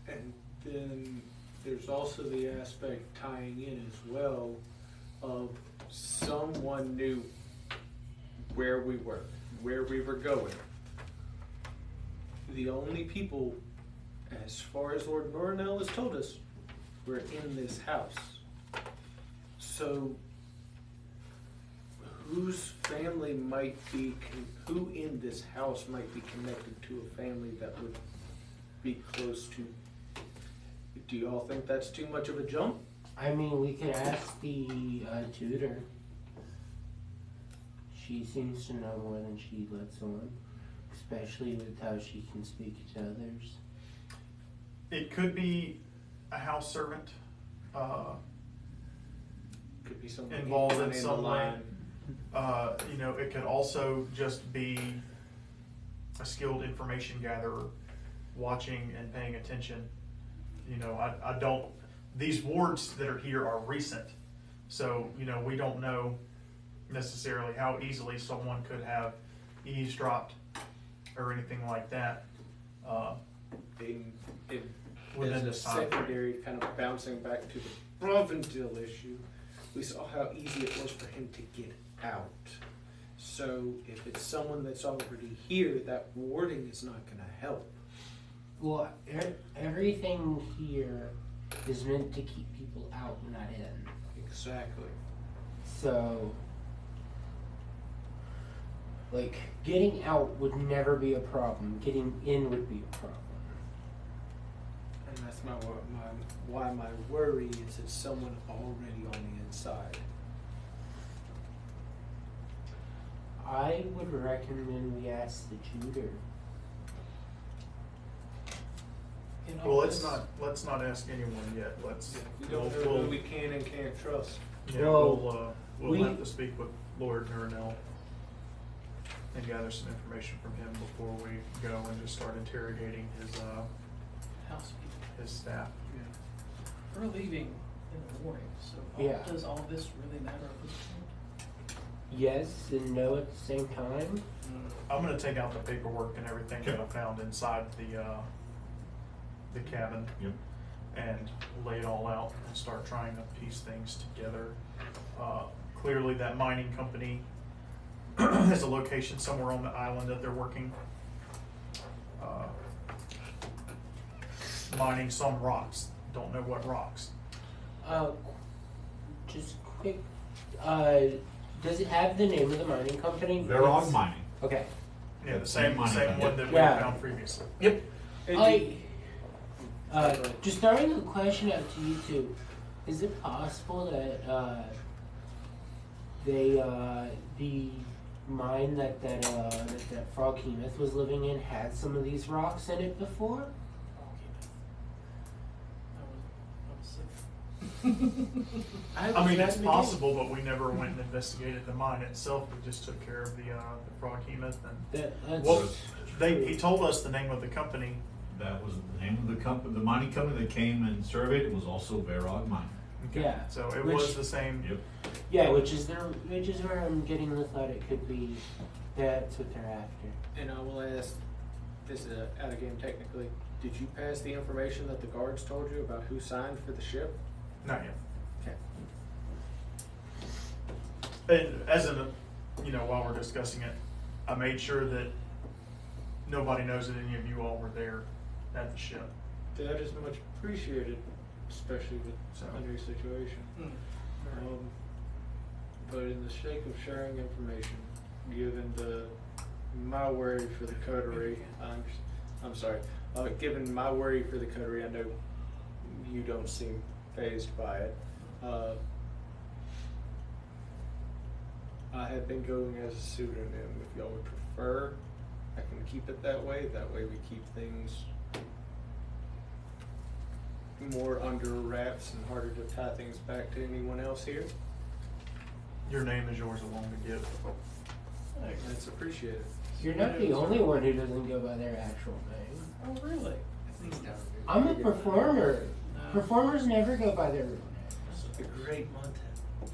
And then there's also the aspect tying in as well of someone knew where we were going. The only people, as far as Lord Norinel has told us, were in this house. So, whose family might be, who in this house might be connected to a family that would be close to? Do you all think that's too much of a jump? I mean, we could ask the tutor. She seems to know more than she lets on, especially with how she can speak to others. It could be a house servant Could be someone involved in the some way. line. It could also just be a skilled information gatherer watching and paying attention. I don't, these wards that are here are recent. So, we don't know necessarily how easily someone could have eavesdropped or anything like that. Within As a this time frame. secondary, kind of bouncing back to the Bravendale issue, we saw how easy it was for him to get out. So if it's someone that's already here, that warding is not going to help. Well, everything here is meant to keep people out, not in. Exactly. So, getting out would never be a problem. Getting in would be a problem. And that's why my worry is it's someone already on the inside. I would recommend we ask the tutor. In Well, all let's this- not ask anyone yet. We don't know who we can and can't trust. Well, we'll we- have to speak with Lord Nurinel and gather some information from him before we go and just start interrogating his house people. his staff. We're leaving in the morning. So Yeah. does all this really matter at this point? Yes and no at the same time. I'm gonna take out the paperwork and everything that I found inside the cabin. Yep. And lay it all out and start trying to piece things together. Clearly that mining company has a location somewhere on the island that they're working. Mining some rocks. Don't know what rocks. Just quick. Does it have the name of the mining company? Verog Mining. Okay. Yeah, the same Mining one that we Yeah. found previously. Yep. Just throwing a question out to you two. Is it possible that the mine that Froghemoth was living in had some of these rocks in it before? I mean, it's possible, but we never went and investigated the mine itself. We just took care of the Froghemoth and he told us the name of the company. That was the name of the company. The mining company that came and surveyed it was also Verog Mining. Okay. Yeah. So it Which- was the same. Yep. Yeah, which is where I'm getting the thought it could be. That's what they're after. And I will ask, this is out of game technically, did you pass the information that the guards told you about who signed for the ship? Not yet. Okay. And as while we're discussing it, I made sure that nobody knows that any of you all were there at the ship. That is much appreciated, especially with under your situation. But in the sake of sharing information, given my worry for the coterie, I'm sorry. Given my worry for the coterie, I know you don't seem fazed by it. I have been going as a pseudonym. If y'all would prefer, I can keep it that way. That way we keep things more under wraps and harder to tie things back to anyone else here. Your name is yours alone to give. That's appreciated. You're not the only one who doesn't go by their actual name. Oh, really? I'm a performer. Performers never go by their real names. The great Montel.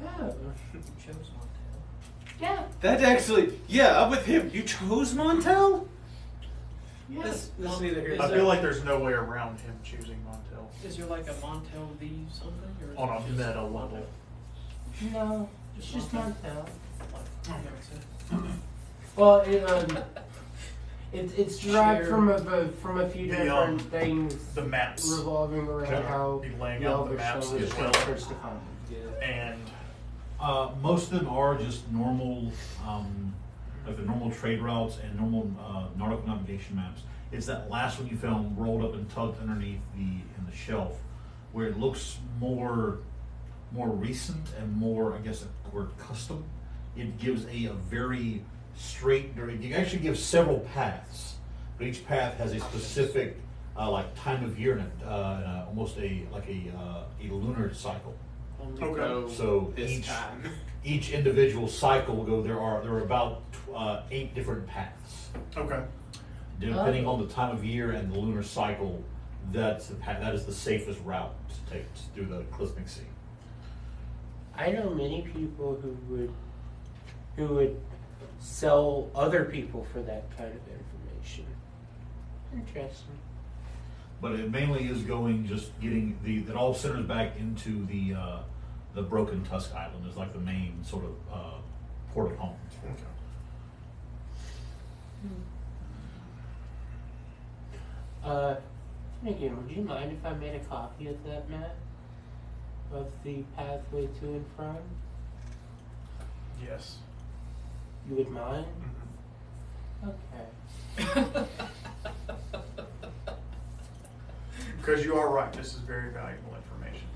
Yeah. You chose Montel. Yeah. That actually, yeah, I'm with him. You chose Montel? Yeah. That's neither here Is I nor feel there- like there's no way around him choosing Montel Is there like a Montel V something? Or is on it a just meta Montel? level. No, it's just Montel. Like, makes sense. Well, it's derived Share. from a few The, different things The maps. revolving around Gonna how be laying the out the Elvish maps language as well. transfers to common. And Most of them are just normal, like the normal trade routes and normal nautical navigation maps. It's that last one you found rolled up and tucked underneath in the shelf, where it looks more recent and more, I guess, the word custom. It gives a very straight. It actually gives several paths, but each path has a specific like time of year in it, almost a lunar cycle. Okay. So this time. each individual cycle will go. There are about 8 different paths. okay. Depending on the time of year and the lunar cycle, that is the safest route to take through the Clismic Sea. I know many people who would sell other people for that kind of information. Interesting. But it mainly is getting that all centers back into the Broken Tusk Island is like the main sort of port of home. Finnegan, would you mind if I made a copy of that map? Of the pathway to and from? Yes. You would mind? Mm-hmm. Okay. Because you are right. This is very valuable information.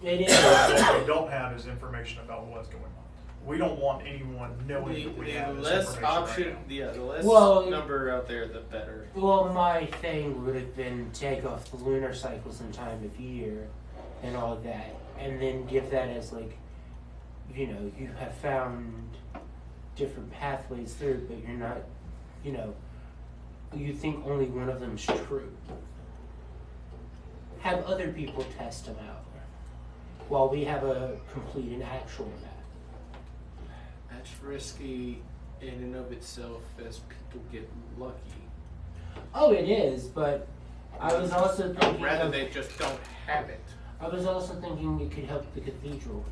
It What we is. don't have is information about what's going on. We don't want anyone knowing that we have The this less information option, right now. yeah, the less Well, number out there, the better. Well, my thing would have been take off the lunar cycles and time of year and all that, and then give that as like, you have found different pathways through, but you're not, you think only one of them's true. Have other people test them out. while we have a complete and actual map. That's risky in and of itself as people get lucky. Oh, it is, but I was also thinking Rather of, they just don't have it. I was also thinking it could help the cathedral.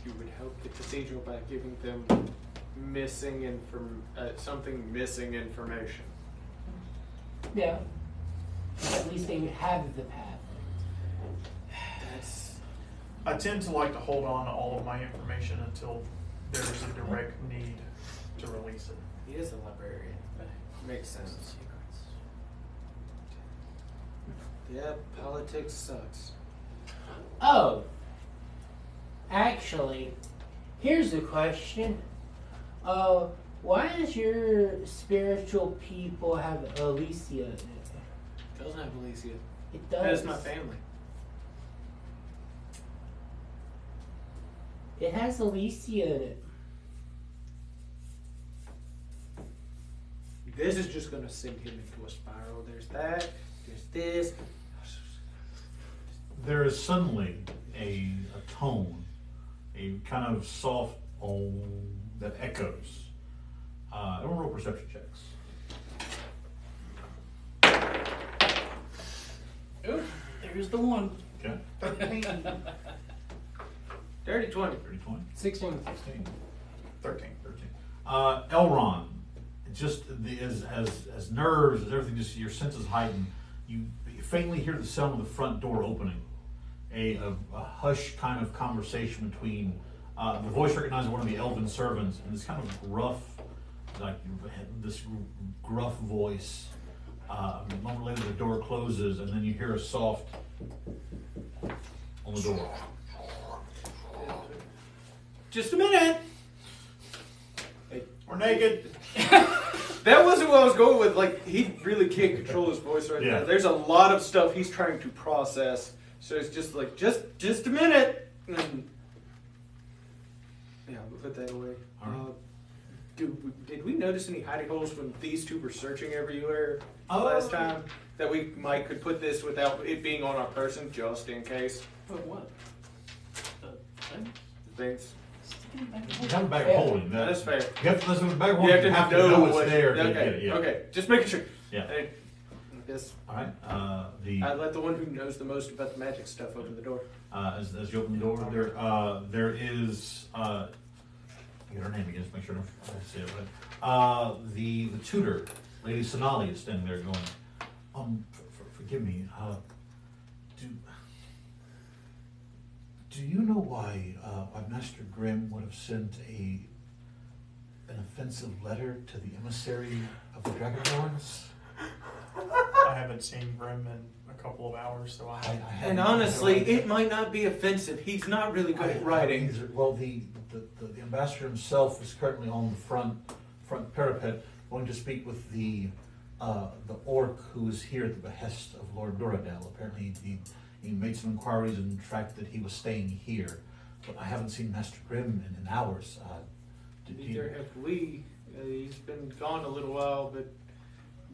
You would help the cathedral by giving them something missing information. Yeah. At least they would have the path. That's I tend to like to hold on to all of my information until there's a direct need to release it. he is a librarian. Makes sense. Yeah, politics sucks. Oh. Actually, here's a question. Why does your spiritual people have Alicia in it? It doesn't have Alicia. It does. That is my family. It has Alicia in it. This is just going to send him into a spiral. There's that. There's this. There is suddenly a tone, a kind of soft that echoes. Don't roll perception checks. Oh, there's the one. Okay. Dirty 20. 30, 20, 16. 16, 13. 13. Elron, just as nerves, as everything, just your senses heighten. You faintly hear the sound of the front door opening. A hushed kind of conversation between the voice recognizes one of the elven servants and this kind of gruff, like this gruff voice. A moment later, the door closes, and then you hear a soft on the door. Just a minute. We're naked. That wasn't what I was going with. Like, he really can't control his voice right Yeah. now. There's a lot of stuff he's trying to process. So it's just like, just a minute. And yeah, we'll put that away. All right. Did we notice any hiding holes when these two were searching everywhere Oh. last time? That we could put this without it being on our person, just in case. But what? The thing? Things. You have a bag of holding. That's fair. You have to listen to the bag of You holding. You have to know it's what- there. to Okay, get it, yeah. okay. Just making sure. Yeah. I guess All right. I let the one who knows the most about the magic stuff open the door. As you open the door, there is. I get her name again. Just make sure I say it right. The tutor, Lady Sonali, is standing there going. Forgive me. Do you know why Master Grimm would have sent an offensive letter to the emissary of the Dragonborns? I haven't seen Grim in a couple of hours, so I And honestly, it might not be offensive. He's not really good at writing. Well, the ambassador himself is currently on the front parapet, going to speak with the orc who is here at the behest of Lord Duradel. Apparently, he made some inquiries and tracked that he was staying here, but I haven't seen Master Grimm in hours. Neither have we. He's been gone a little while, but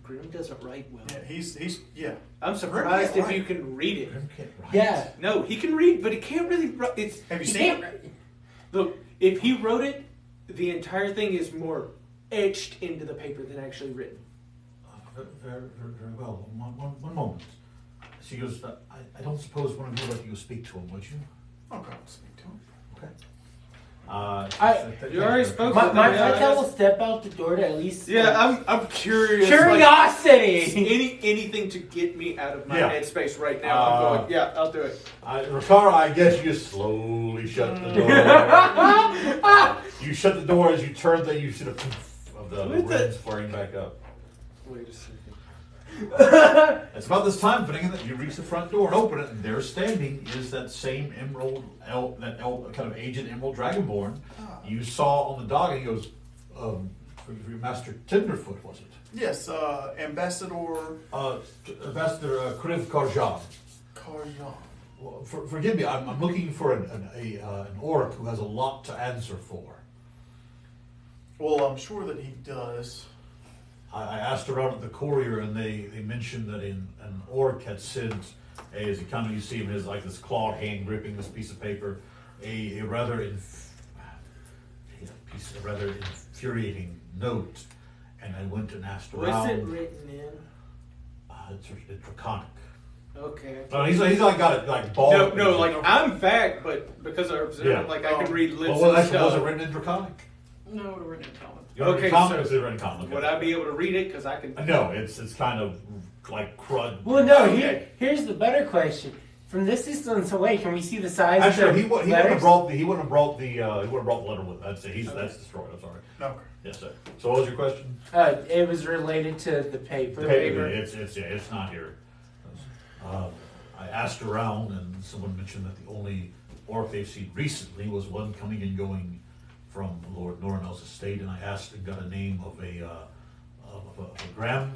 Grimm doesn't write well. yeah, he's yeah. I'm surprised if write. you can read it. Grimm can't write. Yeah. No, he can read, but he can't really write. Have you He seen can't it? Look, if he wrote it, the entire thing is more etched into the paper than actually written. Very well. One moment. She goes, I don't suppose one of you would like to go speak to him, would you? I'll go and speak to him. Okay. You already spoke My with Vitel will step out the door to at least. Yeah, I'm curious. Curiosity! Anything to get me out of my Yeah. headspace right now. I'm going, yeah, I'll do it. Rakara, I guess you just slowly shut the door. You shut the door as you turn the you should have of the With rims flaring back up. Wait a second. It's about this time, Finnegan, that you reach the front door and open it, and there standing is that same kind of aged Emerald Dragonborn you saw on the dock, and he goes, for your Master Tenderfoot, was it? Yes, Ambassador Ambassador Kriv Karjan. Karjan. Well, forgive me, I'm looking for an orc who has a lot to answer for. Well, I'm sure that he does. I asked around at the courier, and they mentioned that an orc had sent As you see him, his like this clawed hand gripping this piece of paper, a rather infuriating note, and I went and asked around. What's it written in? It's draconic. Okay. No, he's like got it like bald. No, like I'm back, but because I I can read lips and stuff. Was it written in draconic? No, we're in common. Okay, so is it written in common? Would I be able to read it? Because I can. No, it's kind of like crud. Well, no. Here's the better question. From this distance away, can we see the size Actually, of the he wouldn't have brought the letter with. That's destroyed. I'm sorry. Okay. Yes, sir. So what was your question? It was related to the paper. The paper. It's not here. I asked around, and someone mentioned that the only orc they've seen recently was one coming and going from Lord Norinel's estate, and I asked and got a name of a Grim.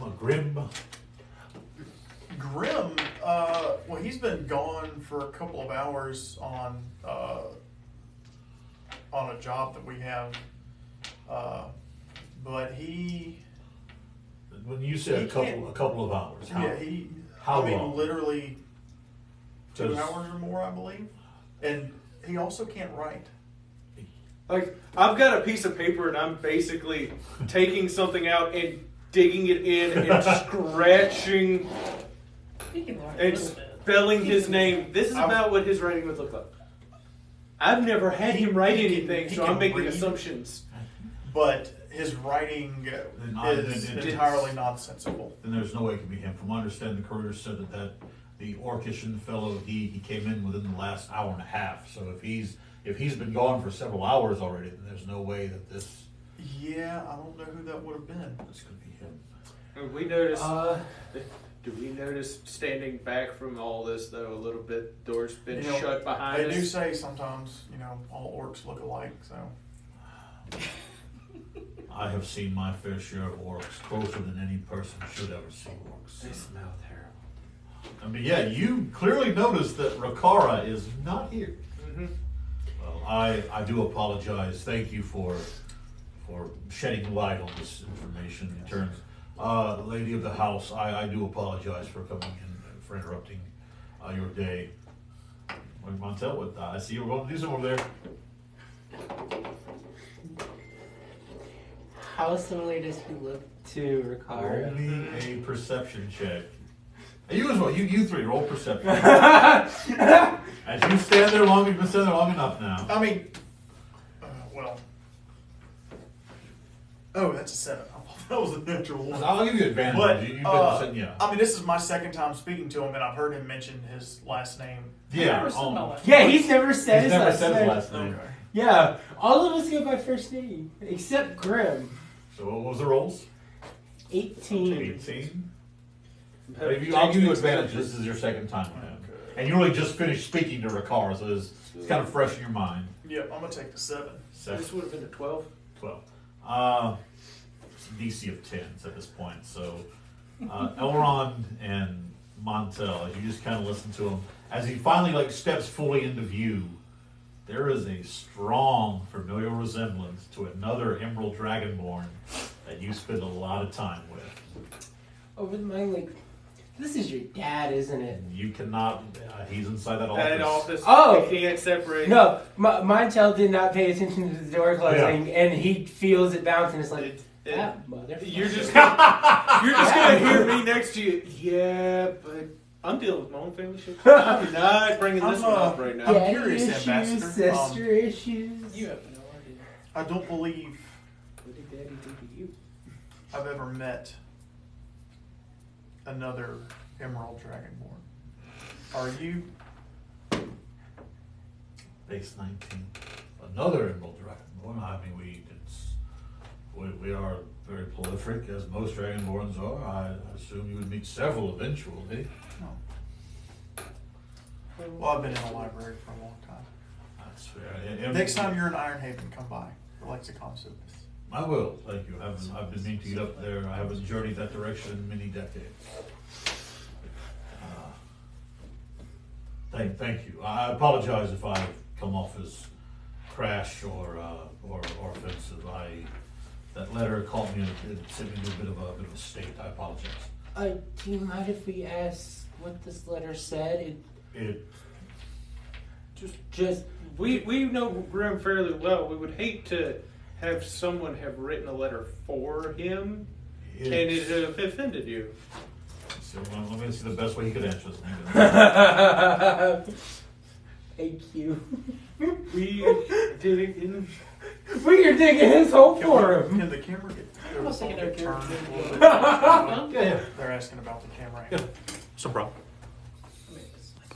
Grim, well, he's been gone for a couple of hours on a job that we have, but he. When you said a couple of hours, how long? Literally 2 hours or more, I believe, and he also can't write. Like, I've got a piece of paper and I'm basically taking something out and digging it in and scratching and spelling his name. This is about what his writing would look like. I've never had him write anything, so I'm making assumptions. But his writing is entirely nonsensical. Then there's no way it could be him. From what I understand, the courier said that the orcish fellow, he came in within the last hour and a half. So if he's been gone for several hours already, then there's no way that this. Yeah, I don't know who that would have been. This could be him. We noticed. Do we notice standing back from all this though a little bit? Doors been shut behind us. They do say sometimes, all orcs look alike. So. I have seen my fair share of orcs, closer than any person should ever see orcs. They smell terrible. I mean, yeah, you clearly noticed that Rakara is not here. Mm-hmm. Well, I do apologize. Thank you for shedding light on this information. In terms, lady of the house, I do apologize for coming in, for interrupting your day. Montel, I see you're going to do something over there. How similar does he look to Rakara? Only a perception check. You as well. You three roll perception. As you stand there long, you've been standing there long enough now. I mean, that's a 7. That was a natural 1. I'll give you advantage. But, You've been sitting, yeah. I mean, this is my second time speaking to him, and I've heard him mention his last name. Yeah. He's never said his last name. Okay. Yeah, all of us go by first name except Grim. So what was the rolls? 18. 18. I'll give you advantage. This is your second time with him, and you really just finished speaking to Rakara, so it's kind of fresh in your mind. Yep, I'm gonna take the 7. This would have been a 12. 12. It's a DC of 10s at this point. So Elrond and Montel, as you just kind of listen to him, as he finally steps fully into view, there is a strong familiar resemblance to another Emerald Dragonborn that you spend a lot of time with. Over the mind, this is your dad, isn't it? You cannot. He's inside that office. That office. Oh! You can't separate. No, Montel did not pay attention to the door closing, and he feels it bounce, and it's like, motherfucker. You're just gonna hear me next to you. Yeah, but I'm dealing with my own family shit. I'm not bringing this one up right now. I'm Daddy curious, issues, Ambassador. sister issues. You have no idea. I don't believe What did Daddy do to you? I've ever met another Emerald Dragonborn. Are you? Base 19. Another Emerald Dragonborn. I mean, we are very prolific, as most Dragonborns are. I assume you would meet several eventually. No. Well, I've been in the library for a long time. That's fair. Next time you're in Ironhaven, come by for Lexicon Service. I will, thank you. I've been meaning to get up there. I haven't journeyed that direction in many decades. Thank you. I apologize if I've come off as crash or offensive. That letter caught me. It sent me into a bit of a state. I apologize. Do you mind if we ask what this letter said? It Just We know Grim fairly well. We would hate to have someone have written a letter for him, and it have offended you. So let me see the best way he could answer this. Thank you. We did it in. We are digging his hole for him. Can the camera get? I was thinking their turn character. a little bit? Yeah. They're asking about the camera. Yeah. So, bro. I mean, it's like,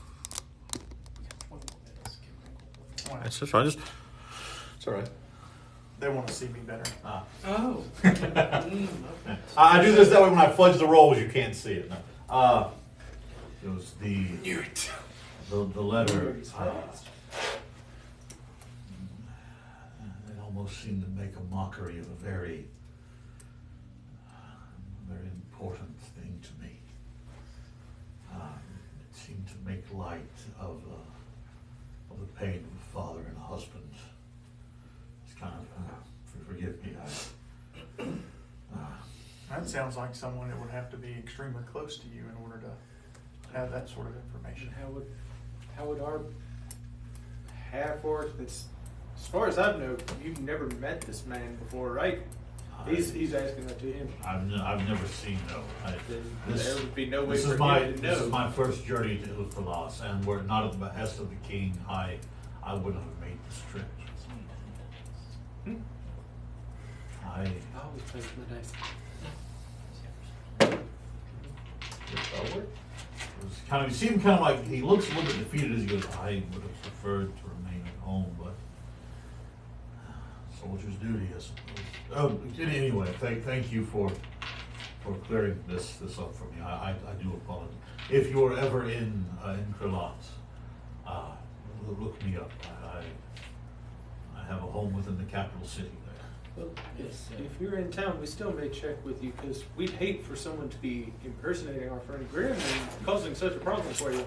we got 20 more minutes. Well, It's all right. It's all right. They want to see me better. Oh. I do this that way when I fudge the rolls, you can't see it. No. It was the letter. It almost seemed to make a mockery of a very important thing to me. It seemed to make light of the pain of a father and a husband. It's kind of, forgive me, That sounds like someone that would have to be extremely close to you in order to have that sort of information. How would our half-orc that's, as far as I've known, you've never met this man before, right? He's asking that to him. I've never seen no. There would be no way This for is him my to know. this is my first journey to Ilfalas, and were it not at the behest of the king, I wouldn't have made this trip. I always plays my dice. it was kind of, he seemed kind of like, he looks a little bit defeated as he goes, I would have preferred to remain at home, but soldier's duty, I suppose. Oh, anyway, thank you for clearing this up for me. I do apologize. If you're ever in Krelat, look me up. I have a home within the capital city there. Well, if you're in town, we still may check with you, because we'd hate for someone to be impersonating our friend Grim and causing such a problem for you.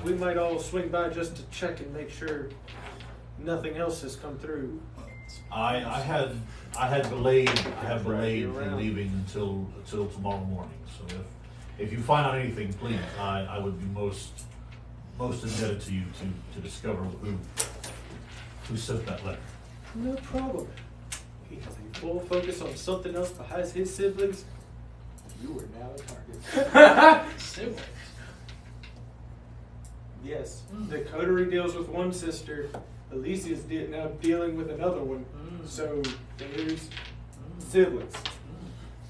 We might all swing by just to check and make sure nothing else has come through. I had delayed in leaving until tomorrow morning. So if you find out anything, please, I would be most indebted to you to discover who sent that letter. No problem. He has a full focus on something else besides his siblings. You are now a target. Siblings. Yes, the coterie deals with one sister. Alicia's now dealing with another one. So there's siblings.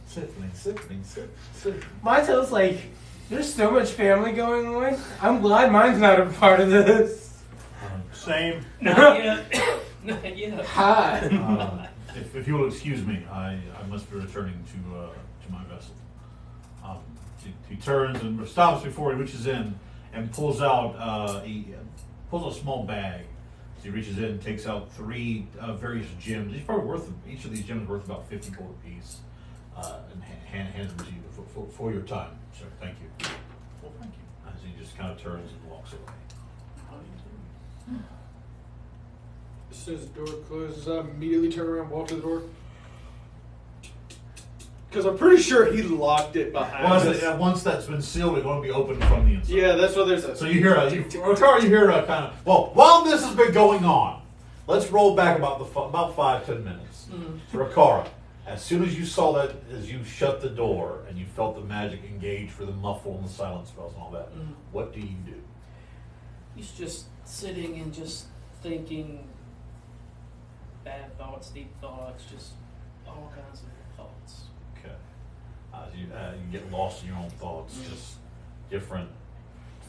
Siblings. Montel's like, there's so much family going on. I'm glad mine's not a part of this. Same. Not yet. Not yet. Hi. If you will excuse me, I must be returning to my vessel. He turns and stops before he reaches in and pulls out a small bag. So he reaches in and takes out 3 various gems. He's probably each of these gems worth about 50 gold apiece, and hands them to you for your time, sir. Thank you. Well, thank you. As he just kind of turns and walks away. As soon as the door closes, I immediately turn around and walk to the door. Because I'm pretty sure he locked it behind us. Once that's been sealed, it's going to be opened from the inside. Yeah, that's what there's a... So you hear a kind of, well, while this has been going on, let's roll back about 5-10 minutes. Rakara, as soon as you saw that, as you shut the door and you felt the magic engage for the muffle and the silence spells and all that, what do you do? He's just sitting and just thinking bad thoughts, deep thoughts, just all kinds of thoughts. Okay. You get lost in your own thoughts, just different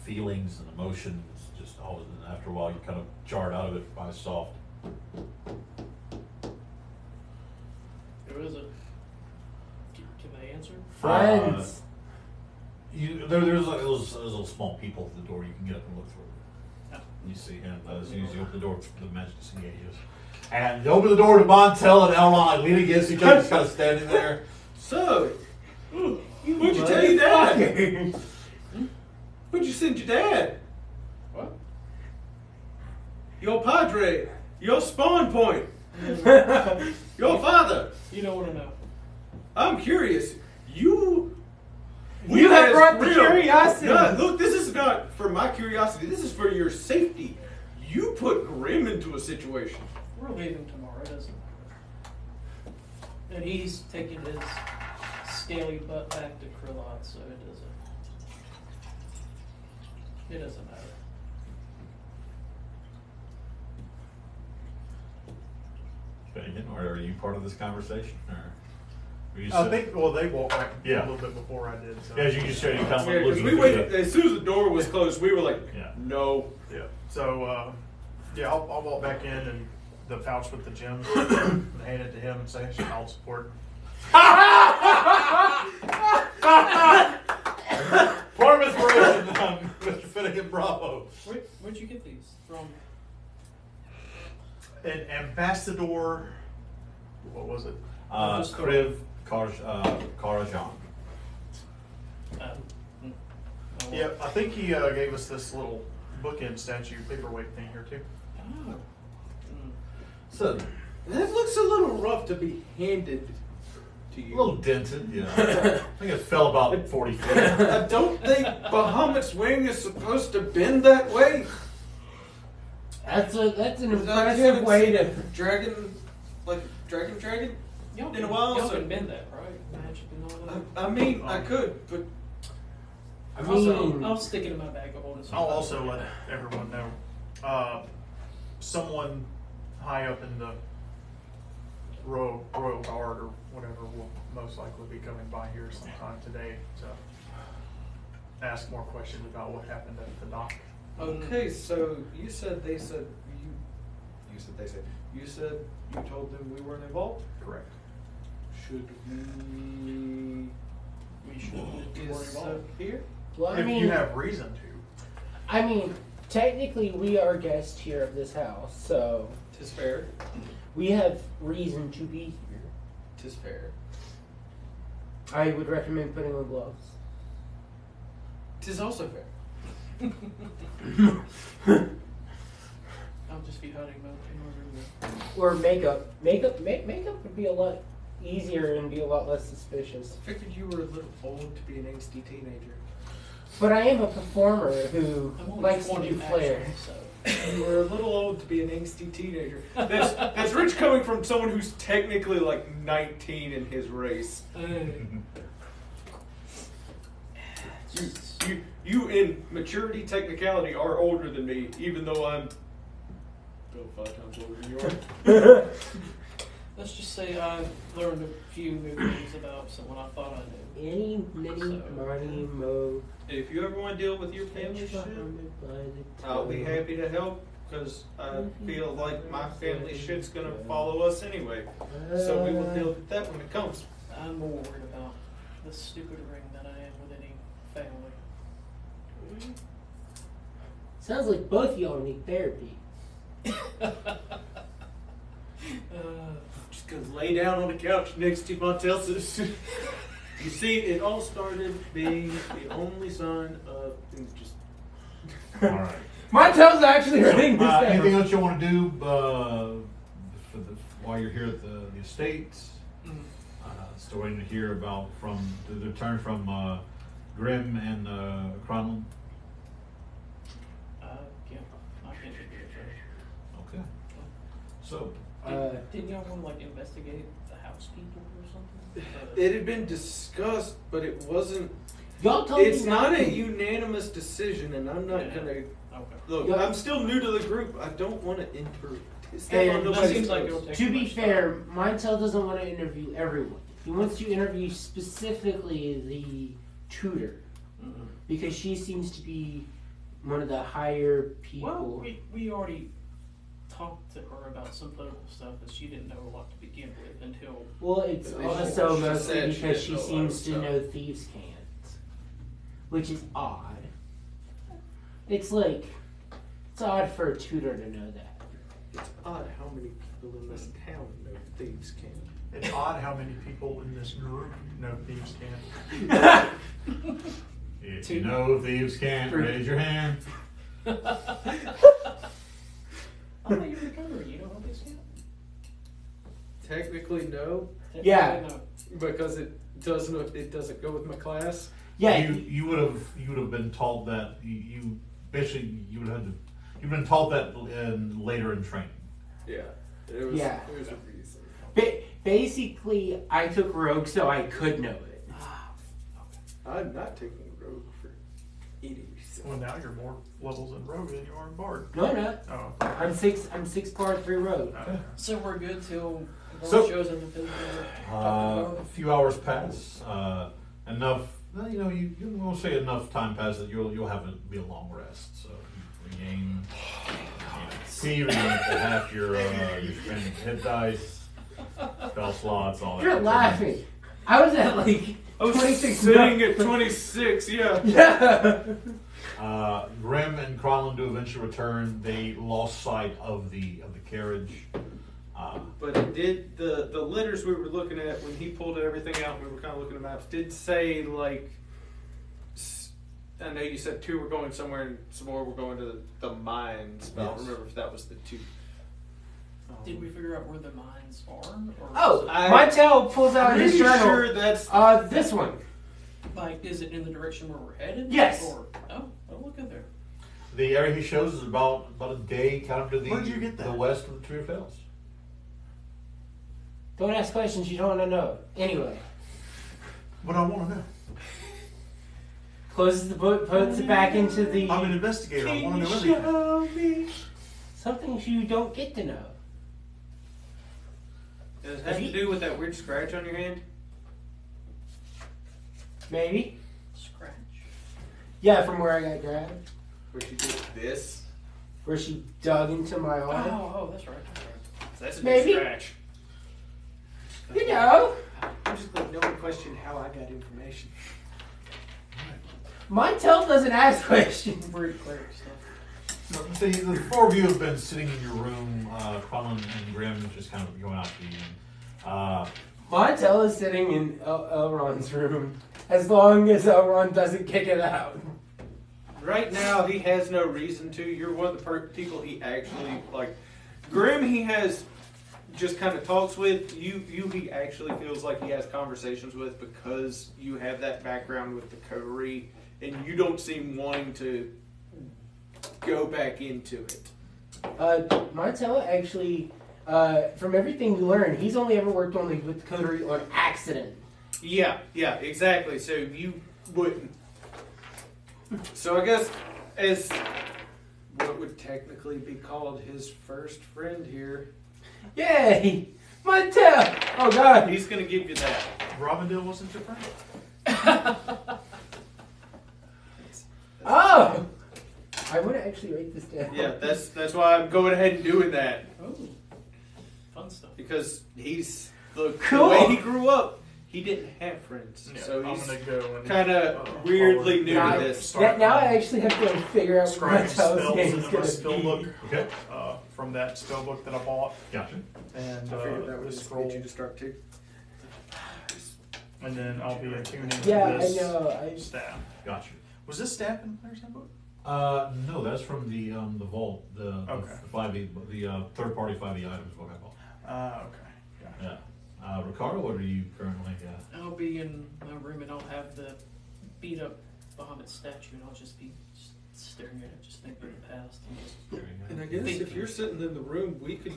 feelings and emotions, just always, and after a while you kind of jarred out of it by soft. Who is it? Can they answer? Friends. There's like those little small people at the door you can get up and look through. You see him as soon as you open the door, the magic disengages. And you open the door to Montel and Elron, like lean against each other, just kind of standing there. So, what'd you tell your dad? What'd you send your dad? What? Your padre. Your spawn point. Your father. You don't want to know. I'm curious. We have as brought the Grim. curiosity. No, look, this is not for my curiosity. This is for your safety. You put Grim into a situation. We're leaving tomorrow. It doesn't matter. And he's taking his scaly butt back to Krillot, so it doesn't matter. Finnegan, or are you part of this conversation? Or were you I think, well, they walked back Yeah. a little bit before I did. So. Yeah, as you just said, you come Yeah, because looking we through waited. the- As soon as the door was closed, we were like, Yeah. no. Yeah. So, yeah, I'll walk back in and the pouch with the gems and hand it to him and say, "I'll support." Form inspiration, Mr. Finnegan, bravo. Where'd you get these from? And Ambassador, what was it? Just go- Kriv Karajan. Oh, well. Yeah, I think he gave us this little bookend statue paperweight thing here too. Oh. So, That looks a little rough to be handed to a you. little dented, yeah. I think it fell about 40 feet. I don't think Bahamut's wing is supposed to bend that way. That's an I impressive haven't way seen to. a dragon, like dragon. Y'all In a while, y'all so- can bend that, right? Magic and all that. I mean, I could, but I Also, mean, I'll stick it in my bag of holding. I'll also let everyone know. Someone high up in the royal guard or whatever will most likely be coming by here sometime today to ask more questions about what happened at the dock. okay. So you said they said you said they said you said you told them we weren't involved. Correct. Should we We should worry about. disappear? well, I If mean, you have reason to. I mean, technically, we are guests here of this house, so Tis fair. we have reason to be here. Tis fair. I would recommend putting on gloves. Tis also fair. I'll just be hunting mode in order to. Or makeup. Makeup would be a lot easier and be a lot less suspicious. I figured you were a little old to be an angsty teenager. But I am a performer who I'm only likes to 20 do flair. actually, so. You were a little old to be an angsty teenager. That's rich coming from someone who's technically like 19 in his race. You in maturity technicality are older than me, even though I'm 5 times older than you are. Let's just say I learned a few new things about someone I thought I knew. Any, many, So- money, mo. If you ever want to deal with your family shit, I'll be happy to help because I feel like my family shit's gonna follow us anyway. So we will deal with that when it comes. I'm more worried about the stupid ring than I am with any family. Sounds like both y'all need therapy. Just gonna lay down on the couch next to Montel's. You see, it all started being the only son of just. All right. My tail's actually writing this Anything down. else you want to do while you're here at the estate? Still waiting to hear about the return from Grim and Cronlund. I can't do it. Okay. So, Didn't y'all want to like investigate the house people or something? It had been discussed, but it wasn't. Y'all told It's me not a to. unanimous decision, and I'm not Yeah. gonna. Okay. Look, Yeah. I'm still new to the group. I don't want to step And on That nobody's seems like toes. it'll take To too be much fair, time. Montel doesn't want to interview everyone. He wants to interview specifically the tutor Mhm. because she seems to be one of the higher people. Well, we already talked to her about some political stuff that she didn't know a lot to begin with until. Well, it's She also said mostly she because didn't she know a lot seems of to stuff. know thieves' can't, which is odd. It's odd for a tutor to know that. It's odd how many people in this town know thieves can. It's odd how many people in this group know thieves can. if you know thieves can't, raise your hand. I thought you were recovering. You don't know this yet? Technically, no, Yeah. No. because it doesn't go with my class. Yeah. You would have been taught that you basically you've been taught that later in training. Yeah. It was a reason. Basically, I took rogue so I could know it. I'm not taking rogue for any reason. Well, now you're more levels in rogue than you are in bard. No, I'm not. Oh. I'm 6 bard 3 rogue. Okay. So we're good till So- shows up the physical. A few hours pass. Enough. Well, you won't say enough time passes. You'll have it be a long rest. So you regain. You regain half your stranded hit dice, spell slots, all that. You're laughing. I was at like 26. Sitting at 26, yeah. Yeah. Grim and Prowling do eventually return. They lost sight of the carriage. But it did, the letters we were looking at when he pulled everything out, we were kind of looking at maps, did say like, I know you said 2 were going somewhere and some more were going to the mines, but I don't Yes. remember if that was the 2. Did we figure out where the mines are? Or Oh, I- Montel pulls out his Pretty journal. sure that's This one. like, is it in the direction where we're headed? Yes. Or, oh, look at there. The area he shows is about a day kind of to Where'd you get the that? west of the Tree of Fells. Don't ask questions you don't want to know. Anyway, But I want to know. closes the book, puts it back into the. I'm an investigator. I want to know everything. Some things you don't get to know. Does it have to do with that weird scratch on your hand? Maybe. Scratch. Yeah, from where I got grabbed. Where she did this? Where she dug into my arm. Oh, that's right. That's a Maybe. big scratch. You know. I'm just glad no one questioned how I got information. Montel doesn't ask questions. Weird cleric stuff. So the 4 of you have been sitting in your room. Colin and Grim just kind of going out to eat. Montel is sitting in Elrond's room as long as Elrond doesn't kick it out. Right now, he has no reason to. You're one of the people he actually, like, Grim he has just kind of talks with. You he actually feels like he has conversations with because you have that background with the coterie and you don't seem wanting to go back into it. Montel actually, from everything we learned, he's only ever worked only with the coterie on accident. Yeah, exactly. So you wouldn't. So I guess as what would technically be called his first friend here, Yay! Montel! Oh god! he's going to give you that. Robindale wasn't your friend? Oh! I want to actually write this down. Yeah, that's why I'm going ahead and doing that. Oh, fun stuff. Because he's the Cool. way he grew up, he didn't have friends. Yeah, So I'm he's gonna go and kind of weirdly new Now, to this. now I actually have to figure out what scribe Montel's spells name into is my going spell to book be. Okay. from that spell book that I bought, Gotcha. and I figured that would the just scroll, get you to start too. and then I'll be attuning Yeah, to I this know. Gotcha. staff. Was this staff in the player's handbook? No, that's from the vault, Okay. the 5e, the third party 5e items book I bought. Okay. Yeah. Rakara, what are you currently? I'll be in my room and I'll have the beat up Bahamut statue and I'll just be staring at it, just thinking of the past. And just, And I guess if you're sitting in the room, we could,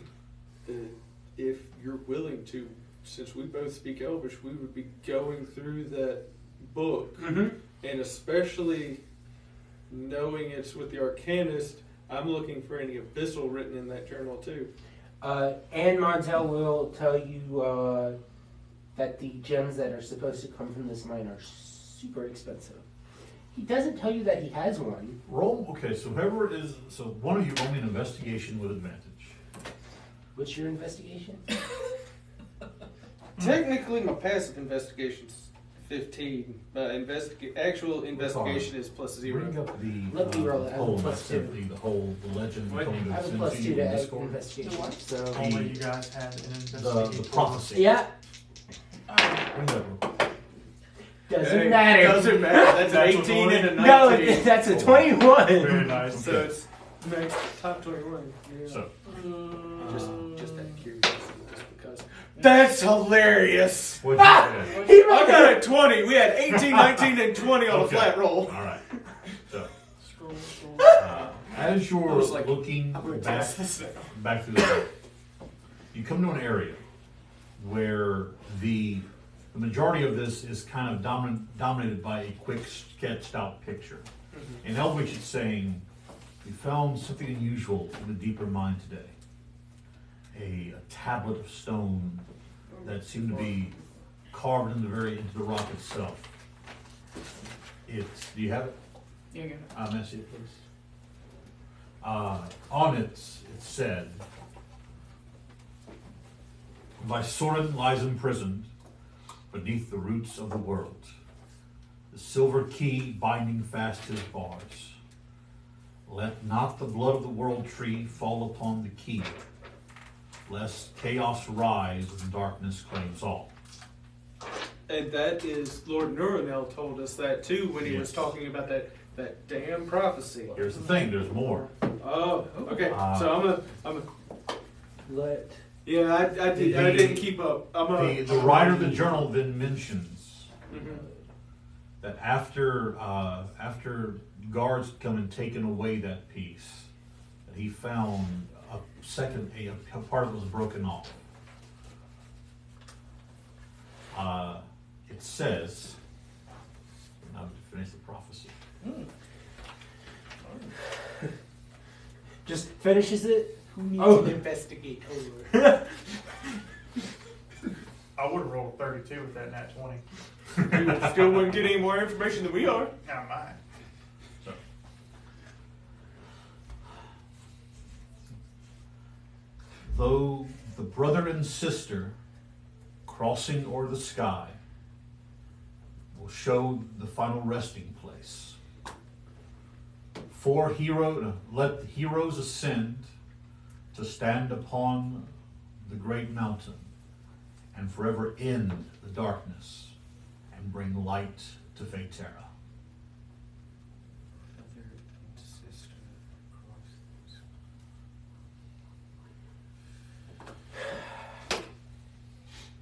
if you're willing to, since we both speak Elvish, we would be going through that book. Mm-hmm. And especially knowing it's with the Arcanist, I'm looking for any abyssal written in that journal too. And Montel will tell you that the gems that are supposed to come from this mine are super expensive. He doesn't tell you that he has one. Roll. Okay, so whoever it is, so one of you roll me an investigation with advantage. What's your investigation? Technically, my passive investigation's 15, but actual investigation is plus 0. Bring up the Let me roll it. I have a whole plus message, 2. the whole the legend. What? Tony I have a sends plus to 2 you to in add Discord. investigation. So Only you guys had an The investigation. prophecy. yeah, Bring that up. doesn't Hey, matter. Doesn't matter. That's an That's 18 and a 19. No, that's a 21. Very nice. So it's max top 21. Yeah. So Just out of curiosity, just because. That's hilarious. What'd you get? He I got a 20. We had 18, 19, and 20 on a Okay. flat roll. All right. So, Scroll. as you're I was like, looking I'm gonna back, test this now. back through the book, you come to an area where the majority of this is kind of dominated by a quick sketched out picture. In Elvish, it's saying, "We found something unusual in the deeper mine today. A tablet of stone that seemed to be carved into the rock itself. It's, do you have it? Yeah, I got it. May I see it, please? On it said, Vysoren lies imprisoned beneath the roots of the world, the silver key binding fast his bars. Let not the blood of the world tree fall upon the key, lest chaos rise and darkness claims all." And that is, Lord Nuranel told us that too when he was Yes. talking about that damn prophecy. Here's the thing, there's more. Oh, okay. So I'm a Let. yeah, I didn't keep up. The writer of the journal then mentions Mhm. that after guards come and taken away that piece, that he found a part of it was broken off. It says, now to finish the prophecy. Just finishes it. Who needs Oh. an investigator? I would have rolled 32 with that nat 20. You still wouldn't get any more information than we are. Not mine. Though the brother and sister crossing o'er the sky will show the final resting place. Let the heroes ascend to stand upon the great mountain and forever end the darkness and bring light to Faeterra.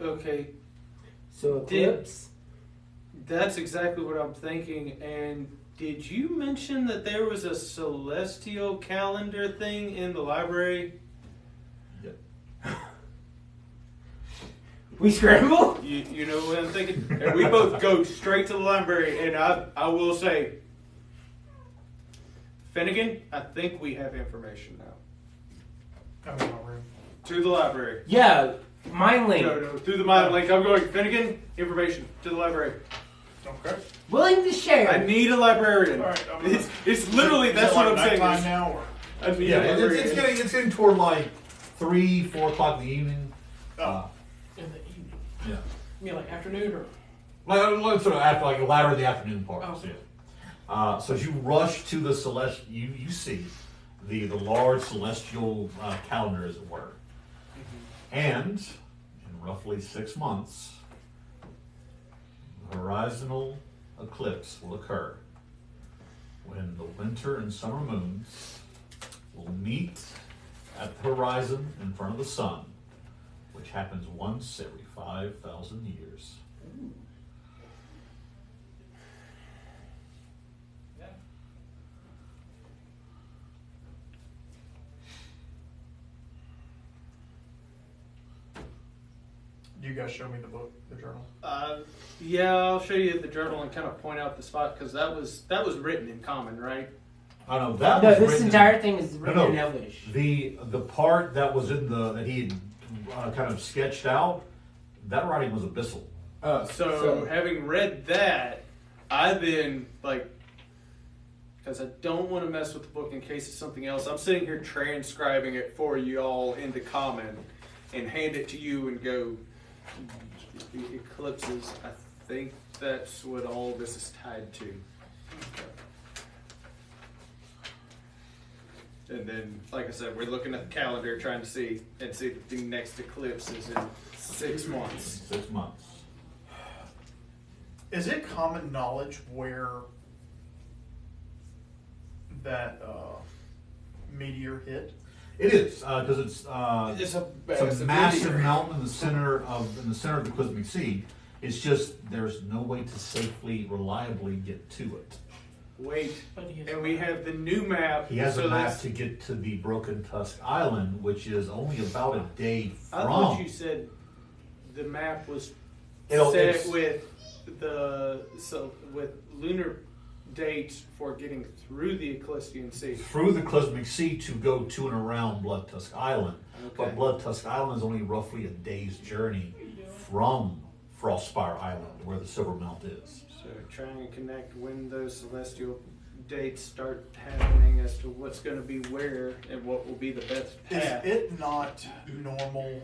Okay, So eclipse. that's exactly what I'm thinking. And did you mention that there was a celestial calendar thing in the library? We scramble. You know what I'm thinking? And we both go straight to the library, and I will say, Finnegan, I think we have information now. I'm in my room. To the library. Yeah, mind link. No, through the mind link. I'm going, Finnegan, information, to the library. Okay. Willing to share. I need a librarian. All right, It's literally, Is that's it what like I'm saying. nighttime is now, or? I need Yeah, a librarian. it's getting toward like 3, 4 o'clock in the evening. In the evening. Yeah. You mean like afternoon or? Like sort of after, like latter in the afternoon part. Oh. Yeah. So as you rush to the celestial, you see the large celestial calendar, as it were, and in roughly 6 months, the horizontal eclipse will occur when the winter and summer moons will meet at the horizon in front of the sun, which happens once every 5,000 years. You guys show me the book, the journal. Yeah, I'll show you the journal and kind of point out the spot because that was written in common, right? I know that No, was this written entire thing is written No. in Elvish. The part that was in that he had kind of sketched out, that writing was abyssal. So having read that, I then because I don't want to mess with the book in case it's something else. I'm sitting here transcribing it for you all into common and hand it to you and go. The eclipses. I think that's what all this is tied to. And then, like I said, we're looking at the calendar trying to see if the next eclipse is in 6 months. 6 months. Is it common knowledge where that meteor hit? It is because it's It's a it's a massive mountain in the center of the Cosmic Sea. It's just there's no way to safely, reliably get to it. Wait, But he is- and we have the new map. He has so a map that's- to get to the Broken Tusk Island, which is only about a day I thought from. you said the map was It'll- set it's- with with lunar dates for getting through the Ecliptian Sea. Through the Cosmic Sea to go to and around Blood Tusk Island. Okay. But Blood Tusk Island is only roughly a day's journey from Frostspire Island, where the Silver Mount is. So trying to connect when those celestial dates start happening as to what's going to be where and what will be the best Is path. it not normal?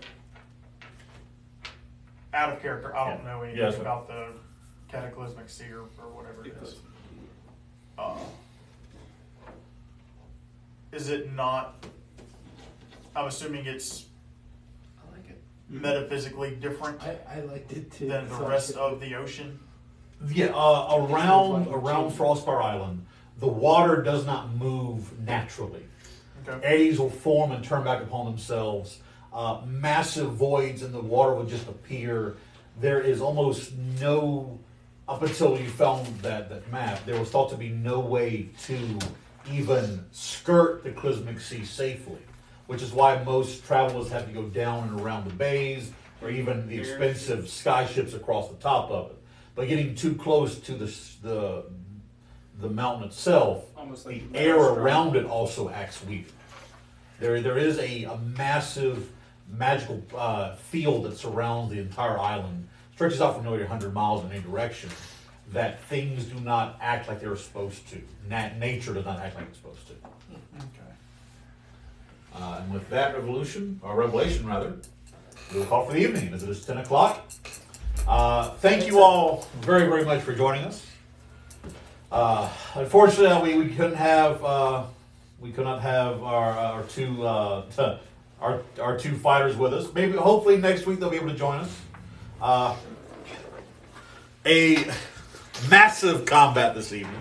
Out of character, I don't know anything Yes, sir. about the cataclysmic sea or whatever it is. Is it not? I'm assuming it's I like it. metaphysically different I liked it too. than the rest of the ocean. Yeah, around Frostspire Island, the water does not move naturally. Okay. Eddies will form and turn back upon themselves. Massive voids in the water will just appear. There is almost no, up until you found that map, there was thought to be no way to even skirt the Cosmic Sea safely, which is why most travelers have to go down and around the bays or even the expensive sky ships across the top of it. But getting too close to the mountain itself, Almost the like air Maelstrom. around it also acts weird. There is a massive magical field that surrounds the entire island, stretches out for nearly 100 miles in any direction, that things do not act like they're supposed to. Nature does not act like it's supposed to. Okay. And with that revelation, we'll call for the evening, as it is 10 o'clock. Thank you all very, very much for joining us. Unfortunately, we couldn't have our two fighters with us. Maybe, hopefully, next week they'll be able to join us. A massive combat this evening.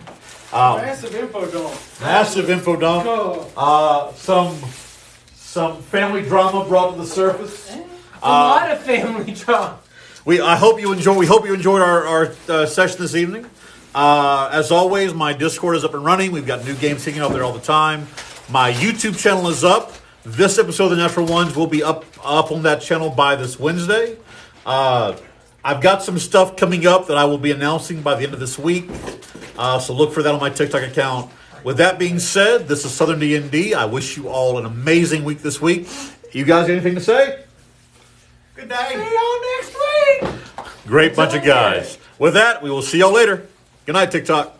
Massive info dump. Massive info dump. Oh. Some family drama brought to the surface. A lot of family drama. We hope you enjoyed our session this evening. As always, my Discord is up and running. We've got new games kicking up there all the time. My YouTube channel is up. This episode of the Natural Ones will be up on that channel by this Wednesday. I've got some stuff coming up that I will be announcing by the end of this week. So look for that on my TikTok account. With that being said, this is Southern D&D. I wish you all an amazing week this week. You guys got anything to say? Good day. See y'all next week. Great bunch of guys. With that, we will see y'all later. Good night, TikTok.